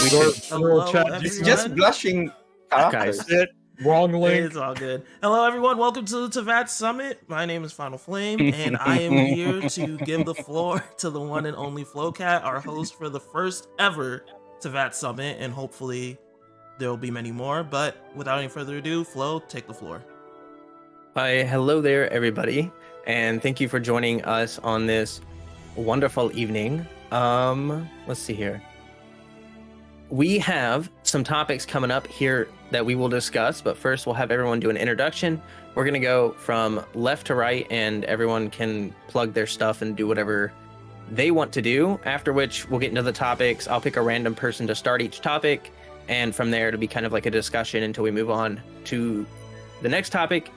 We Hello, should everyone. It's just blushing characters. guys. Shit, wrong link. It's all good. Hello, everyone. Welcome to the Teyvat Summit. My name is Final Flame, and I am here to give the floor to the one and only Flowcat, our host for the first ever Teyvat Summit, and hopefully there will be many more. But without any further ado, Flo, take the floor. Hi, hello there, everybody, and thank you for joining us on this wonderful evening. Let's see here. We have some topics coming up here that we will discuss, but first we'll have everyone do an introduction. We're going to go from left to right, and everyone can plug their stuff and do whatever they want to do, after which we'll get into the topics. I'll pick a random person to start each topic, and from there it'll be kind of like a discussion until we move on to the next topic.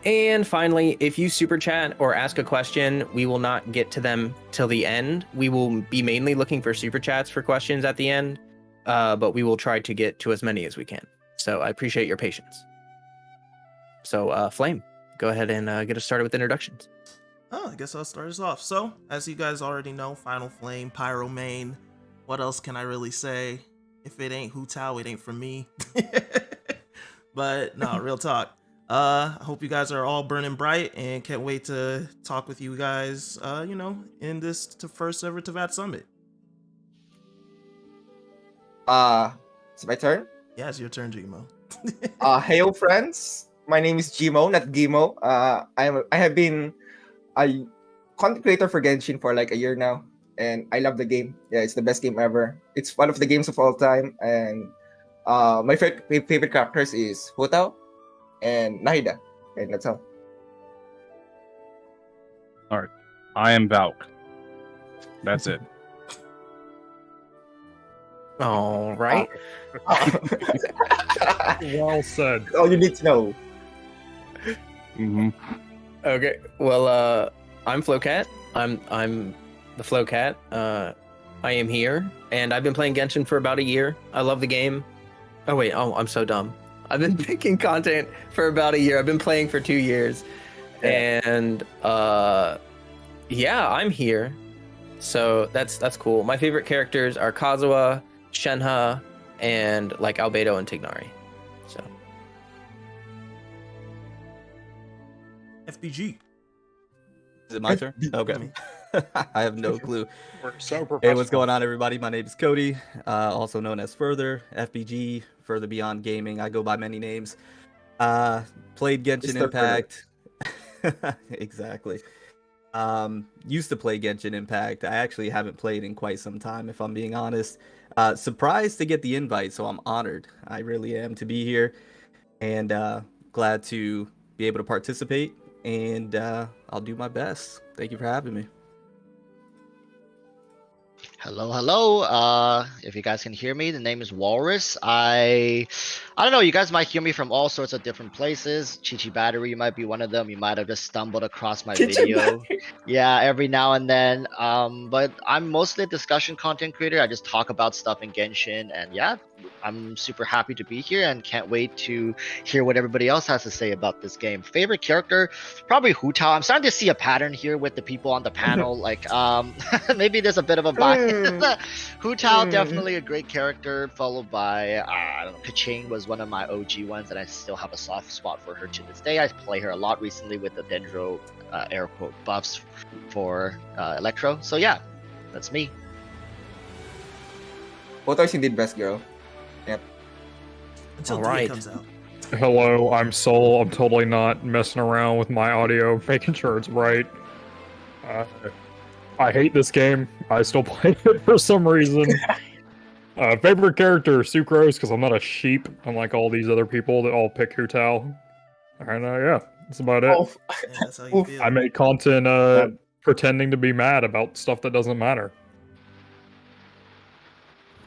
And finally, if you super chat or ask a question, we will not get to them till the end. We will be mainly looking for super chats for questions at the end, but we will try to get to as many as we can. So I appreciate your patience. So Flame, go ahead and get us started with introductions. Oh, I guess I'll start us off. So, as you guys already know, Final Flame, Pyro Main. What else can I really say? If it ain't Hu Tao, it ain't for me. But no, real talk. I hope you guys are all burning bright and can't wait to talk with you guys, in this first ever Teyvat Summit. It's my turn. Yeah, it's your turn, Gmo. Heyo friends. My name is Gmo, not Gimo. I have been a content creator for Genshin for like a year now, and I love the game. Yeah, it's the best game ever. It's one of the games of all time, and my favorite characters is Hu Tao and Nahida, and that's all. All right, I am Valk. That's it. All right. Well said. All you need to know. Mm-hmm. Okay. Well, I'm Flowcat. I'm the Flowcat. I am here, and I've been playing Genshin for about a year. I love the game. Oh wait. Oh, I'm so dumb. I've been making content for about a year. I've been playing for 2 years, and yeah, I'm here. So that's cool. My favorite characters are Kazuha, Shenhe, and like Albedo and Tignari. So FBG. Is it my turn? Okay. I have no clue. We're so professional. Hey, what's going on, everybody? My name is Cody, also known as Further, FBG, Further Beyond Gaming. I go by many names. Played Genshin Impact. Exactly. Used to play Genshin Impact. I actually haven't played in quite some time, if I'm being honest. Surprised to get the invite, so I'm honored. I really am to be here, and glad to be able to participate, and I'll do my best. Thank you for having me. Hello. If you guys can hear me, the name is Walrus. I don't know, you guys might hear me from all sorts of different places. Chi Battery might be one of them. You might have just stumbled across my video. Yeah, every now and then. But I'm mostly a discussion content creator. I just talk about stuff in Genshin, and yeah, I'm super happy to be here and can't wait to hear what everybody else has to say about this game. Favorite character? Probably Hu Tao. I'm starting to see a pattern here with the people on the panel. Like, maybe there's a bit of a bias. Hu Tao, definitely a great character, followed by, I don't know, Keqing was one of my OG ones, and I still have a soft spot for her to this day. I play her a lot recently with the Dendro, air quote, buffs for Electro. So yeah, that's me. What are you did best, girl? Until All D right. comes out. Hello, I'm Soul. I'm totally not messing around with my audio, making sure it's right. I hate this game. I still play it for some reason. Favorite character, Sucrose, because I'm not a sheep, unlike all these other people that all pick Hu Tao. And yeah, that's about it. Oh, Yeah, that's how you feel. I make content pretending to be mad about stuff that doesn't matter.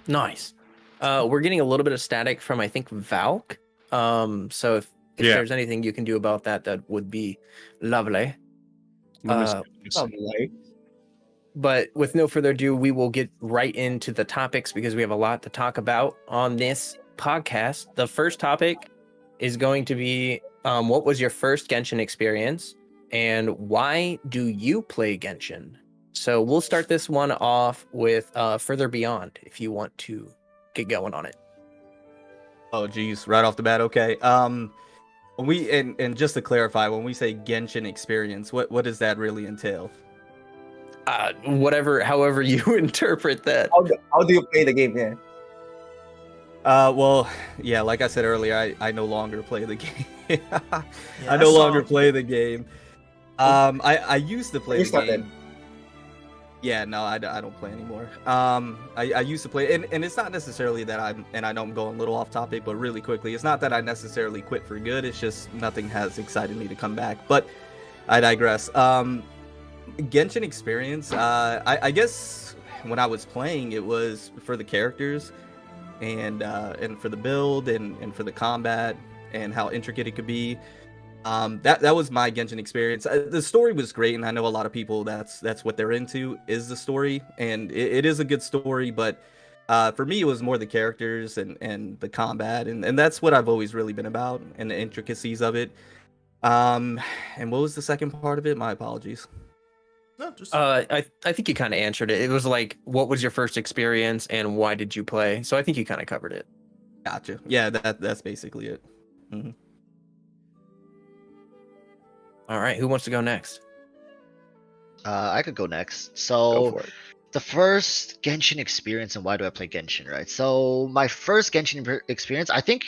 Nice. We're getting a little bit of static from, I think, Valk. So if Yeah. there's anything you can do about that, that would be lovely. But with no further ado, we will get right into the topics because we have a lot to talk about on this podcast. The first topic is going to be what was your first Genshin experience and why do you play Genshin? So we'll start this one off with Further Beyond, if you want to get going on it. Oh, geez, right off the bat. Okay. When we and just to clarify, when we say Genshin experience, what does that really entail? However you interpret that. How do you play the game? Yeah. Well, yeah, like I said earlier, I no longer play the game. Yeah, I no longer play the game. I used to play You the started. game. Yeah, no, I don't play anymore. I used to play, and it's not necessarily that and I know I'm going a little off topic, but really quickly, it's not that I necessarily quit for good. It's just nothing has excited me to come back. But I digress. Genshin experience. I guess when I was playing, it was for the characters, and for the build, and for the combat, and how intricate it could be. That was my Genshin experience. The story was great, and I know a lot of people that's what they're into is the story, and it is a good story. But for me, it was more the characters and the combat, and that's what I've always really been about, and the intricacies of it. And what was the second part of it? My apologies. No, just I think you kind of answered it. It was like, what was your first experience and why did you play? So I think you kind of covered it. Gotcha. Yeah, that's basically it. Mm-hmm. All right, who wants to go next? I could go next. Go So for it. the first Genshin experience and why do I play Genshin, right? So my first Genshin experience, I think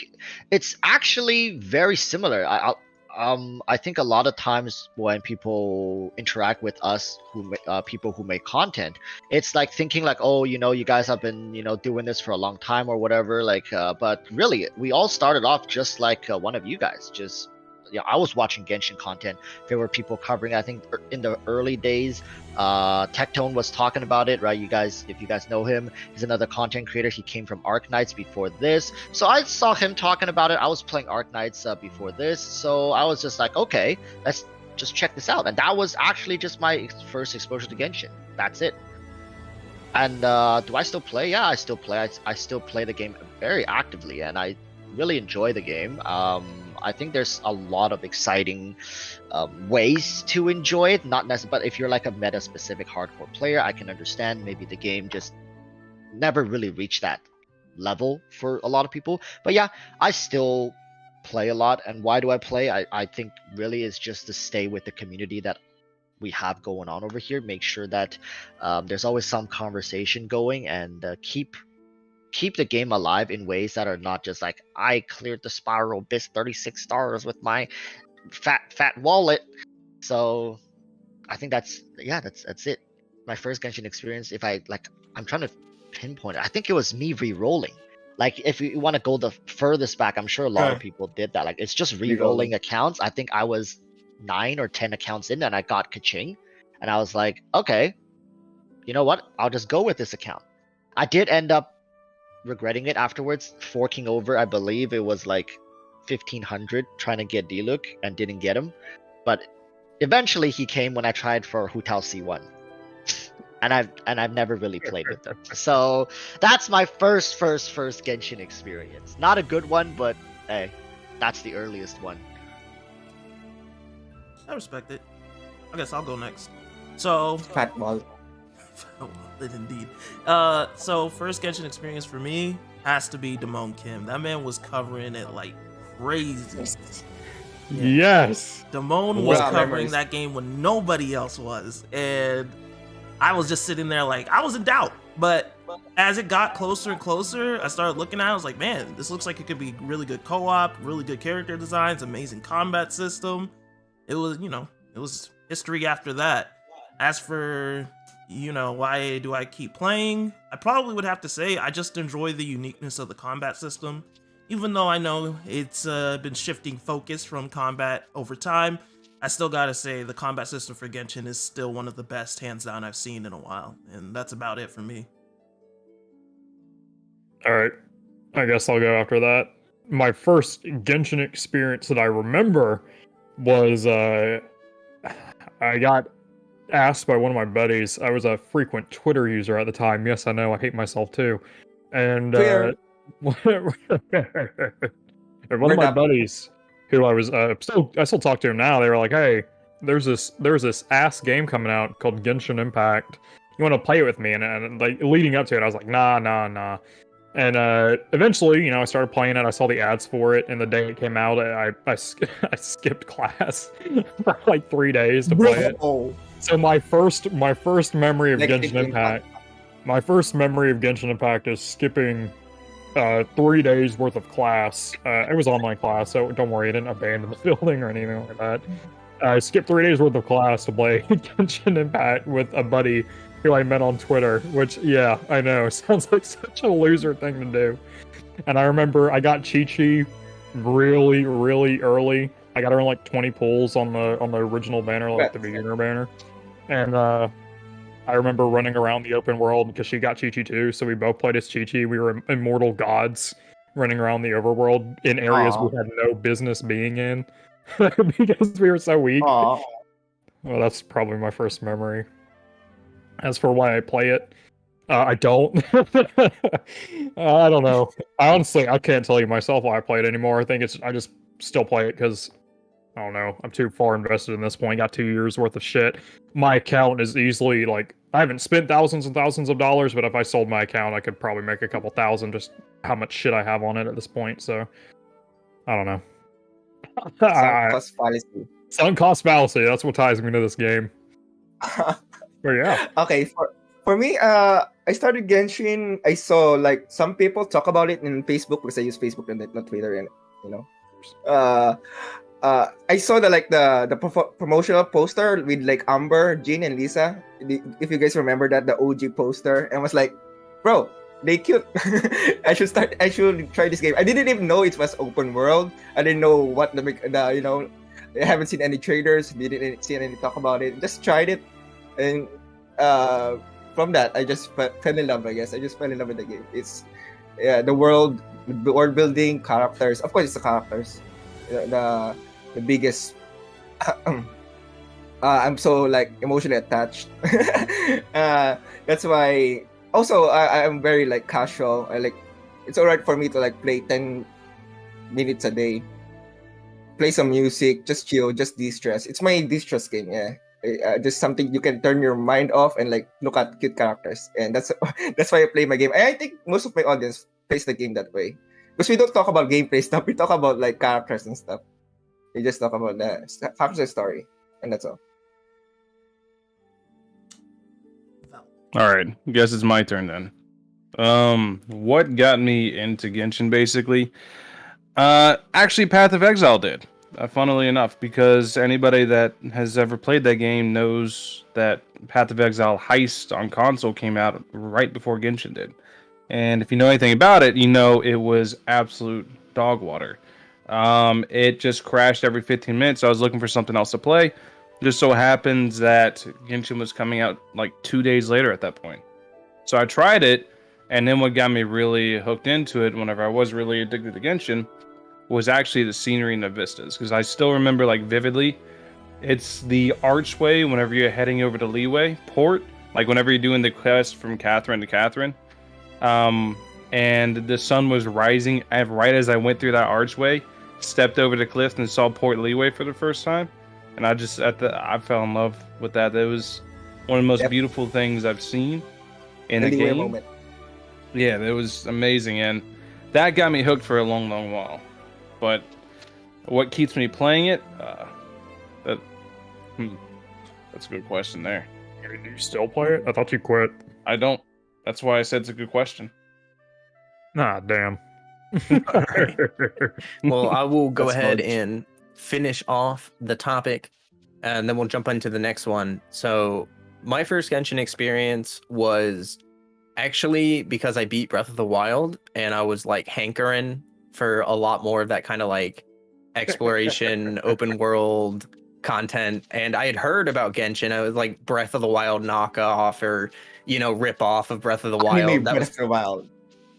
it's actually very similar. I think a lot of times when people interact with us, people who make content, it's like thinking like, oh, you guys have been, doing this for a long time or whatever. Like, but really, we all started off just like one of you guys. Just, I was watching Genshin content. There were people covering. I think in the early days, Tectone was talking about it, right? If you guys know him, he's another content creator. He came from Arknights before this, so I saw him talking about it. I was playing Arknights before this, so I was just like, okay, let's just check this out. And that was actually just my first exposure to Genshin. That's it. And do I still play? Yeah, I still play. I still play the game very actively, and I really enjoy the game. I think there's a lot of exciting ways to enjoy it, not necessarily, but if you're like a meta-specific hardcore player, I can understand maybe the game just never really reached that level for a lot of people. But yeah, I still play a lot. And why do I play? I think really is just to stay with the community that we have going on over here, make sure that there's always some conversation going, and keep the game alive in ways that are not just like, I cleared the spiral bis 36 stars with my fat wallet. So I think that's it. My first Genshin experience, I'm trying to pinpoint it. I think it was me re-rolling. Like, if you want to go the furthest back, I'm sure a lot of people did that. Like, it's just re-rolling accounts. I think I was 9 or 10 accounts in and I got Kaching, and I was like, okay, you know what? I'll just go with this account. I did end up regretting it afterwards, forking over. I believe it was like 1500 trying to get Diluc and didn't get him, but eventually he came when I tried for Hu Tao C1, and I've never really played with him. So that's my first Genshin experience. Not a good one, but hey, that's the earliest one. I respect it. I guess I'll go next. So Fat wall. Indeed. So first Genshin experience for me has to be Damone Kim. That man was covering it like crazy. Yes. Damone was Wow, covering memories. that game when nobody else was, and I was just sitting there like, I was in doubt. But as it got closer and closer, I started looking at it. I was like, man, this looks like it could be really good co-op, really good character designs, amazing combat system. It was, it was history after that. As for, why do I keep playing? I probably would have to say I just enjoy the uniqueness of the combat system. Even though I know it's been shifting focus from combat over time, I still gotta say the combat system for Genshin is still one of the best, hands down, I've seen in a while. And that's about it for me. All right. I guess I'll go after that. My first Genshin experience that I remember was I got asked by one of my buddies. I was a frequent Twitter user at the time. Yes, I know. I hate myself too. And one of my buddies, who I was I still talk to him now. They were like, "Hey, there's this ass game coming out called Genshin Impact. You want to play it with me?" And like leading up to it, I was like, "Nah." And eventually, you know, I started playing it. I saw the ads for it, and the day it came out, I skipped class for like 3 days to play it. Oh, So my first memory of negative Genshin impact. Impact, my first memory of Genshin Impact is skipping 3 days worth of class. It was online class, so don't worry, I didn't abandon the building or anything like that. I skipped 3 days worth of class to play Genshin Impact with a buddy who I met on Twitter, which, yeah, I know, sounds like such a loser thing to do. And I remember I got Chi-Chi really, really early. I got her in like 20 pulls on the original banner, like the beginner banner. And I remember running around the open world because she got Chi-Chi too, so we both played as Chi-Chi. We were immortal gods running around the overworld in areas we had no business being in because we were so weak. Aw. Well, that's probably my first memory. As for why I play it, I don't. I don't know. Honestly, I can't tell you myself why I play it anymore. I think I just still play it because, I don't know, I'm too far invested in this point. Got 2 years worth of shit. My account is easily, like, I haven't spent thousands and thousands of dollars, but if I sold my account, I could probably make a couple thousand just how much shit I have on it at this point, so, I don't know. Sunk cost fallacy. Sunk cost fallacy, that's what ties me to this game. But yeah. Okay, for me, I started Genshin. I saw like some people talk about it in Facebook because I use Facebook and not Twitter, and you know, I saw the promotional poster with like Amber, Jean, and Lisa. If you guys remember that, the OG poster, and was like, bro, they cute. I should try this game. I didn't even know it was open world. I didn't know what the you know. I haven't seen any traders. Didn't see any talk about it. Just tried it. And from that, I just fell in love. I guess I just fell in love with the game. It's the world building, characters. Of course, it's the characters. The biggest. I'm so like emotionally attached. That's why. Also, I'm very like casual. It's alright for me to like play 10 minutes a day. Play some music, just chill, just de-stress. It's my de-stress game. Yeah. Just something you can turn your mind off and like look at cute characters, and that's why I play my game. And I think most of my audience plays the game that way because we don't talk about gameplay stuff. We talk about like characters and stuff. We just talk about the facts and story, and that's all. All right, guess it's my turn then. What got me into Genshin basically? Actually, Path of Exile did. Funnily enough, because anybody that has ever played that game knows that Path of Exile Heist on console came out right before Genshin did. And if you know anything about it, you know it was absolute dog water. It just crashed every 15 minutes. So I was looking for something else to play. Just so happens that Genshin was coming out like 2 days later at that point. So I tried it, and then what got me really hooked into it whenever I was really addicted to Genshin was actually the scenery and the vistas, because I still remember like vividly. It's the archway whenever you're heading over to Leeway Port, like whenever you're doing the quest from Catherine to Catherine, and the sun was rising right as I went through that archway, stepped over the cliff and saw Port Leeway for the first time, and I fell in love with that. That was one of the most beautiful things I've seen in a game. Moment. Yeah, that was amazing, and that got me hooked for a long, long while. But what keeps me playing it? That's a good question there. Do you still play it? I thought you quit. I don't. That's why I said it's a good question. Nah, damn. Right. Well, I will go ahead and finish off the topic, and then we'll jump into the next one. So, my first Genshin experience was actually because I beat Breath of the Wild, and I was like hankering for a lot more of that kind of like exploration, open world content. And I had heard about Genshin. I was like Breath of the Wild knockoff, or you know, rip off of Breath of the Wild. That was Breath of the Wild.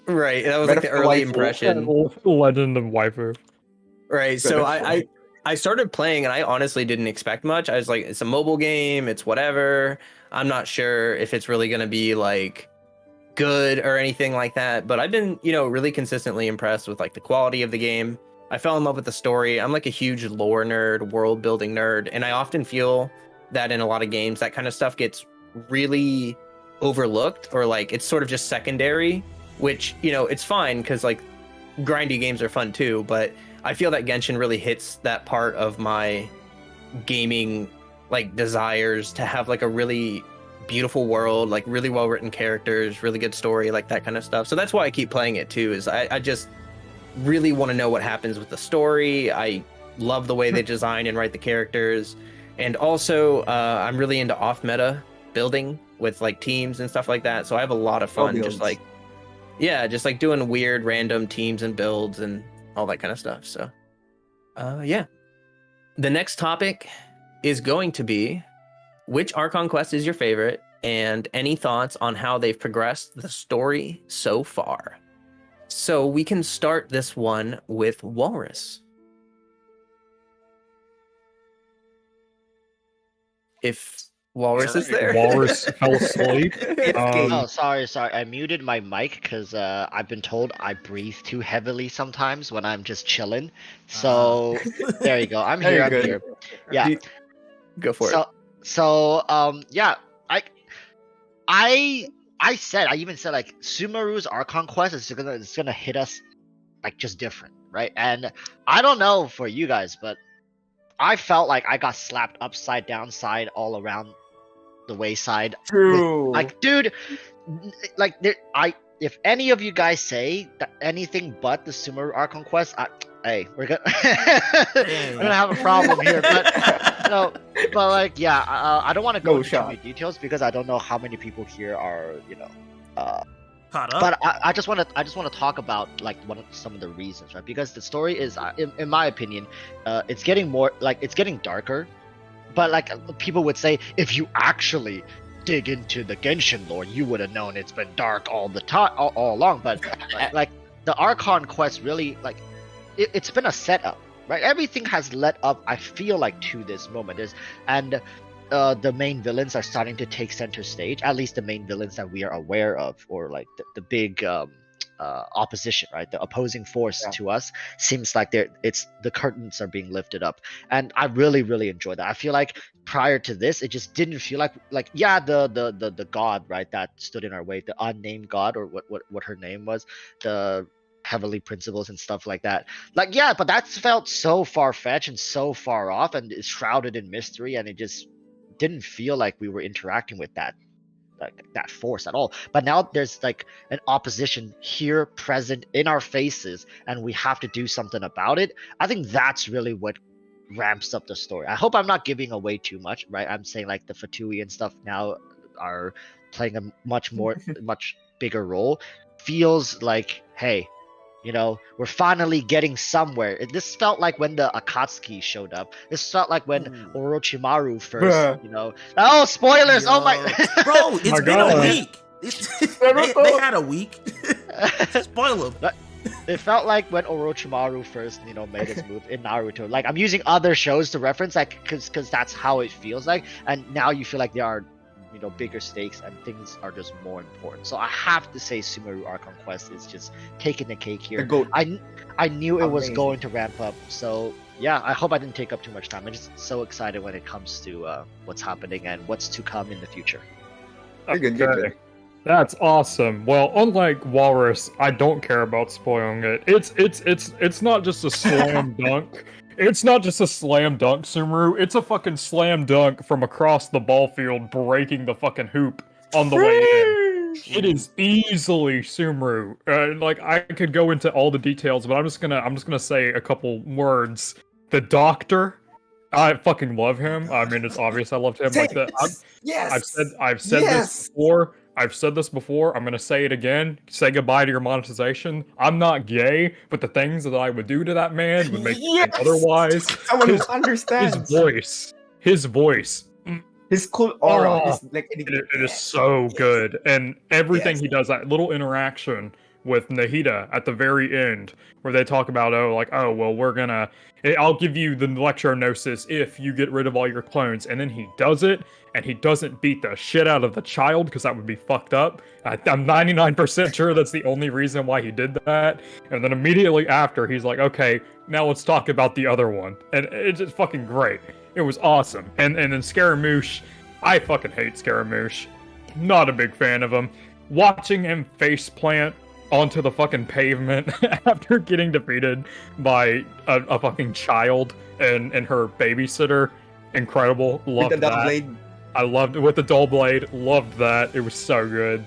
Right. That was like the early impression. Legend of Waifu. Right. So I started playing, and I honestly didn't expect much. I was like, it's a mobile game. It's whatever. I'm not sure if it's really going to be like good or anything like that, but I've been, you know, really consistently impressed with like the quality of the game. I fell in love with the story. I'm like a huge lore nerd, world building nerd, and I often feel that in a lot of games that kind of stuff gets really overlooked, or like it's sort of just secondary which, you know, it's fine because like grindy games are fun too, but I feel that Genshin really hits that part of my gaming like desires to have like a really beautiful world, like really well written characters, really good story, like that kind of stuff. So that's why I keep playing it too, is I just really want to know what happens with the story. I love the way they design and write the characters. And also I'm really into off meta building with like teams and stuff like that. So I have a lot of fun just like doing weird random teams and builds and all that kind of stuff. So yeah. The next topic is going to be which Archon quest is your favorite and any thoughts on how they've progressed the story so far. So we can start this one with Walrus. If Walrus is there. Walrus fell asleep. Oh, sorry. I muted my mic because I've been told I breathe too heavily sometimes when I'm just chilling. So there you go. I'm here. Yeah. Go for it. So yeah, I even said like Sumeru's Archon quest is gonna hit us like just different, right? And I don't know for you guys, but I felt like I got slapped upside down side all around the wayside. True. Like, dude, like if any of you guys say that anything but the Sumeru Archon quest, hey, we're gonna have a problem here. But no, but like, yeah, I don't want to go into too many details because I don't know how many people here are, Caught up. but I just want to talk about like some of the reasons, right? Because the story is, in my opinion, it's getting more like it's getting darker. But like people would say, if you actually dig into the Genshin lore, you would have known it's been dark all the time, all along. But like the Archon quest really like it's been a setup, right? Everything has led up, I feel like, to this moment. The main villains are starting to take center stage, at least the main villains that we are aware of, or like the big opposition, right? The opposing force to us seems like the curtains are being lifted up, and I really, really enjoy that. I feel like prior to this, it just didn't feel like the god, right, that stood in our way, the unnamed god, or what her name was, the heavenly principles and stuff like that. Like, yeah, but that felt so far-fetched and so far off, and is shrouded in mystery, and it just didn't feel like we were interacting with that force at all. But now there's like an opposition here present in our faces, and we have to do something about it. I think that's really what ramps up the story. I hope I'm not giving away too much, right? I'm saying like the Fatui and stuff now are playing a much bigger role. Feels like, hey, we're finally getting somewhere. This felt like when the Akatsuki showed up. This felt like when Orochimaru first, Oh, spoilers! Yo. Oh my... Bro, it's been a week. They had a week. Spoil them. It felt like when Orochimaru first, made his move in Naruto. Like, I'm using other shows to reference, like, because that's how it feels like. And now you feel like there are bigger stakes and things are just more important. So I have to say Sumeru Archon Quest is just taking the cake here. I knew it was going to ramp up. So yeah, I hope I didn't take up too much time. I'm just so excited when it comes to what's happening and what's to come in the future. Okay. That's awesome. Well, unlike Walrus, I don't care about spoiling it. It's not just a slam dunk. It's not just a slam dunk, Sumeru. It's a fucking slam dunk from across the ball field, breaking the fucking hoop on the way in. It is easily Sumeru. Like, I could go into all the details, but I'm just gonna say a couple words. The Doctor, I fucking love him. I mean, it's obvious I loved him. Like that. I've said this before. I've said this before. I'm gonna say it again. Say goodbye to your monetization. I'm not gay, but the things that I would do to that man would make me otherwise. Someone who understands. His voice. His cool aura. It is so good, and everything he does. That little interaction with Nahida at the very end, where they talk about, I'll give you the electronosis if you get rid of all your clones, and then he does it, and he doesn't beat the shit out of the child, because that would be fucked up. I'm 99% sure that's the only reason why he did that, and then immediately after, he's like, okay, now let's talk about the other one, and it's just fucking great. It was awesome. And then Scaramouche, I fucking hate Scaramouche. Not a big fan of him. Watching him faceplant onto the fucking pavement after getting defeated by a fucking child and her babysitter. Incredible. Loved With the that. blade. I loved it with the dull blade. Loved that. It was so good.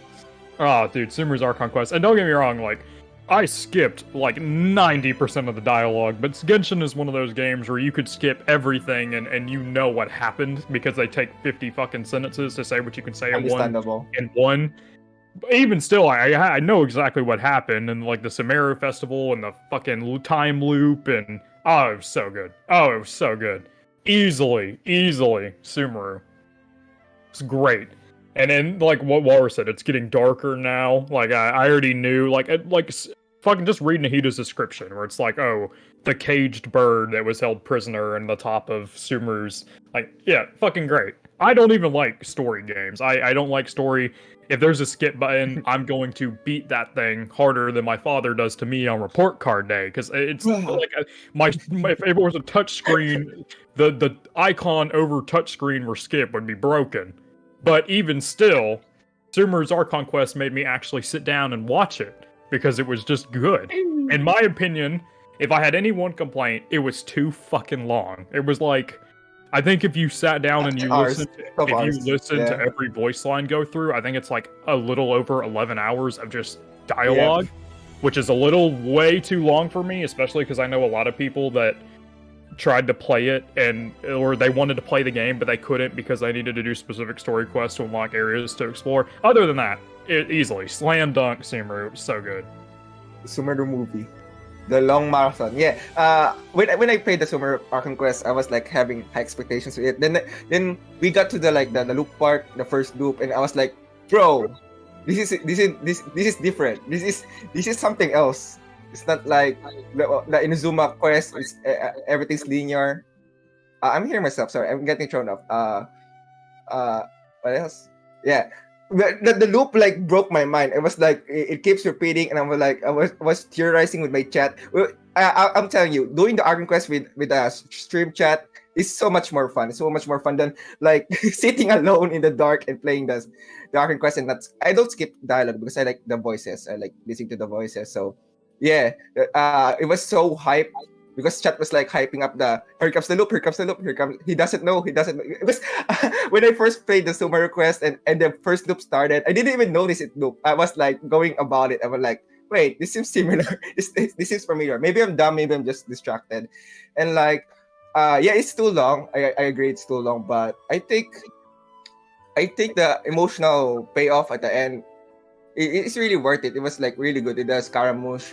Oh, dude, Sumeru's Archon Quest. And don't get me wrong, like, I skipped like 90% of the dialogue, but Genshin is one of those games where you could skip everything and you know what happened because they take 50 fucking sentences to say what you can say in Understandable. one. But even still, I know exactly what happened, and like the Sumeru Festival and the fucking time loop, and oh, it was so good. Oh, it was so good. Easily, Sumeru. It's great. And then, like what Walrus said, it's getting darker now. Like I already knew, fucking just read Nahida's description, where it's like, oh, the caged bird that was held prisoner in the top of Sumeru's. Like, yeah, fucking great. I don't even like story games. I don't like story. If there's a skip button, I'm going to beat that thing harder than my father does to me on report card day, because it's like if it was a touch screen, the icon over touch screen where skip would be broken. But even still, Sumeru's Archon Quest made me actually sit down and watch it because it was just good. In my opinion, if I had any one complaint, it was too fucking long. It was like, I think if you sat down and you listened to every voice line go through, I think it's like a little over 11 hours of just dialogue, which is a little way too long for me, especially because I know a lot of people that tried to play it or they wanted to play the game, but they couldn't because they needed to do specific story quests to unlock areas to explore. Other than that, easily slam dunk Sumeru. It was so good. Sumeru movie. The long marathon, yeah. When I played the Sumeru Archon Quest, I was like having high expectations with it. Then we got to the loop part, the first loop, and I was like, bro, this is different. This is something else. It's not like the Inazuma Quest. It's everything's linear. I'm hearing myself. Sorry, I'm getting thrown off. What else? Yeah. The loop like broke my mind. It was like it keeps repeating, and I was theorizing with my chat. I'm telling you, doing the Archon Quest with a stream chat is so much more fun. It's so much more fun than like sitting alone in the dark and playing the Archon Quest. And I don't skip dialogue because I like the voices. I like listening to the voices. So yeah, it was so hype. Because chat was like hyping up here comes the loop, he doesn't know. It was when I first played the Sumeru Quest and the first loop started, I didn't even notice it loop. I was like going about it. I was like, wait, this seems similar. This seems familiar. Maybe I'm dumb, maybe I'm just distracted. And like, yeah, it's too long. I agree it's too long, but I think the emotional payoff at the end, it's really worth it. It was like really good. The Scaramouche.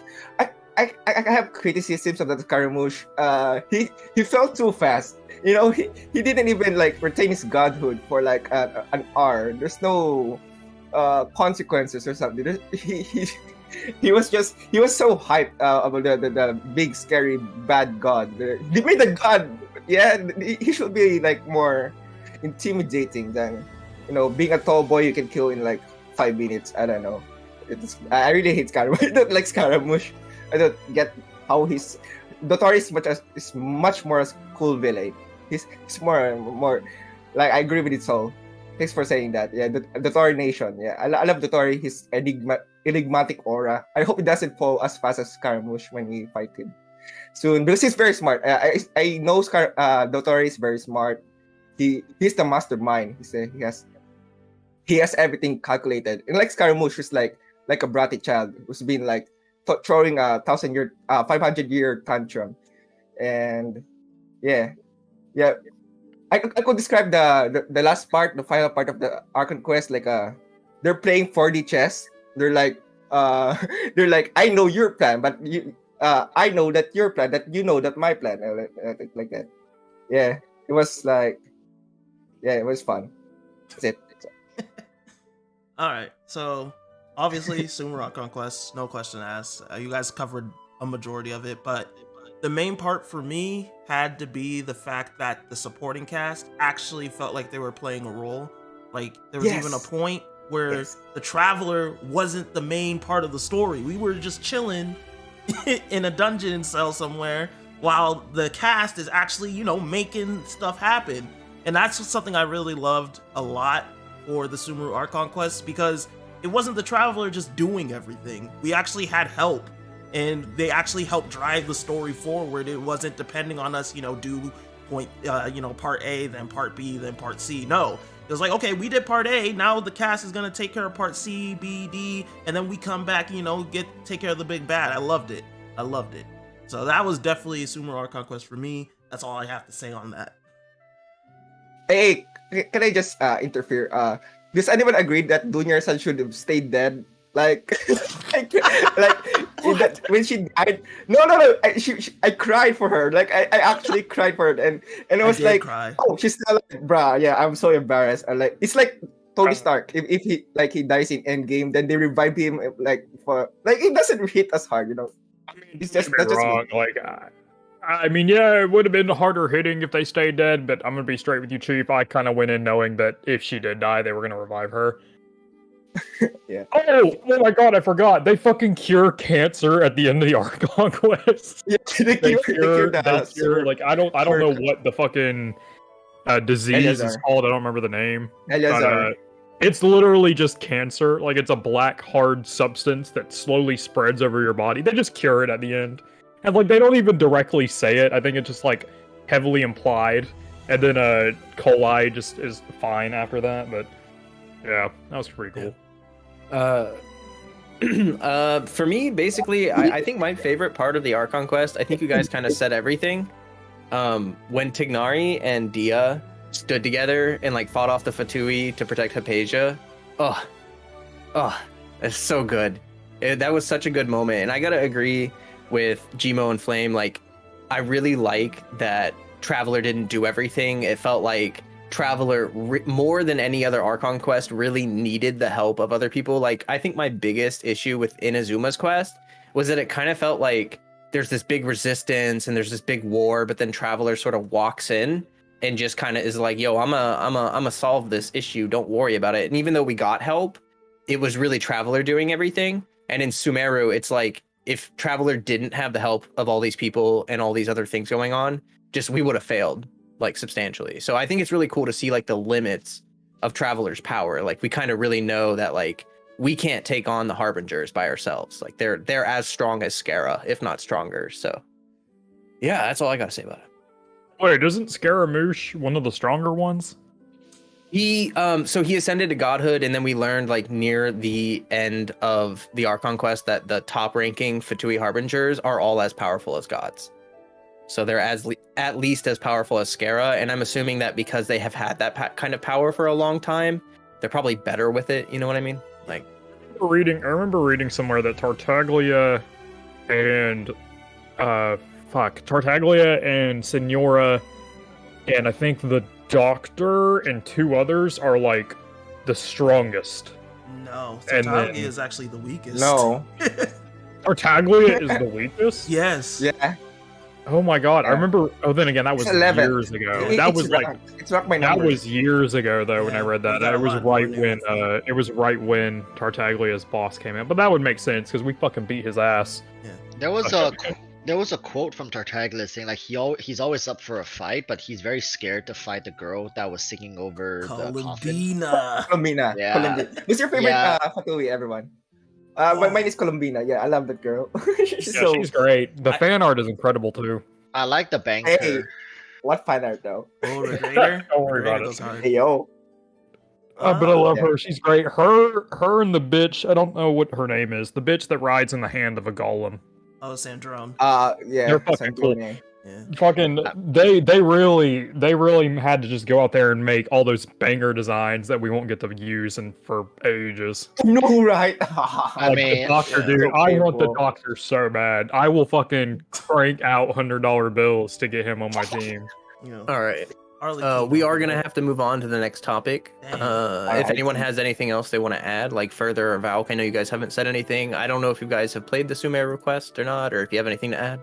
I have criticisms of the Scaramouche. He felt too fast. You know, he didn't even like retain his godhood for like an hour. There's no consequences or something. He was so hyped about the big scary bad god. They made the god. Yeah, he should be like more intimidating than, you know, being a tall boy you can kill in like 5 minutes. I don't know. I really hate Scaramouche. I don't like Scaramouche. I don't get how Dotori is much more a cool villain. He's more like, I agree with it. So thanks for saying that. Yeah, Dotori Nation. Yeah, I love Dotori. His enigmatic aura. I hope it doesn't fall as fast as Scaramouche when we fight him soon, because he's very smart. I know Dotori is very smart. He's the mastermind. He has everything calculated. And like Scaramouche, who's like a bratty child who's been like throwing a 500-year tantrum. And yeah, I could describe the last part, the final part of the Archon Quest, like they're playing 4D chess. They're like I know your plan, but I know that your plan, that you know that my plan, like that. Yeah, it was like, yeah, it was fun. That's it. All right, so obviously Sumeru Archon Quest, no question asked. You guys covered a majority of it, but the main part for me had to be the fact that the supporting cast actually felt like they were playing a role. Like there was even a point where the Traveler wasn't the main part of the story. We were just chilling in a dungeon cell somewhere while the cast is actually, you know, making stuff happen. And that's something I really loved a lot for the Sumeru Archon Quest, because it wasn't the Traveler just doing everything. We actually had help, and they actually helped drive the story forward. It wasn't depending on us, do part A, then part B, then part C. No, it was like, okay, we did part A, now the cast is gonna take care of part C, B, D, and then we come back, take care of the big bad. I loved it. So that was definitely a Sumeru Archon quest for me. That's all I have to say on that. Hey, can I just interfere? Does anyone agree that Dunya-san should have stayed dead? Like, when she died. No. I cried for her. Like, I actually cried for her, and I was like, cry. oh, she's still like, bruh. Yeah, I'm so embarrassed. It's like Tony Stark. If he dies in Endgame, then they revive him. It doesn't hit us hard, I mean, It's just don't get me wrong. I mean, yeah, it would have been harder hitting if they stayed dead, but I'm gonna be straight with you, Chief. I kind of went in knowing that if she did die, they were gonna revive her. Yeah. Oh my God, I forgot. They fucking cure cancer at the end of the Archon quest. Yeah, they cure like I don't know what the fucking disease is called. I don't remember the name. Eleazar. It's literally just cancer. Like, it's a black hard substance that slowly spreads over your body. They just cure it at the end. And they don't even directly say it. I think it's just heavily implied. And then coli just is fine after that, but yeah, that was pretty cool. For me, basically, I think my favorite part of the Archon quest, I think you guys kind of said everything. When Tignari and Dia stood together and fought off the Fatui to protect Hypatia. Oh, it's so good. That was such a good moment. And I gotta agree with Gmo and Flame. I really like that Traveler didn't do everything. It felt like Traveler, more than any other Archon quest, really needed the help of other people. I think my biggest issue with Inazuma's quest was that it kind of felt like there's this big resistance and there's this big war, but then Traveler sort of walks in and just kind of is like, yo, I'm a solve this issue. Don't worry about it. And even though we got help, it was really Traveler doing everything. And in Sumeru, it's like, if Traveler didn't have the help of all these people and all these other things going on, we would have failed substantially. So I think it's really cool to see the limits of Traveler's power. We kind of really know that we can't take on the Harbingers by ourselves. They're as strong as Scara, if not stronger. So yeah, that's all I gotta say about it. Wait, isn't Scaramouche one of the stronger ones? He ascended to godhood, and then we learned near the end of the Archon quest that the top ranking Fatui Harbingers are all as powerful as gods. So they're at least as powerful as Scara, and I'm assuming that because they have had that kind of power for a long time, they're probably better with it. You know what I mean? I remember reading somewhere that Tartaglia and Tartaglia and Signora, and I think the Doctor and two others are the strongest. No, Tartaglia is actually the weakest. No. Tartaglia is the weakest? Yes. Yeah. Oh my God, Yeah. I remember. Oh, then again, that was 11. years ago. It's That was it's rocked by that numbers. was years ago though when I Yeah, read that. we got It a was lot more right now. when Tartaglia's boss came in. But that would make sense because we fucking beat his ass. There was a quote from Tartaglia saying he's always up for a fight, but he's very scared to fight the girl that was singing over the coffin. Columbina. Yeah. Columbina. Who's your favorite Yeah. Fatui, everyone? Mine is Columbina. Yeah, I love that girl. She's great. The fan art is incredible too. I like the banker. Hey, what fan art though? Oh, Regrader. Don't worry about goes it. hard. Hey yo. But I love yeah. her. She's great. Her and the bitch. I don't know what her name is. The bitch that rides in the hand of a golem. Oh, Sandrone. Yeah. They're fucking cool. Santone. Yeah. Fucking they really had to just go out there and make all those banger designs that we won't get to use for ages. No, right? I mean, the doctor, yeah. dude, So I want the painful. doctor so bad. I will fucking crank out $100 bills to get him on my team. All right. Arlequin. We are gonna have to move on to the next topic. Dang. If anyone has anything else they want to add, further or Valk, I know you guys haven't said anything. I don't know if you guys have played the Sumeru quest or not, or if you have anything to add.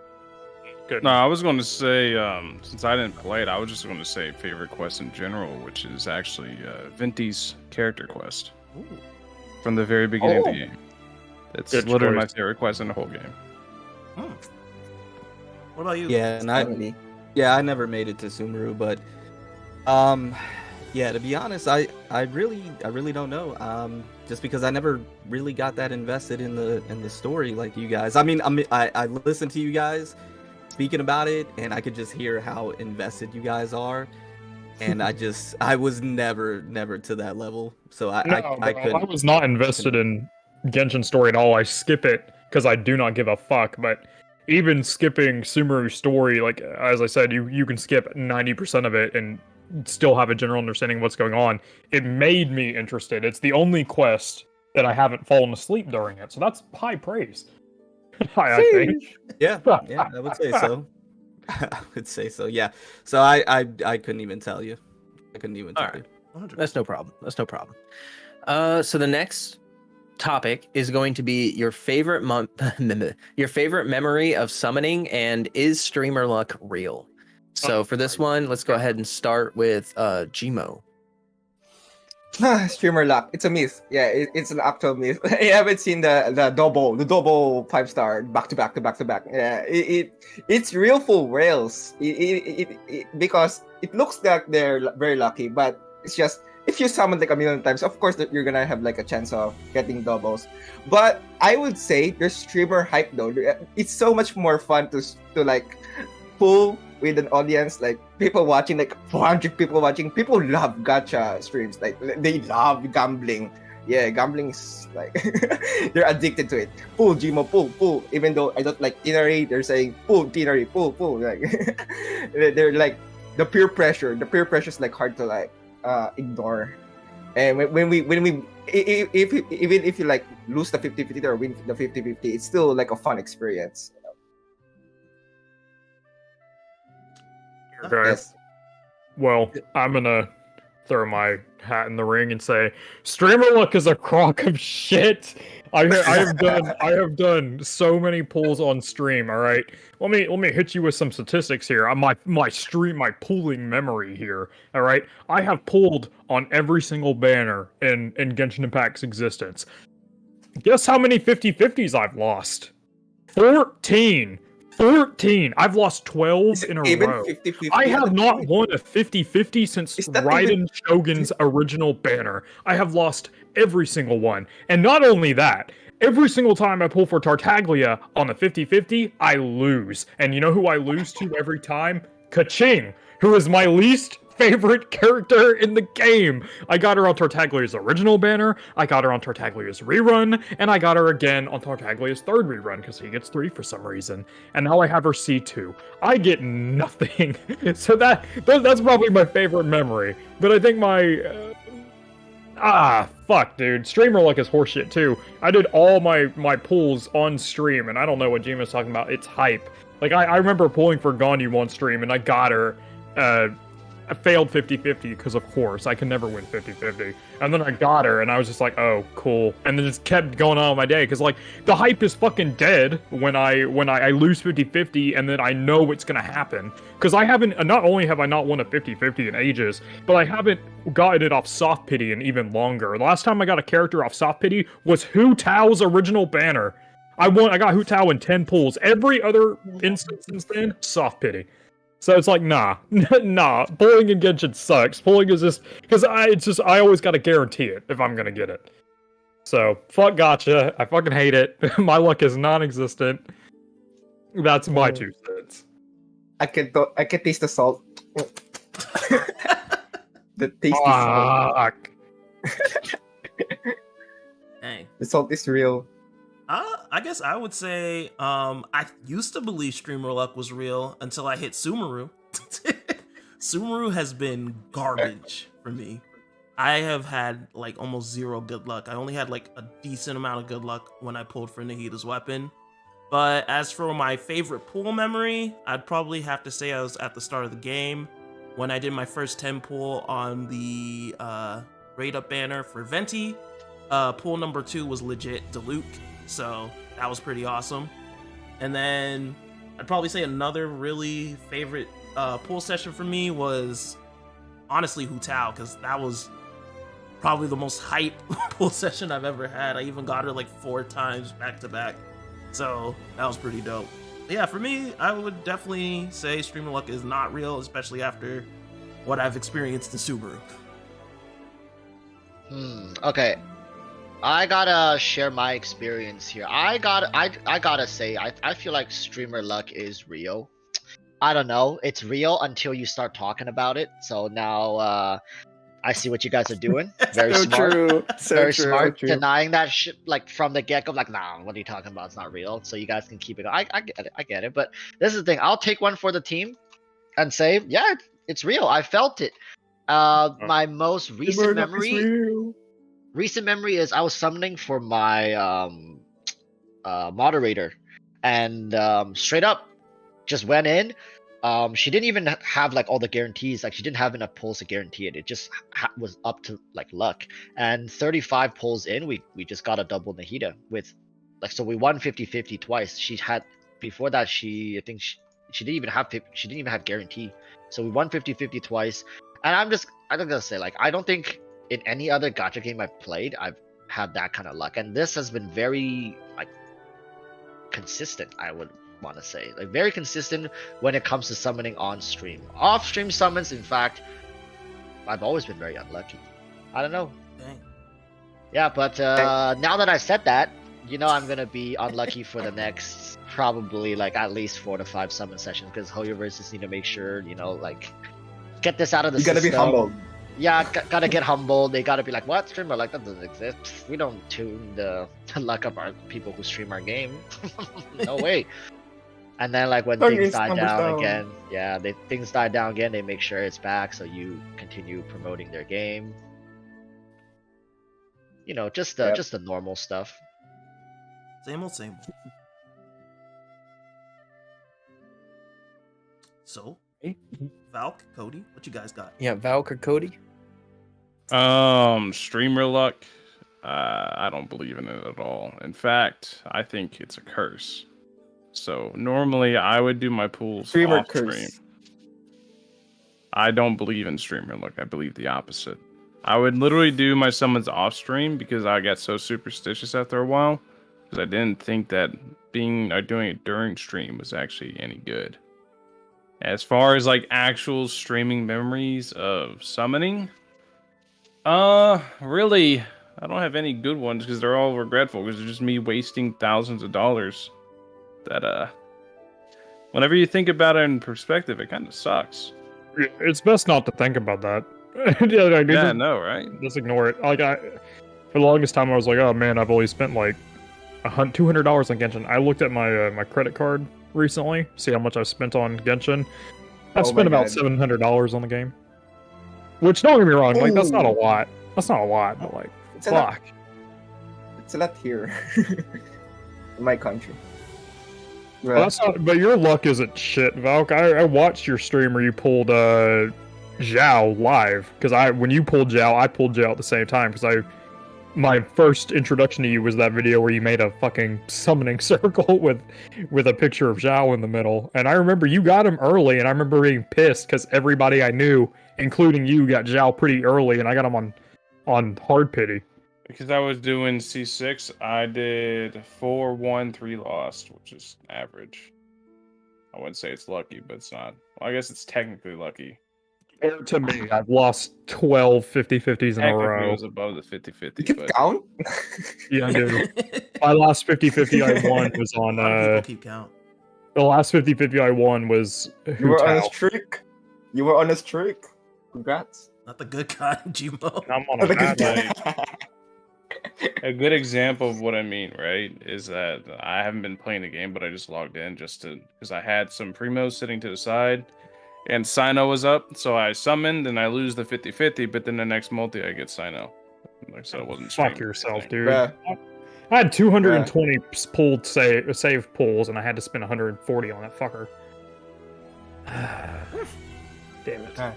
Good. No, I was going to say, since I didn't play it, I was just going to say favorite quest in general, which is actually Venti's character quest Ooh. from the very beginning of the Oh. game. It's Good literally my choice. favorite quest in the whole game. Hmm. What about you? Yeah, and Definitely. I never made it to Sumeru, but Yeah, to be honest, I really don't know. Just because I never really got that invested in the story like you guys. I mean, I listened to you guys speaking about it, and I could just hear how invested you guys are. And I was never to that level. So I couldn't. I was not invested in Genshin story at all. I skip it because I do not give a fuck. But even skipping Sumeru's story, like as I said, you can skip 90% of it and still have a general understanding of what's going on. It made me interested. It's the only quest that I haven't fallen asleep during it. So that's high praise. I think. Yeah, I would say so. I would say so. Yeah. So I couldn't even tell you. I couldn't even tell you. That's no problem. So the next topic is going to be your favorite your favorite memory of summoning, and is streamer luck real? So for this one, let's go ahead and start with Gmo. Streamer luck. It's a myth. Yeah, it's an actual myth. I haven't seen the double 5-star back to back. Yeah, it's real full whales. Because it looks like they're very lucky, but it's just if you summon like a million times, of course that you're gonna have like a chance of getting doubles. But I would say there's streamer hype though. It's so much more fun to like pull with an audience, like people watching, like 400 people watching. People love gacha streams, like they love gambling. Yeah, gambling is like they're addicted to it. Pull Gmo, pull. Even though I don't like Tinary, they're saying pull Tinary, pull. Like they're like the peer pressure. The peer pressure is like hard to like ignore. And when we even if you like lose the 50-50 or win the 50-50, it's still like a fun experience. Okay. Yes. Well, I'm gonna throw my hat in the ring and say, streamer luck is a crock of shit. I have done so many pulls on stream. All right, let me hit you with some statistics here. My pulling memory here. All right, I have pulled on every single banner in Genshin Impact's existence. Guess how many 50-50s I've lost? 14. I've lost 12 in a row. 50-50 I have not won a 50-50 since Raiden Shogun's original banner. I have lost every single one. And not only that, every single time I pull for Tartaglia on a 50-50, I lose. And you know who I lose to every time? Kaching, who is my least favorite character in the game. I got her on Tartaglia's original banner, I got her on Tartaglia's rerun, and I got her again on Tartaglia's third rerun because he gets 3 for some reason. And now I have her C2. I get nothing. So that's probably my favorite memory. But I think my fuck, dude. Streamer luck is horseshit too. I did all my pulls on stream, and I don't know what Jima's talking about. It's hype. Like I remember pulling for Ganyu on stream, and I got her. I failed 50-50 because of course I can never win 50-50. And then I got her and I was just like, oh, cool. And then just kept going on with my day because like the hype is fucking dead when I lose 50-50 and then I know it's gonna happen. Because I haven't, not only have I not won a 50-50 in ages, but I haven't gotten it off soft pity in even longer. The last time I got a character off soft pity was Hu Tao's original banner. I got Hu Tao in 10 pulls. Every other instance since then, soft pity. So it's like, nah. Pulling in Genshin sucks. Pulling is just, because I always gotta guarantee it if I'm gonna get it. So, fuck gotcha. I fucking hate it. My luck is non-existent. That's my 2 cents. I can taste the salt. The tasty salt. Dang. The salt is real. I guess I would say I used to believe streamer luck was real until I hit Sumeru. Sumeru has been garbage for me. I have had like almost 0 good luck. I only had like a decent amount of good luck when I pulled for Nahida's weapon. But as for my favorite pull memory, I'd probably have to say I was at the start of the game when I did my first 10 pull on the raid up banner for Venti. Pull number 2 was legit Diluc. So that was pretty awesome. And then I'd probably say another really favorite pull session for me was honestly Hu Tao, because that was probably the most hype pull session I've ever had. I even got her like 4 times back to back. So that was pretty dope. But yeah, for me, I would definitely say streamer luck is not real, especially after what I've experienced in Subaru. Okay. I gotta share my experience here. I gotta say, I feel like streamer luck is real. I don't know. It's real until you start talking about it. So now I see what you guys are doing. Very So smart. true. So Very true. smart. True. Denying that shit like from the get go. Like, nah, what are you talking about? It's not real. So you guys can keep it. I get it. I get it. But this is the thing. I'll take one for the team and say, yeah, it's real. I felt it. My most recent memory is I was summoning for my moderator, and straight up just went in. She didn't even have like all the guarantees. Like she didn't have enough pulls to guarantee it. It just was up to like luck. And 35 pulls in, we just got a double Nahida with like, so we won 50-50 twice. She had before that she didn't even have guarantee. So we won 50-50 twice. And I'm gonna say, like, I don't think in any other gacha game I've played I've had that kind of luck. And this has been very like consistent, I would want to say, like very consistent when it comes to summoning on stream. Off stream summons, in fact, I've always been very unlucky. I don't know. Dang. Yeah, but now that I said that, you know, I'm gonna be unlucky for the next probably like at least 4 to 5 summon sessions, because Hoyoverse just need to make sure, you know, like get this out of the You gotta system. be humbled. Yeah, gotta get humbled. They gotta be like, what, streamer like that doesn't exist. We don't tune the luck of our people who stream our game. No way. And then like when Turn things these die numbers down down. again, yeah, things die down again. They make sure it's back, so you continue promoting their game. You know, just the normal stuff. Same old, same old. So, Valk, Cody, what you guys got? Yeah, Valk or Cody? Streamer luck. I don't believe in it at all. In fact, I think it's a curse. So normally I would do my pools Streamer off curse. stream. I don't believe in streamer luck. I believe the opposite. I would literally do my summons off stream because I got so superstitious after a while, because I didn't think that doing it during stream was actually any good. As far as like actual streaming memories of summoning, really, I don't have any good ones because they're all regretful, because it's just me wasting thousands of dollars. That whenever you think about it in perspective, it kind of sucks. It's best not to think about that. Yeah, like, Yeah, just, no, right? just ignore it. Like for the longest time, I was like, oh man, I've only spent like $200 on Genshin. I looked at my my credit card recently, see how much I've spent on Genshin. I've Oh spent my about God. $700 on the game. Which, don't get me wrong, like that's not a Ooh. lot. That's not a lot, but like, It's a lot. fuck. It's a lot here. In my country. Well, that's not, but your luck isn't shit, Valk. I watched your stream where you pulled Zhao live, because when you pulled Zhao, I pulled Zhao at the same time, because my first introduction to you was that video where you made a fucking summoning circle with a picture of Zhao in the middle, and I remember you got him early, and I remember being pissed because everybody I knew, including you, got Zhao pretty early, and I got him on hard pity. Because I was doing C6, I did 4-1, 3 lost, which is average. I wouldn't say it's lucky, but it's not. Well, I guess it's technically lucky. To me, I've lost 12 50-50s in a Technically, row. it was above the 50-50. You keep but count? Yeah, dude. My last 50-50 I won was A on lot of people keep count. the last 50-50 I won was You were on a Hu Tao. streak. You were on a streak. Congrats. Not the good kind, Gmo. I'm on a Look bad at night. that. a good example of what I mean, right, is that I haven't been playing the game, but I just logged in because I had some primos sitting to the side, and Sino was up, so I summoned and I lose the 50-50, but then the next multi I get Sino. Like, so it wasn't Fuck streamed, yourself, everything. dude. Bruh. I had 220 pulled save pulls, and I had to spend 140 on that fucker. Damn it. Ah.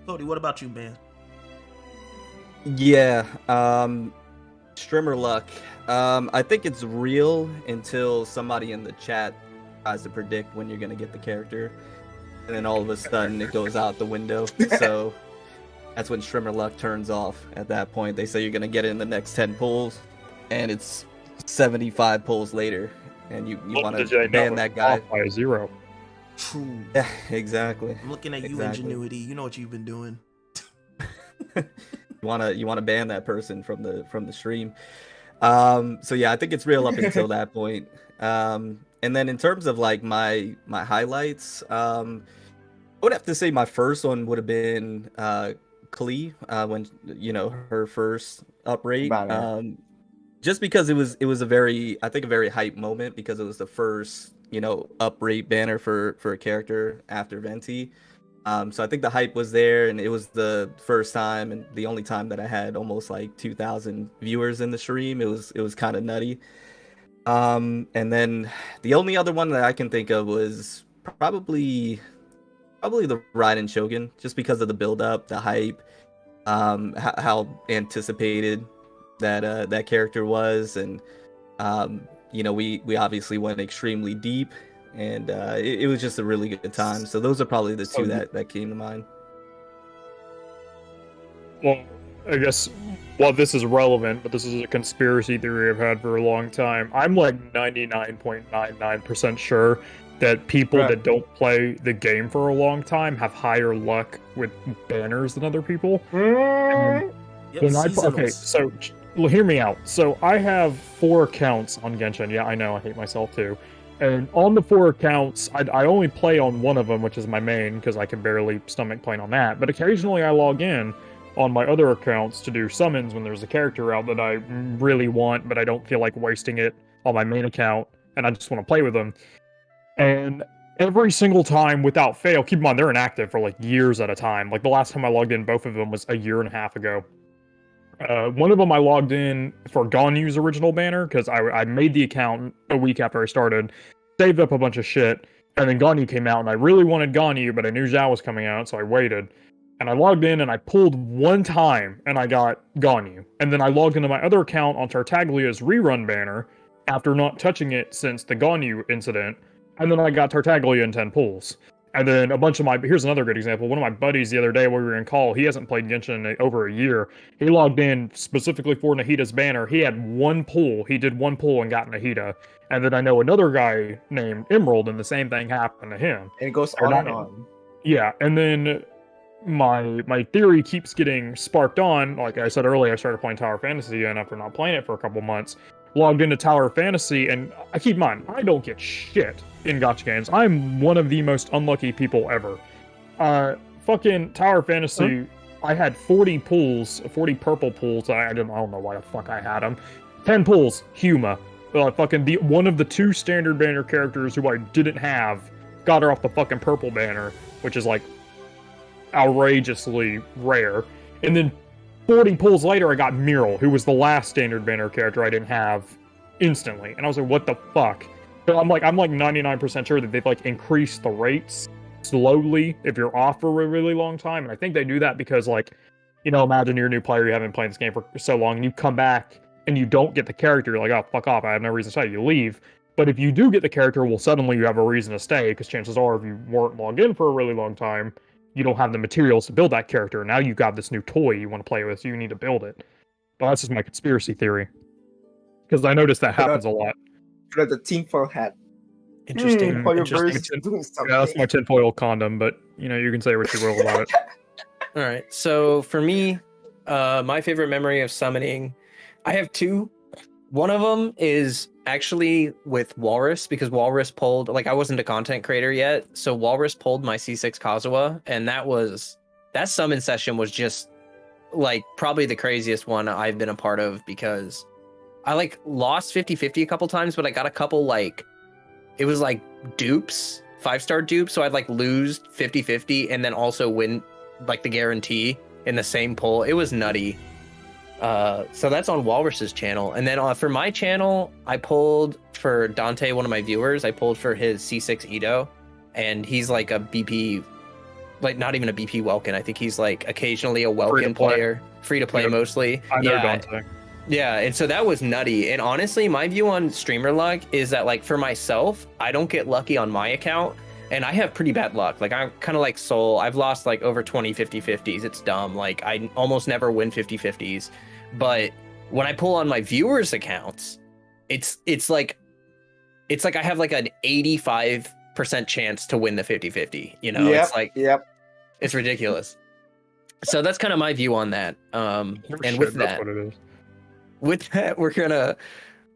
Cody, what about you, man? Yeah, streamer luck. I think it's real until somebody in the chat tries to predict when you're gonna get the character, and then all of a sudden it goes out the window. So that's when streamer luck turns off. At that point, they say you're gonna get it in the next 10 pulls, and it's 75 pulls later, and you want to ban that guy. Off by a 0. True. Yeah, exactly. I'm looking at you, Exactly. Ingenuity. You know what you've been doing. you wanna ban that person from the stream. So yeah, I think it's real up until that point. And then in terms of like my highlights, I would have to say my first one would have been Klee, when her first uprate. Just because it was a very hype moment, because it was the first uprate banner for a character after Venti. So I think the hype was there, and it was the first time and the only time that I had almost like 2,000 viewers in the stream. It was kind of nutty. And then the only other one that I can think of was probably the Raiden Shogun, just because of the build up, the hype, how anticipated that character was, and we obviously went extremely deep. And it was just a really good time. So those are probably the two that came to mind. Well, I guess, this is relevant, but this is a conspiracy theory I've had for a long time. I'm like 99.99% sure that people that don't play the game for a long time have higher luck with banners than other people. Okay, so hear me out. So I have 4 accounts on Genshin. Yeah, I know, I hate myself too. And on the 4 accounts, I only play on one of them, which is my main, because I can barely stomach playing on that. But occasionally I log in on my other accounts to do summons when there's a character out that I really want, but I don't feel like wasting it on my main account, and I just want to play with them. And every single time, without fail, keep in mind, they're inactive for like years at a time. Like the last time I logged in, both of them was a year and a half ago. One of them I logged in for Ganyu's original banner, because I made the account a week after I started, saved up a bunch of shit, and then Ganyu came out, and I really wanted Ganyu, but I knew Zhao was coming out, so I waited. And I logged in, and I pulled one time, and I got Ganyu. And then I logged into my other account on Tartaglia's rerun banner, after not touching it since the Ganyu incident, and then I got Tartaglia in 10 pulls. And then a bunch of here's another good example. One of my buddies the other day when we were in call, he hasn't played Genshin in over a year. He logged in specifically for Nahida's banner. He had 1 pull. He did 1 pull and got Nahida. And then I know another guy named Emerald, and the same thing happened to him. And it goes on and on. Yeah, and then my theory keeps getting sparked on. Like I said earlier, I started playing Tower Fantasy again after not playing it for a couple months. Logged into Tower Fantasy, and I keep in mind, I don't get shit in gacha games. I'm one of the most unlucky people ever. Fucking Tower Fantasy, I had 40 pulls, 40 purple pulls. I don't know why the fuck I had them. 10 pulls, Huma. One of the 2 standard banner characters who I didn't have got her off the fucking purple banner, which is like outrageously rare. And then 40 pulls later, I got Mural, who was the last standard banner character I didn't have instantly. And I was like, what the fuck? So I'm like 99% sure that they've like increased the rates slowly if you're off for a really long time. And I think they do that because, like, imagine you're a new player, you haven't played this game for so long, and you come back and you don't get the character. You're like, oh, fuck off, I have no reason to stay. You leave. But if you do get the character, well, suddenly you have a reason to stay, because chances are if you weren't logged in for a really long time, you don't have the materials to build that character. Now you've got this new toy you want to play with, so you need to build it. But that's just my conspiracy theory. Because I noticed that happens a lot. The tinfoil hat. Interesting. Hoyoverse doing something. Yeah, that's my tinfoil condom, but you can say what you will about it. All right. So for me, my favorite memory of summoning, I have 2. One of them is actually with Walrus, because Walrus pulled, I wasn't a content creator yet, so Walrus pulled my C6 Kazuha, and that summon session was just probably the craziest one I've been a part of, because I lost 50-50 a couple times, but I got a couple it was dupes, 5-star dupes, so I'd lose 50-50 and then also win the guarantee in the same pull. It was nutty. So that's on Walrus's channel. And then for my channel, I pulled for Dante, one of my viewers. I pulled for his C6 Edo, and he's a BP, not even a BP Welkin. I think he's occasionally a Welkin player, free to play mostly. I know Dante. Yeah, and so that was nutty. And honestly, my view on streamer luck is that for myself, I don't get lucky on my account, and I have pretty bad luck. I'm kind of like Soul. I've lost over 20 50-50s. It's dumb. I almost never win 50-50s. But when I pull on my viewers' accounts, it's like I have an 85% chance to win the 50-50. Yep. It's ridiculous. So that's kind of my view on that. And with that's that, what it is. we're gonna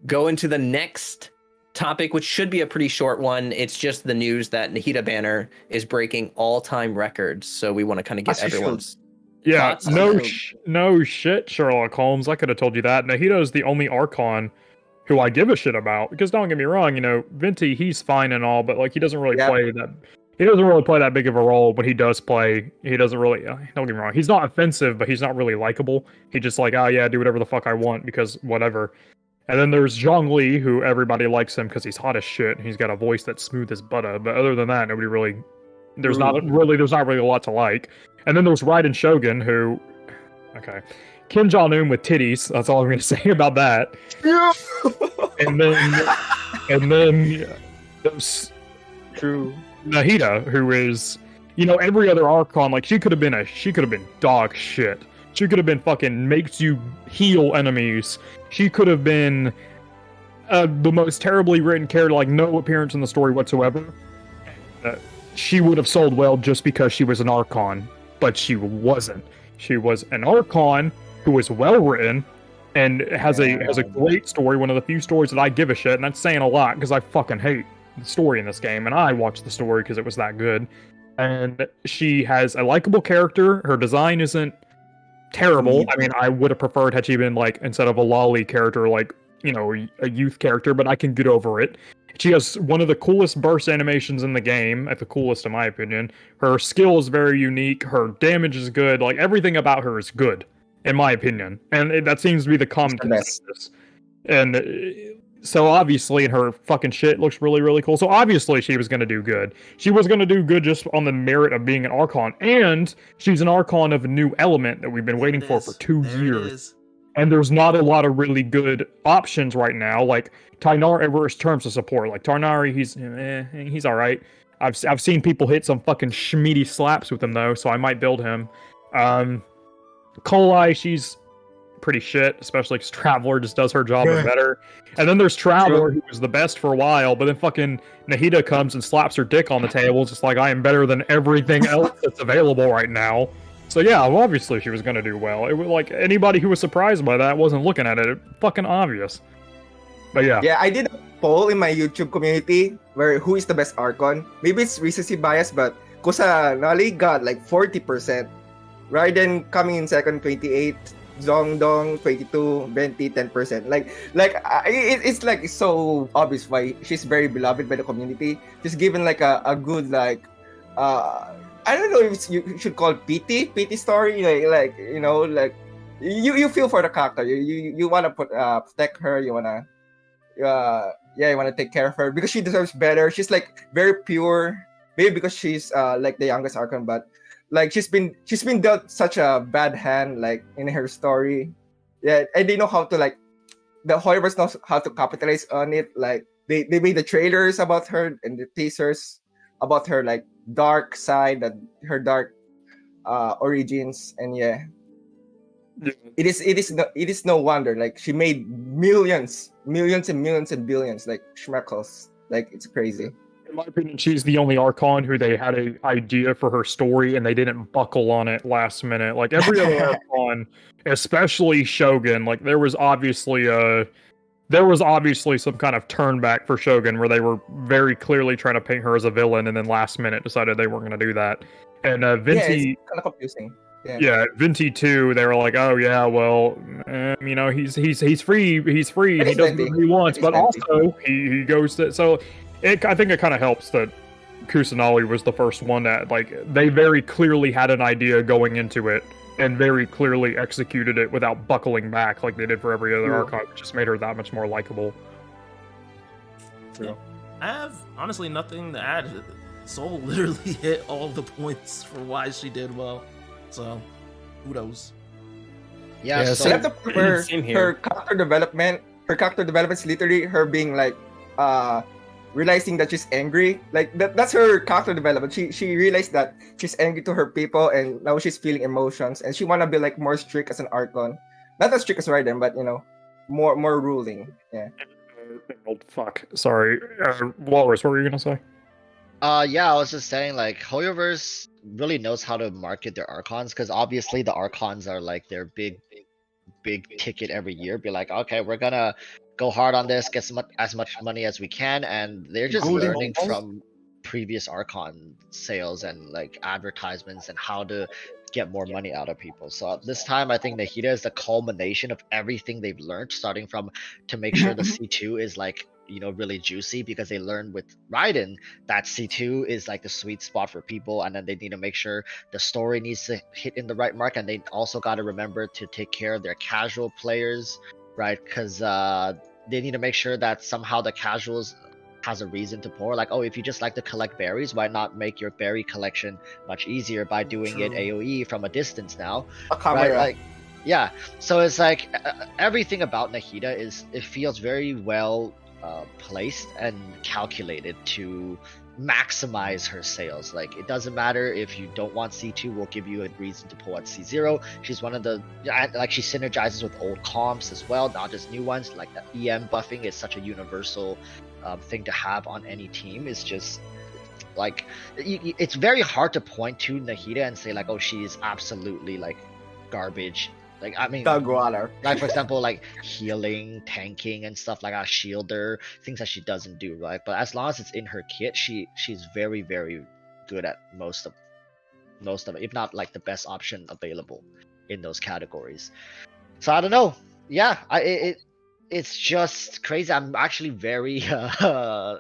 go into the next topic, which should be a pretty short one. It's just the news that Nahida Banner is breaking all-time records. So we want to kind of get everyone's Yeah, thoughts on no, that. no shit, Sherlock Holmes. I could have told you that. Nahida is the only Archon who I give a shit about. Because don't get me wrong, you know, Venti, he's fine and all, but like he doesn't really play that. He doesn't really play that big of a role. When he does play, he doesn't really. Don't get me wrong. He's not offensive, but he's not really likable. He just like, oh yeah, do whatever the fuck I want because whatever. And then there's Zhongli, who everybody likes him because he's hot as shit. And he's got a voice that's smooth as butter. But other than that, nobody really. There's not really a lot to like. And then there's Raiden Shogun, who. Okay. Kim Jong-un with titties. That's all I'm going to say about that. and then there's True. Nahida, who is, you know, every other Archon. Like she could have been dog shit. She could have been fucking makes you heal enemies. She could have been the most terribly written character, like no appearance in the story whatsoever. She would have sold well just because she was an Archon, but she wasn't. She was an Archon who was well written and has a great story. One of the few stories that I give a shit, and that's saying a lot because I fucking hate the story in this game, and I watched the story because it was that good. And she has a likable character. Her design isn't terrible. I mean, I would have preferred had she been like instead of a lolly character, like you know, a youth character, but I can get over it. She has one of the coolest burst animations in the game, at the coolest in my opinion. Her skill is very unique. Her damage is good. Like everything about her is good, in my opinion, and that seems to be the common consensus. And so obviously, her fucking shit looks really, really cool. So obviously, she was going to do good. She was going to do good just on the merit of being an Archon, and she's an Archon of a new element that we've been waiting for 2 years. And there's not a lot of really good options right now. Like Tainari, in terms of support, like Tarnari, he's all right. I've seen people hit some fucking schmeedy slaps with him though, so I might build him. Kolai, she's pretty shit, especially because Traveler just does her job better. And then there's Traveler, who was the best for a while, but then fucking Nahida comes and slaps her dick on the table. It's just like, I am better than everything else that's available right now. So yeah, well, obviously she was gonna do well. It was like anybody who was surprised by that wasn't looking at it. Fucking obvious. But yeah. Yeah, I did a poll in my YouTube community where who is the best Archon. Maybe it's recency bias, but Kusanali got like 40%. Raiden coming in second, 28. Zongdong 22, Venti 10%. It's like so obvious why she's very beloved by the community. She's given like a good like I don't know if you should call pity story, like you know, like you feel for the character. You wanna protect her. You wanna you wanna take care of her because she deserves better. She's like very pure. Maybe because she's like the youngest Archon, but like she's been dealt such a bad hand like in her story. Yeah, and they know how to like the Hoyoverse knows how to capitalize on it. Like they made the trailers about her and the teasers about her like dark side, that her dark origins, and it is no wonder like she made millions and billions like schmeckles. Like it's crazy. In my opinion, she's the only Archon who they had an idea for her story and they didn't buckle on it last minute. Like every other Archon, especially Shogun, like there was obviously some kind of turn back for Shogun where they were very clearly trying to paint her as a villain and then last minute decided they weren't going to do that. And Venti, it's kind of confusing. Yeah, Venti 2, they were like, oh yeah, well, you know, he's free, and he does what he wants, but also he goes to, so I think it kind of helps that Kusanali was the first one that, like, they very clearly had an idea going into it and very clearly executed it without buckling back like they did for every other Archon, which just made her that much more likable. Yeah. I have honestly nothing to add. Soul literally hit all the points for why she did well. So, kudos. Yeah, so her character development is literally her being like realizing that she's angry. Like that's her character development. She realized that she's angry to her people and now she's feeling emotions and she wanna be like more strict as an Archon. Not as strict as Raiden, but you know, more ruling. Yeah. Fuck. Sorry. Walrus, what were you gonna say? Yeah, I was just saying, like, Hoyoverse really knows how to market their Archons, because obviously the Archons are like their big ticket every year. Be like, okay, we're gonna go hard on this, get as much money as we can, and they're just Golden learning balls? from previous Archon sales and like advertisements and how to get more money out of people. So this time, I think Nahida is the culmination of everything they've learned, starting from to make sure the C2 is like, you know, really juicy, because they learned with Raiden that C2 is like the sweet spot for people, and then they need to make sure the story needs to hit in the right mark, and they also got to remember to take care of their casual players, right? Because they need to make sure that somehow the casuals has a reason to pour. Like, oh, if you just like to collect berries, why not make your berry collection much easier by doing it True. AoE from a distance now, A camera. right? Like, yeah. So it's like everything about Nahida is, it feels very well placed and calculated to maximize her sales. Like, it doesn't matter if you don't want C2, we'll give you a reason to pull at C0. She's one of the, like, she synergizes with old comps as well, not just new ones. Like, the EM buffing is such a universal thing to have on any team. It's just like, it's very hard to point to Nahida and say like, oh, she's absolutely like garbage. Like, I mean, Dog water. like for example, like healing, tanking, and stuff like a shielder, things that she doesn't do, right? But as long as it's in her kit, she's very, very good at most of it, if not like the best option available in those categories. So I don't know. Yeah, it's just crazy. I'm actually very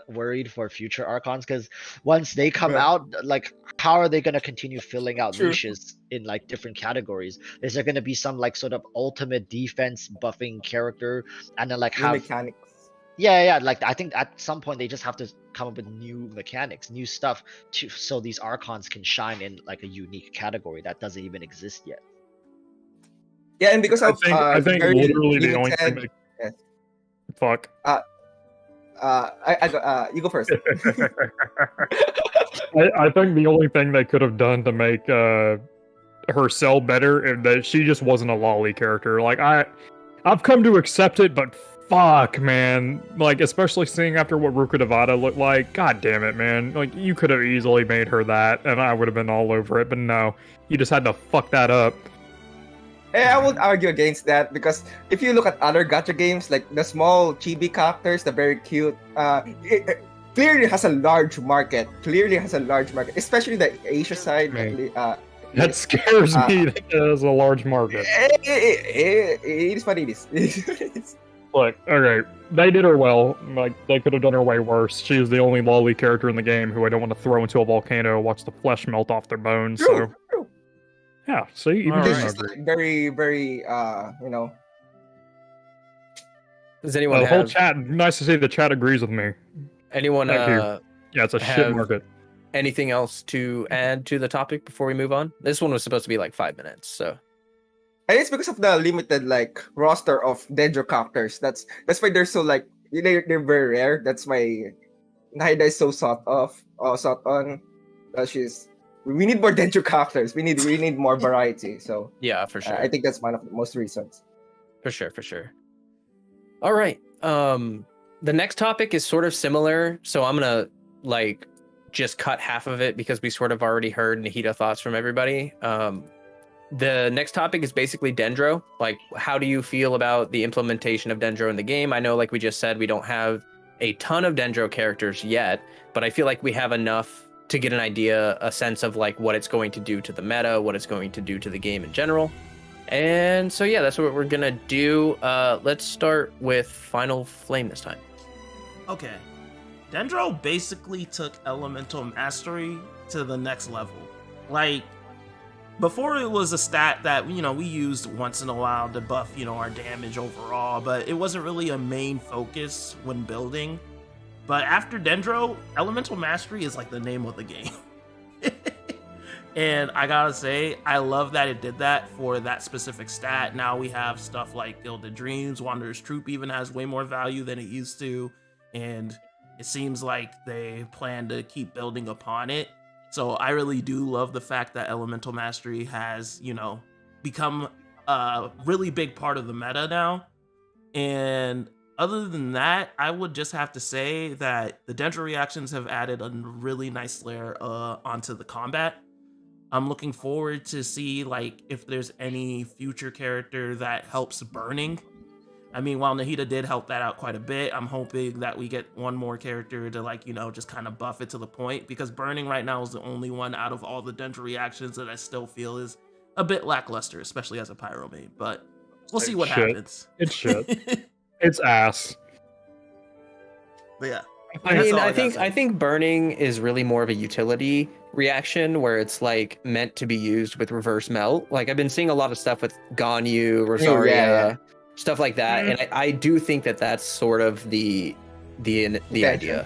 worried for future Archons, because once they come Yeah. out, like, how are they gonna continue filling out True. niches in like different categories? Is there gonna be some like sort of ultimate defense buffing character, and then like New have mechanics. yeah, like I think at some point they just have to come up with new mechanics, new stuff to, so these Archons can shine in like a unique category that doesn't even exist yet. Yeah, and because of I think very literally the only thing limited- that... Yes. Fuck. You go first. I think the only thing they could have done to make her sell better is that she just wasn't a lolly character. Like, I've come to accept it, but fuck, man. Like, especially seeing after what Ruka Devada looked like. God damn it, man. Like, you could have easily made her that, and I would have been all over it. But no, you just had to fuck that up. I won't argue against that, because if you look at other gacha games, like the small chibi characters, the very cute, it clearly has a large market. Especially the Asia side. Man. That scares me that there's a large market. It is what it is. Look, okay, they did her well. Like, they could have done her way worse. She was the only lolly character in the game who I don't want to throw into a volcano and watch the flesh melt off their bones. True. Yeah, see, even All This right. is like very, very, you know. Does anyone the whole have chat. Nice to see the chat agrees with me. anyone Thank you. Yeah, it's a shit have- market. anything else to add to the topic before we move on? This one was supposed to be like 5 minutes, so And it's because of the limited like roster of Dendro characters. That's why they're so like they're very rare. That's why Nahida is so sought on. We need more Dendro characters. We need more variety. So yeah, for sure. I think that's one of the most reasons. For sure. All right. The next topic is sort of similar, so I'm gonna like just cut half of it because we sort of already heard Nahida thoughts from everybody. The next topic is basically Dendro. Like, how do you feel about the implementation of Dendro in the game? I know, like we just said, we don't have a ton of Dendro characters yet, but I feel like we have enough to get an idea, a sense of like what it's going to do to the meta, what it's going to do to the game in general. And so yeah, that's what we're gonna do. Let's start with Final Flame this time. Okay. Dendro basically took elemental mastery to the next level. Like, before it was a stat that, you know, we used once in a while to buff, you know, our damage overall, but it wasn't really a main focus when building. But after Dendro, elemental mastery is like the name of the game. And I gotta say, I love that it did that for that specific stat. Now we have stuff like Gilded Dreams, Wanderer's Troop even has way more value than it used to. And it seems like they plan to keep building upon it. So I really do love the fact that elemental mastery has, you know, become a really big part of the meta now. And Other than that, I would just have to say that the Dendro reactions have added a really nice layer onto the combat. I'm looking forward to see like if there's any future character that helps burning. I mean, while Nahida did help that out quite a bit, I'm hoping that we get one more character to like, just kind of buff it to the point, because burning right now is the only one out of all the Dendro reactions that I still feel is a bit lackluster, especially as a pyro main, but we'll see what happens. It's shit. It's ass. But yeah. I think burning is really more of a utility reaction where it's like meant to be used with reverse melt. Like I've been seeing a lot of stuff with Ganyu, Rosaria, stuff like that, and I do think that that's sort of the idea.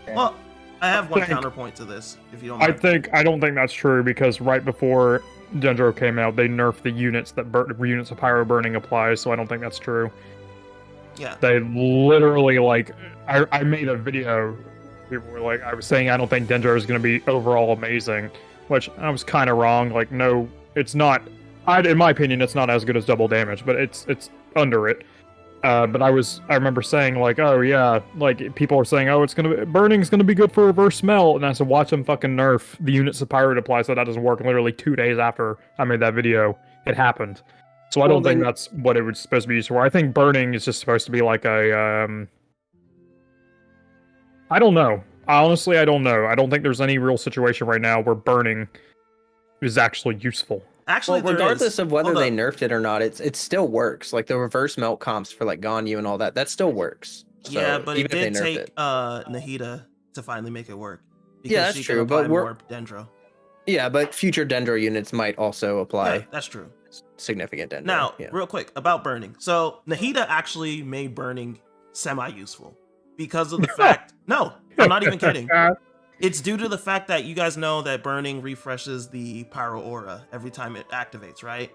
Well, I have one counterpoint to this, if you don't mind. I don't think that's true, because right before Dendro came out, they nerfed the units that units of pyro burning applies, so I don't think that's true. Yeah. They literally, like, I made a video, people were like, I was saying I don't think Dendro is going to be overall amazing, which I was kind of wrong. Like, no, it's not. In my opinion, it's not as good as double damage, but it's under it. But I remember saying like, oh yeah, like people were saying, oh, burning's gonna be good for reverse smell, and I said, watch them fucking nerf the units of pyro apply, so that doesn't work. Literally 2 days after I made that video, it happened. So I don't think that's what it was supposed to be used for. I think burning is just supposed to be like a I don't know. Honestly, I don't know. I don't think there's any real situation right now where burning is actually useful. Actually, regardless of whether they nerfed it or not, it still works. Like the reverse melt comps for like Ganyu and all that still works. So, yeah, but it did take Nahida to finally make it work. Yeah, that's true. But more Dendro. Yeah, but future Dendro units might also apply. Yeah, that's true. Significant Dendro. Now, real quick about burning. So Nahida actually made burning semi-useful because of the fact. No, I'm not even kidding. It's due to the fact that you guys know that burning refreshes the pyro aura every time it activates, right?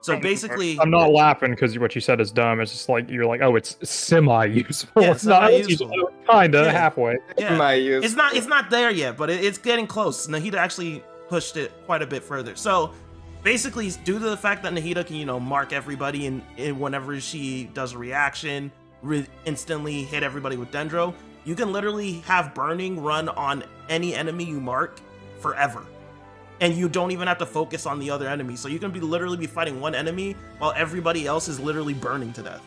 So basically, I'm not laughing because what you said is dumb. It's just like you're like, oh, it's semi-useful. Yeah, it's not kinda halfway. Yeah. It's not there yet, but it's getting close. Nahida actually pushed it quite a bit further. So basically, due to the fact that Nahida can mark everybody and whenever she does a reaction, instantly hit everybody with Dendro. You can literally have burning run on any enemy you mark forever. And you don't even have to focus on the other enemy. So you can literally be fighting one enemy while everybody else is literally burning to death.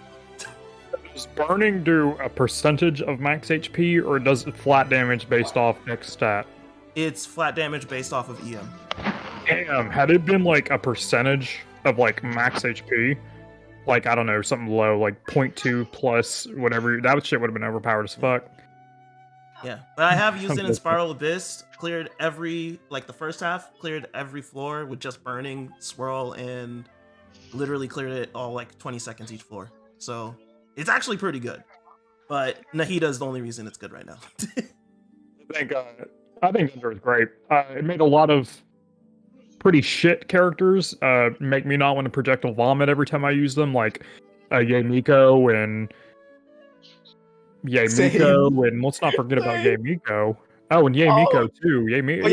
Does burning do a percentage of max HP, or does it flat damage based off X stat? It's flat damage based off of EM. Damn, had it been like a percentage of like max HP, like I don't know, something low, like 0.2 plus whatever, that shit would have been overpowered as fuck. Yeah, but I have used it in Spiral Abyss, cleared the first half, cleared every floor with just burning, swirl, and literally cleared it all like 20 seconds each floor. So it's actually pretty good. But Nahida is the only reason it's good right now. I think Dendro is great. It made a lot of pretty shit characters make me not want to projectile vomit every time I use them, like Miko and let's not forget about Miko. Oh, and Miko too. Miko,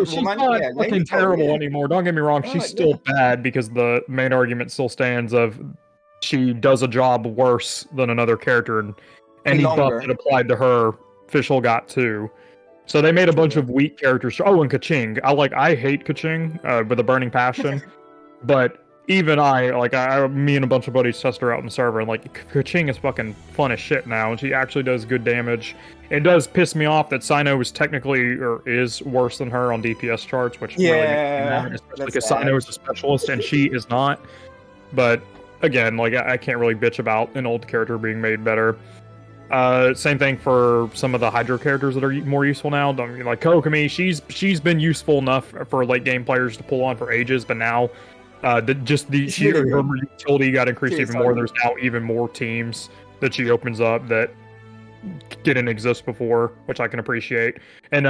she's not fucking terrible anymore. Don't get me wrong, she's still bad because the main argument still stands of she does a job worse than another character, and any buff that applied to her, Fischl got too. So they made a bunch of weak characters. Oh, and Kaching. I hate Kaching with a burning passion, but even me and a bunch of buddies test her out in the server, and like Kaching is fucking fun as shit now, and she actually does good damage. It does piss me off that Sino is worse than her on DPS charts, which really especially because Sino is a specialist and she is not. But again, I can't really bitch about an old character being made better. Same thing for some of the Hydro characters that are more useful now. I mean, like Kokomi, she's been useful enough for late game players to pull on for ages, but now her utility got increased even more. There's now even more teams that she opens up that didn't exist before, which I can appreciate. And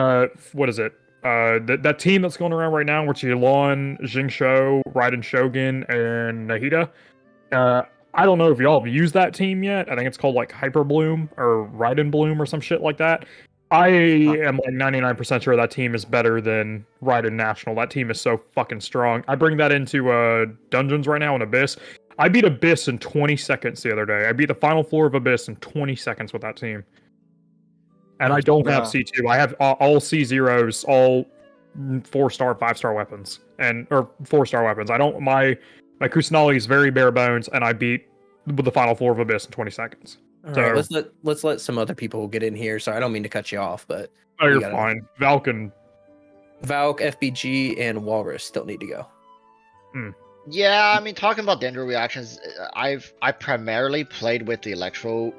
what is it? That team that's going around right now, which is Elon, Jingshou, Raiden Shogun, and Nahida. I don't know if y'all have used that team yet. I think it's called like Hyper Bloom or Raiden Bloom or some shit like that. I am like 99% sure that team is better than Raiden National. That team is so fucking strong. I bring that into Dungeons right now in Abyss. I beat Abyss in 20 seconds the other day. I beat the final floor of Abyss in 20 seconds with that team. And I don't have C2. I have all C0s, all 4-star, 5-star weapons, or 4-star weapons. I don't. My Kusanali is very bare bones, and I beat the final floor of Abyss in 20 seconds. All So right, let's let some other people get in here. Sorry, I don't mean to cut you off, but oh, you're fine. Valk, FBG, and Walrus still need to go. Yeah, I mean, talking about Dendro reactions, I primarily played with the Electro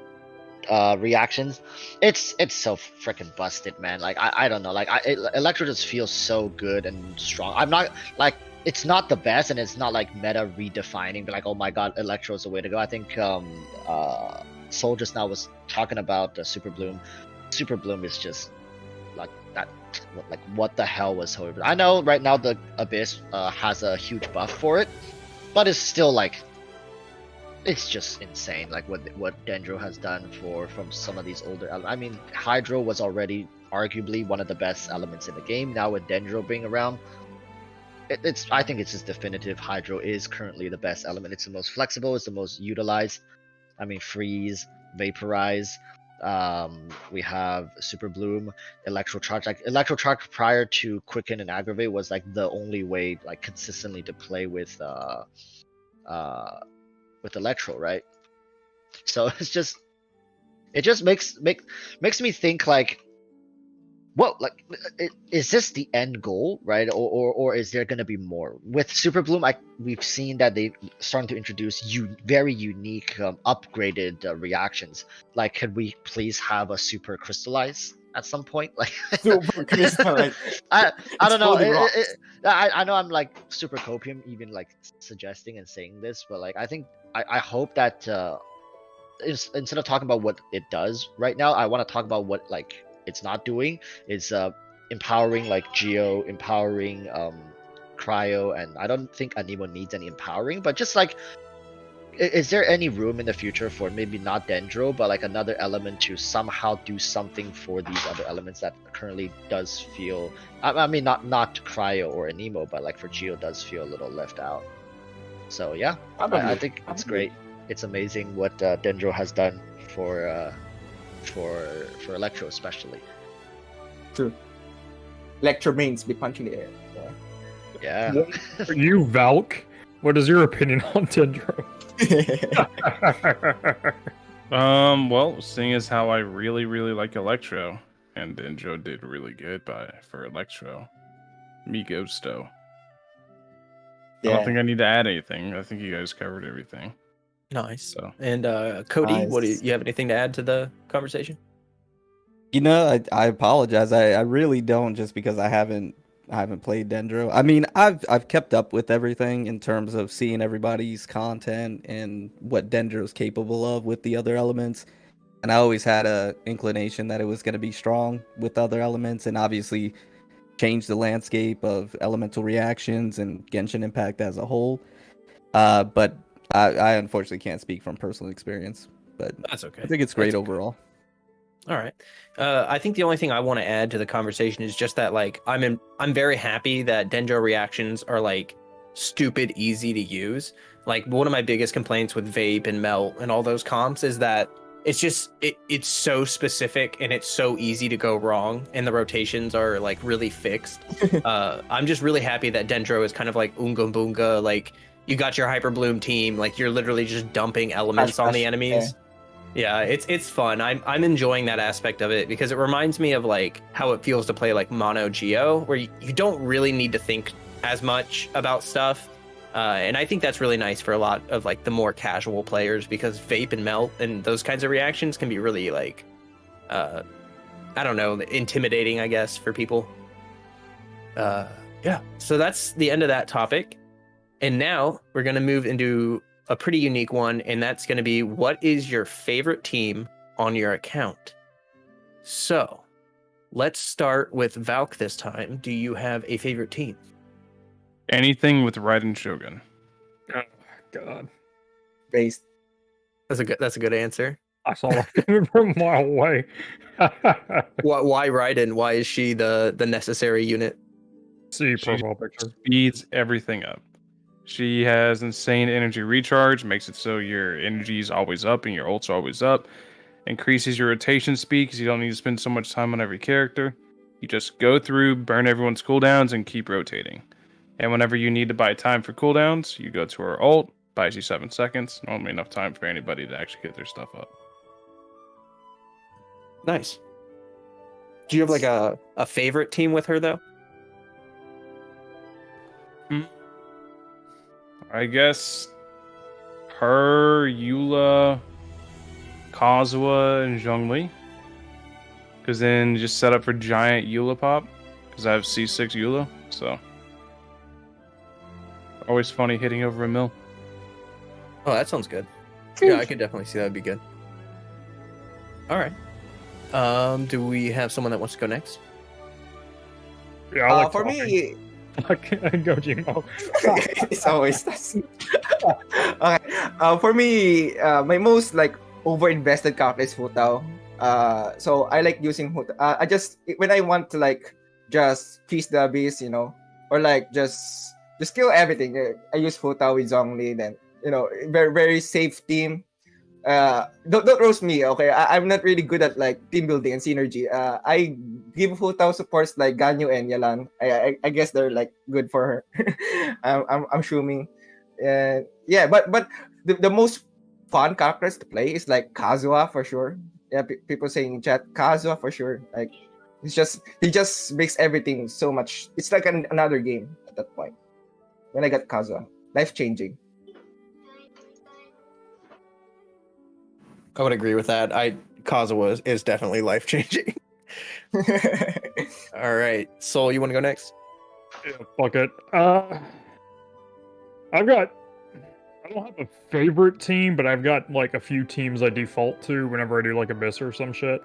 reactions. It's so freaking busted, man. Like I don't know, like Electro just feels so good and strong. I'm not like, it's not the best, and it's not like meta redefining, but like, oh my god, Electro is the way to go. I think Soul just now was talking about Super Bloom. Super Bloom is just like that. Like, what the hell was Hoyoverse? I know right now the Abyss has a huge buff for it, but it's still like, it's just insane. Like what Dendro has done from some of these older. I mean, Hydro was already arguably one of the best elements in the game. Now with Dendro being around, I think it's just definitive. Hydro is currently the best element. It's the most flexible. It's the most utilized. I mean, freeze, vaporize. We have Super Bloom, Electro Charge. Like Electro Charge prior to Quicken and Aggravate was like the only way like consistently to play with Electro, right? So it's just, it just makes me think like, what, like, is this the end goal, right? Or is there gonna be more with Super Bloom? We've seen that they starting to introduce very unique upgraded reactions. Like, could we please have a Super Crystallize at some point? Like, Super Crystallize. I don't know. I know I'm like super copium, even like suggesting and saying this, but like I hope that instead of talking about what it does right now, I want to talk about what like it's not doing. Is empowering like Geo, empowering Cryo, and I don't think Anemo needs any empowering, but just like, is there any room in the future for maybe not Dendro, but like another element to somehow do something for these other elements that currently does feel, I mean, not Cryo or Anemo, but like for Geo does feel a little left out. So yeah, I think it's great. It's amazing what Dendro has done for Electro especially. True. Electro mains be punching the air. Yeah. You, Valk, what is your opinion on Dendro? Well, seeing as how I really like Electro, and Dendro did really good for Electro, me Ghosto. Yeah. I don't think I need to add anything. I think you guys covered everything. Nice. So. And Cody, Nice. what do you have anything to add to the conversation? You know, I apologize. I really don't, just because I haven't played Dendro. I mean, I've kept up with everything in terms of seeing everybody's content and what Dendro is capable of with the other elements. And I always had a inclination that it was going to be strong with other elements, and obviously change the landscape of elemental reactions and Genshin Impact as a whole. But I unfortunately can't speak from personal experience. But That's okay. I think it's great That's okay. overall. All right. I think the only thing I want to add to the conversation is just that, like, I'm very happy that Dendro reactions are like stupid easy to use. Like, one of my biggest complaints with Vape and Melt and all those comps is that it's just it's so specific and it's so easy to go wrong, and the rotations are like really fixed. I'm just really happy that Dendro is kind of like Unga Boonga. Like, you got your Hyper Bloom team, like you're literally just dumping elements on the enemies. Yeah, it's fun. I'm enjoying that aspect of it because it reminds me of like how it feels to play like Mono Geo, where you don't really need to think as much about stuff. And I think that's really nice for a lot of like the more casual players, because Vape and Melt and those kinds of reactions can be really like, I don't know, intimidating, I guess, for people. Yeah, so that's the end of that topic. And now we're going to move into a pretty unique one, and that's going to be, what is your favorite team on your account? So let's start with Valk this time. Do you have a favorite team? Anything with Raiden Shogun. Oh God. Based. That's a good answer. I saw that coming from a mile away. Why Raiden? Why is she the necessary unit? See She profile picture. speeds everything up. She has insane energy recharge, makes it so your energy is always up and your ults are always up. Increases your rotation speed because you don't need to spend so much time on every character. You just go through, burn everyone's cooldowns, and keep rotating. And whenever you need to buy time for cooldowns, you go to her ult, buys you 7 seconds. Normally enough time for anybody to actually get their stuff up. Nice. Do you have like a favorite team with her though? I guess her, Eula, Kazuha, and Zhongli. Because then just set up for giant Eula pop. Because I have C6 Eula, so. Always funny hitting over a mill. Oh, that sounds good. Yeah, I could definitely see that would be good. All right. Do we have someone that wants to go next? Yeah, I like for talking. me, Go, Gmo. it's always okay. For me, my most like over-invested character is Hu Tao. So I like using Hu Tao. I just when I want to like just feast the abyss, or like just kill everything. I use Hu Tao with Zhongli. Then very very safe team. Don't roast me, okay? I'm not really good at like team building and synergy. I give Hu Tao supports like Ganyu and Yalan. I guess they're like good for her. I'm assuming, and yeah, but the most fun characters to play is like Kazuha for sure. Yeah, people saying in chat Kazuha for sure. Like he just makes everything so much. It's like another game at that point. When I got Kazuha, life changing. I would agree with that. Kazuha is definitely life changing. All right, Soul, you want to go next? Yeah, fuck it. I don't have a favorite team, but I've got like a few teams I default to whenever I do like Abyss or some shit.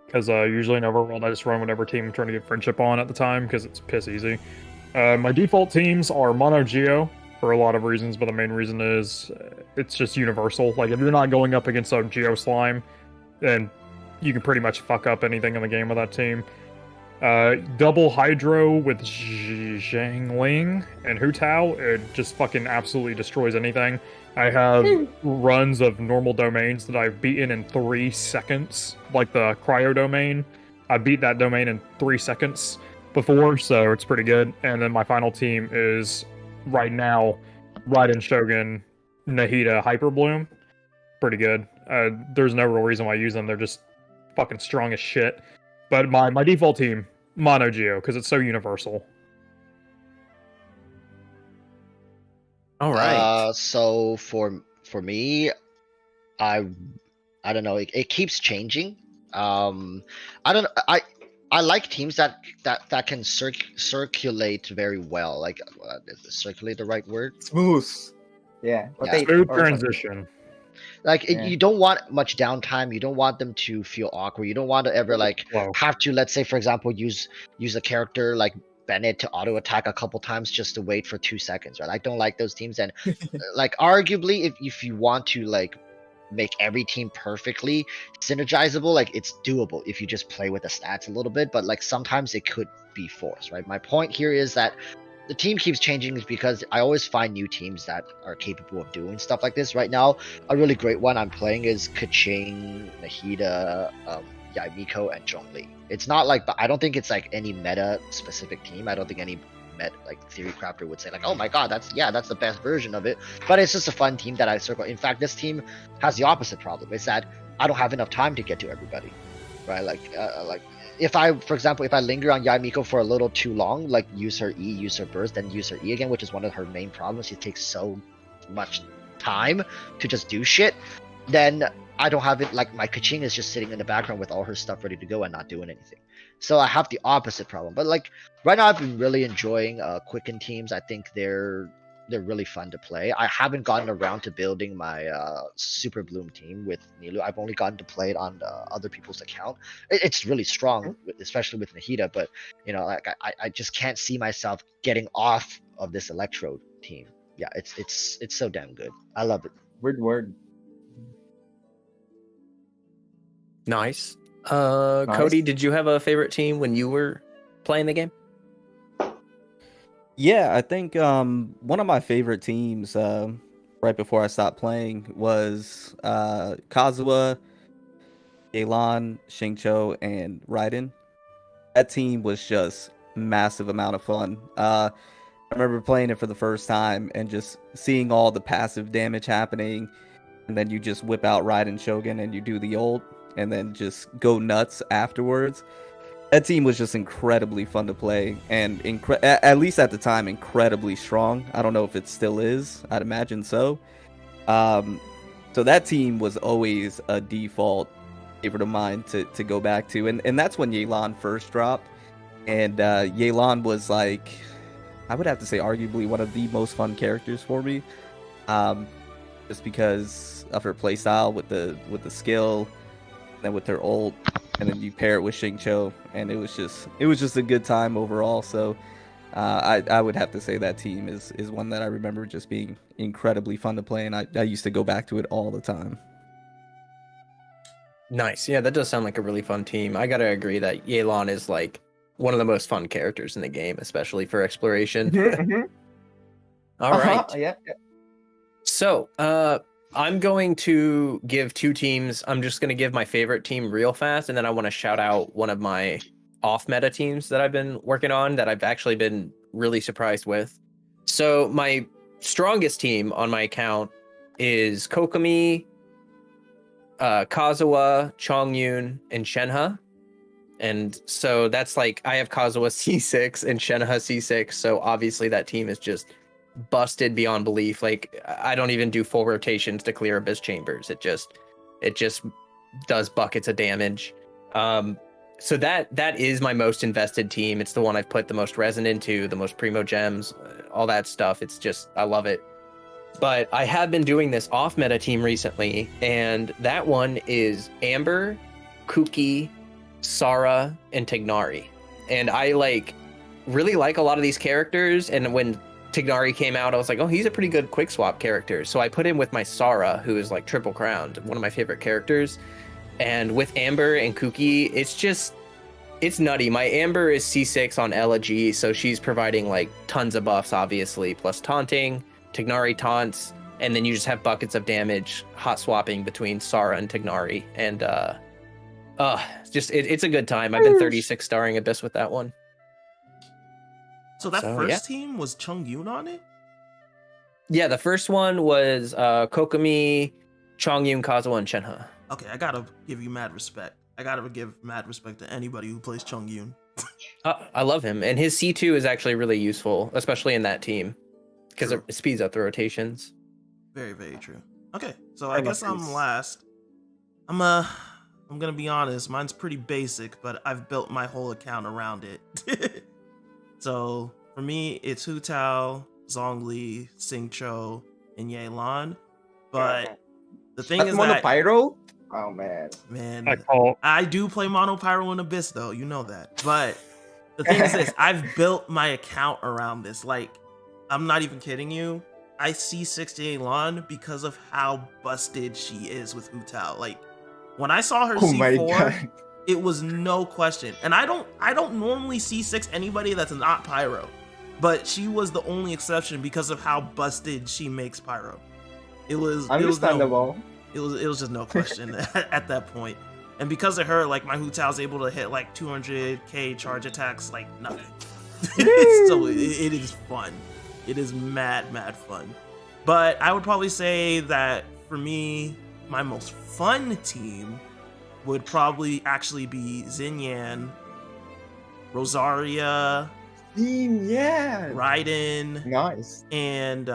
Because usually in Overworld I just run whatever team I'm trying to get friendship on at the time because it's piss easy. My default teams are Mono Geo for a lot of reasons, but the main reason is it's just universal. Like if you're not going up against a Geo Slime, then you can pretty much fuck up anything in the game with that team. Double Hydro with Zhangling and Hu Tao, it just fucking absolutely destroys anything. I have runs of normal domains that I've beaten in 3 seconds, like the Cryo domain. I beat that domain in 3 seconds before, so it's pretty good. And then my final team is, right now, Raiden Shogun, Nahida, Hyper Bloom. Pretty good. There's no real reason why I use them, they're just fucking strong as shit. But my default team, Mono Geo, because it's so universal. All right. So for me, I don't know. It keeps changing. I don't. I like teams that can circulate very well. Like, is circulate the right word? Smooth. Yeah. Smooth transition. Like you don't want much downtime. You don't want them to feel awkward. You don't want to ever like have to, let's say for example, use a character like Bennett to auto attack a couple times just to wait for 2 seconds, right? I don't like those teams. And like arguably, if you want to like make every team perfectly synergizable, like it's doable if you just play with the stats a little bit. But like sometimes it could be forced, right? My point here is that the team keeps changing is because I always find new teams that are capable of doing stuff like this. Right now, a really great one I'm playing is Keqing, Nahida, Yaimiko, and Zhongli. It's not like, I don't think it's like any meta specific team. I don't think any like theory crafter would say like, oh my god, that's the best version of it. But it's just a fun team that I circle. In fact, this team has the opposite problem. It's that I don't have enough time to get to everybody, right? Like if I, for example, if I linger on Yaimiko for a little too long, like use her E, use her burst, then use her E again, which is one of her main problems. She takes so much time to just do shit. Then I don't have it, like my Keqing is just sitting in the background with all her stuff ready to go and not doing anything. So I have the opposite problem. But like right now I've been really enjoying Quicken teams. I think they're really fun to play. I haven't gotten around to building my Super Bloom team with Nilu. I've only gotten to play it on other people's account. It's really strong, especially with Nahida, but you know, like I just can't see myself getting off of this Electro team. Yeah, it's so damn good. I love it. Word. Nice. Cody, did you have a favorite team when you were playing the game? Yeah, I think one of my favorite teams right before I stopped playing was Kazuha, Yelan, Xingqiu, and Raiden. That team was just massive amount of fun. I remember playing it for the first time and just seeing all the passive damage happening, and then you just whip out Raiden Shogun and you do the ult, and then just go nuts afterwards. That team was just incredibly fun to play, and at least at the time, incredibly strong. I don't know if it still is. I'd imagine so. So that team was always a default favorite of mine to go back to, and that's when Yelan first dropped, and Yelan was like, I would have to say arguably one of the most fun characters for me, just because of her playstyle with the skill, and then with her ult, and then you pair it with Xingqiu, and it was just a good time overall. So I would have to say that team is one that I remember just being incredibly fun to play, and I used to go back to it all the time. Nice. Yeah, that does sound like a really fun team. I gotta agree that Yelan is like one of the most fun characters in the game, especially for exploration. All right. Yeah. So, I'm going to give two teams. I'm just going to give my favorite team real fast, and then I want to shout out one of my off-meta teams that I've been working on that I've actually been really surprised with. So, my strongest team on my account is Kokomi, Kazuha, Chongyun, and Shenhe. And so that's like, I have Kazuha C6 and Shenhe C6, so obviously that team is just busted beyond belief. Like, I don't even do full rotations to clear abyss chambers. It just does buckets of damage. So that is my most invested team. It's the one I've put the most resin into, the most primo gems, all that stuff. It's just, I love it. But I have been doing this off meta team recently, and that one is Amber, Kuki, Sara, and Tignari. And I really like a lot of these characters, and when Tignari came out, I was like, oh, he's a pretty good quick swap character. So I put him with my Sara, who is like triple crowned, one of my favorite characters. And with Amber and Kuki, it's nutty. My Amber is C6 on Elegy, so she's providing like tons of buffs, obviously, plus taunting. Tignari taunts, and then you just have buckets of damage, hot swapping between Sara and Tignari. And it's a good time. I've been 36 starring Abyss with that one. So that first team was Chongyun on it? Yeah, the first one was Kokomi, Chongyun, Kazuha, and Shenhe. Okay, I gotta give you mad respect. I gotta give mad respect to anybody who plays Chongyun. I love him, and his C2 is actually really useful, especially in that team, because it speeds up the rotations. Very, very true. Okay, so I guess I'm last. I'm gonna be honest, mine's pretty basic, but I've built my whole account around it. So for me, it's Hu Tao, Zhongli, Xingqiu, and Yelan. But the thing is Mono that Pyro? Oh man. I do play Mono Pyro in Abyss though, you know that. But the thing is this, I've built my account around this. Like, I'm not even kidding you. I see 60 Yelan because of how busted she is with Hu Tao. Like, when I saw her C4, it was no question. And I don't normally C6 anybody that's not Pyro, but she was the only exception because of how busted she makes Pyro. It was understandable. It was just no question at that point. And because of her, like, my Hu Tao's able to hit like 200k charge attacks like nothing. So it is fun. It is mad fun. But I would probably say that for me, my most fun team would probably actually be Xinyan, Rosaria, Raiden, nice, and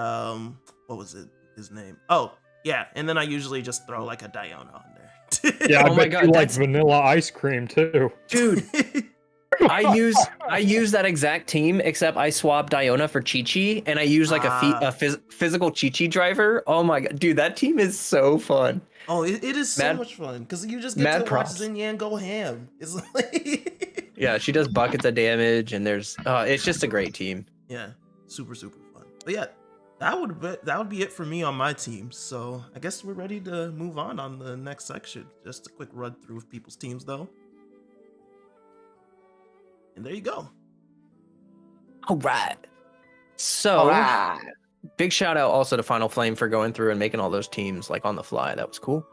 what was his name? Oh yeah, and then I usually just throw like a Diona on there. Yeah, I bet you like vanilla ice cream too, dude. I use that exact team, except I swap Diona for Chi-Chi, and I use like a physical Chi-Chi driver. Oh my god, dude, that team is so fun. Oh, it is so much fun because you just get to watch Xinyan go ham. It's like yeah, she does buckets of damage, and it's just a great team. Yeah, super fun. But yeah, that would be it for me on my team. So I guess we're ready to move on the next section. Just a quick run through of people's teams though. And there you go. All right. So, Alright. big shout out also to Final Flame for going through and making all those teams like on the fly. That was cool.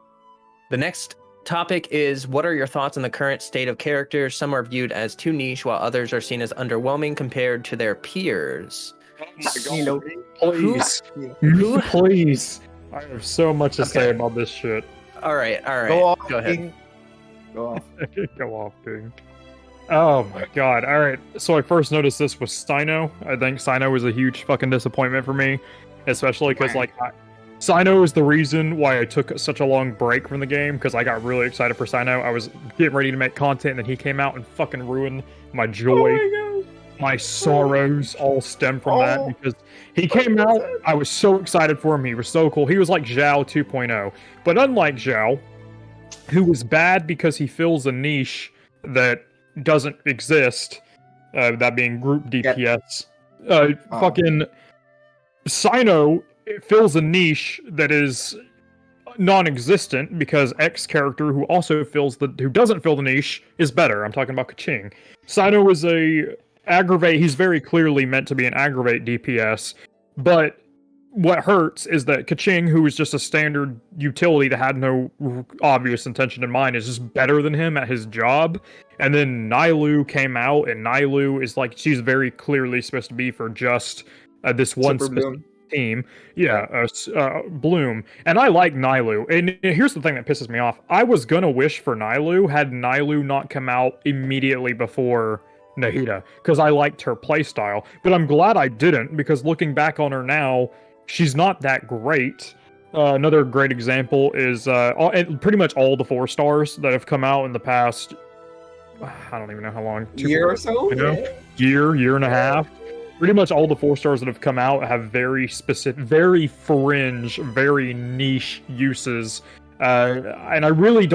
The next topic is, what are your thoughts on the current state of characters? Some are viewed as too niche, while others are seen as underwhelming compared to their peers. Nilo. Please, Who? please. I have so much to Okay. say about this shit. All right. Go off, Go ahead. King. Go off. Go off, dude. Oh my god. Alright, so I first noticed this with Sino. I think Sino was a huge fucking disappointment for me. Especially because, like, Sino is the reason why I took such a long break from the game, because I got really excited for Sino. I was getting ready to make content, and then he came out and fucking ruined my joy. My sorrows all stem from that, because he came out, I was so excited for him. He was so cool. He was like Zhao 2.0. But unlike Zhao, who was bad because he fills a niche that doesn't exist, that being group DPS, fucking Sino fills a niche that is non-existent, because X character who doesn't fill the niche is better. I'm talking about Kaching. Sino is he's very clearly meant to be an aggravate DPS, but what hurts is that Kaching, who is just a standard utility that had no obvious intention in mind, is just better than him at his job. And then Nailu came out, and Nailu is like, she's very clearly supposed to be for just this one Super specific Bloom. team. Yeah, Bloom. And I like Nailu. And here's the thing that pisses me off. I was gonna wish for Nailu had Nailu not come out immediately before Nahida, because I liked her playstyle. But I'm glad I didn't, because looking back on her now, she's not that great. Another great example is pretty much all the 4 stars that have come out in the past, I don't even know how long. Year or so? Year and a half. Pretty much all the 4 stars that have come out have very specific, very fringe, very niche uses. And I really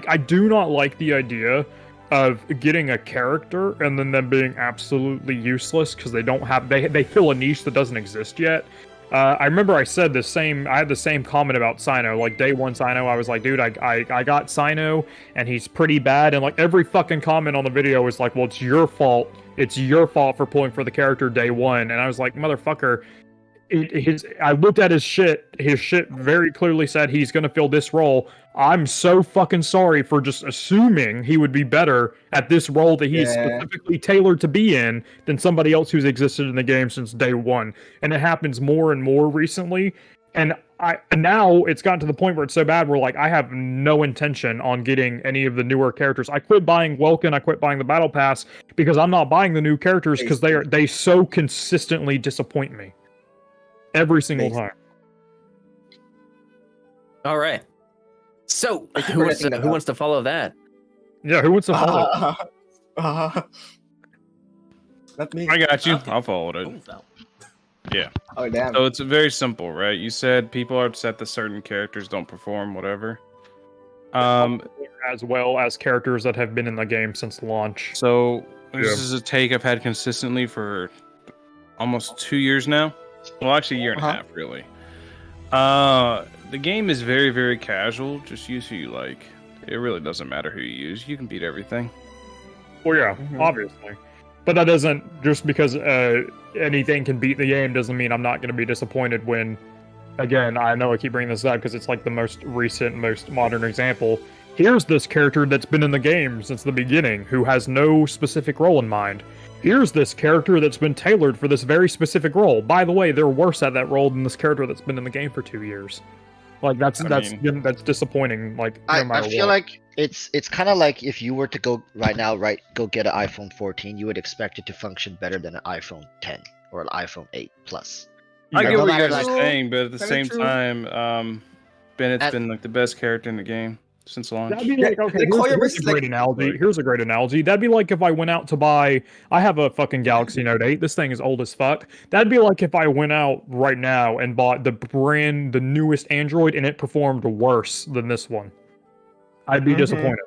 I do not like the idea of getting a character and then them being absolutely useless because they fill a niche that doesn't exist yet. I remember I had the same comment about Sino. Like, day one Sino, I was like, dude, I got Sino, and he's pretty bad. And like every fucking comment on the video was like, well, it's your fault. It's your fault for pulling for the character day one. And I was like, motherfucker, I looked at his shit. His shit very clearly said he's gonna fill this role. I'm so fucking sorry for just assuming he would be better at this role that he's specifically tailored to be in than somebody else who's existed in the game since day one. And it happens more and more recently. And now it's gotten to the point where it's so bad where like I have no intention on getting any of the newer characters. I quit buying Welkin, I quit buying the Battle Pass because I'm not buying the new characters because they so consistently disappoint me. Every single time. All right. So, who wants to follow that? Yeah, who wants to follow? Not me. I got you. Okay. I'll follow it. Yeah. Oh, damn. So it's very simple, right? You said people are upset that certain characters don't perform, whatever. As well as characters that have been in the game since launch. So this is a take I've had consistently for almost 2 years now. Well, actually, a year and a half, really. The game is very, very casual. Just use who you like. It really doesn't matter who you use. You can beat everything. Well, yeah, obviously. But that doesn't, just because anything can beat the game doesn't mean I'm not going to be disappointed when, again, I know I keep bringing this up because it's like the most recent, most modern example. Here's this character that's been in the game since the beginning who has no specific role in mind. Here's this character that's been tailored for this very specific role. By the way, they're worse at that role than this character that's been in the game for 2 years. Like that's disappointing. Like no matter I feel what. like it's kind of like if you were to go right now, go get an iPhone 14, you would expect it to function better than an iPhone 10 or an iPhone 8 Plus. I get no what you matter, guys are like- saying, but at the Kinda same true. time, Bennett's been like the best character in the game since launch. That'd be like, okay, like, here's Hoyoverse a is great like- analogy. Here's a great analogy. That'd be like if I went out to buy. I have a fucking Galaxy Note 8. This thing is old as fuck. That'd be like if I went out right now and bought the newest Android, and it performed worse than this one. I'd be disappointed.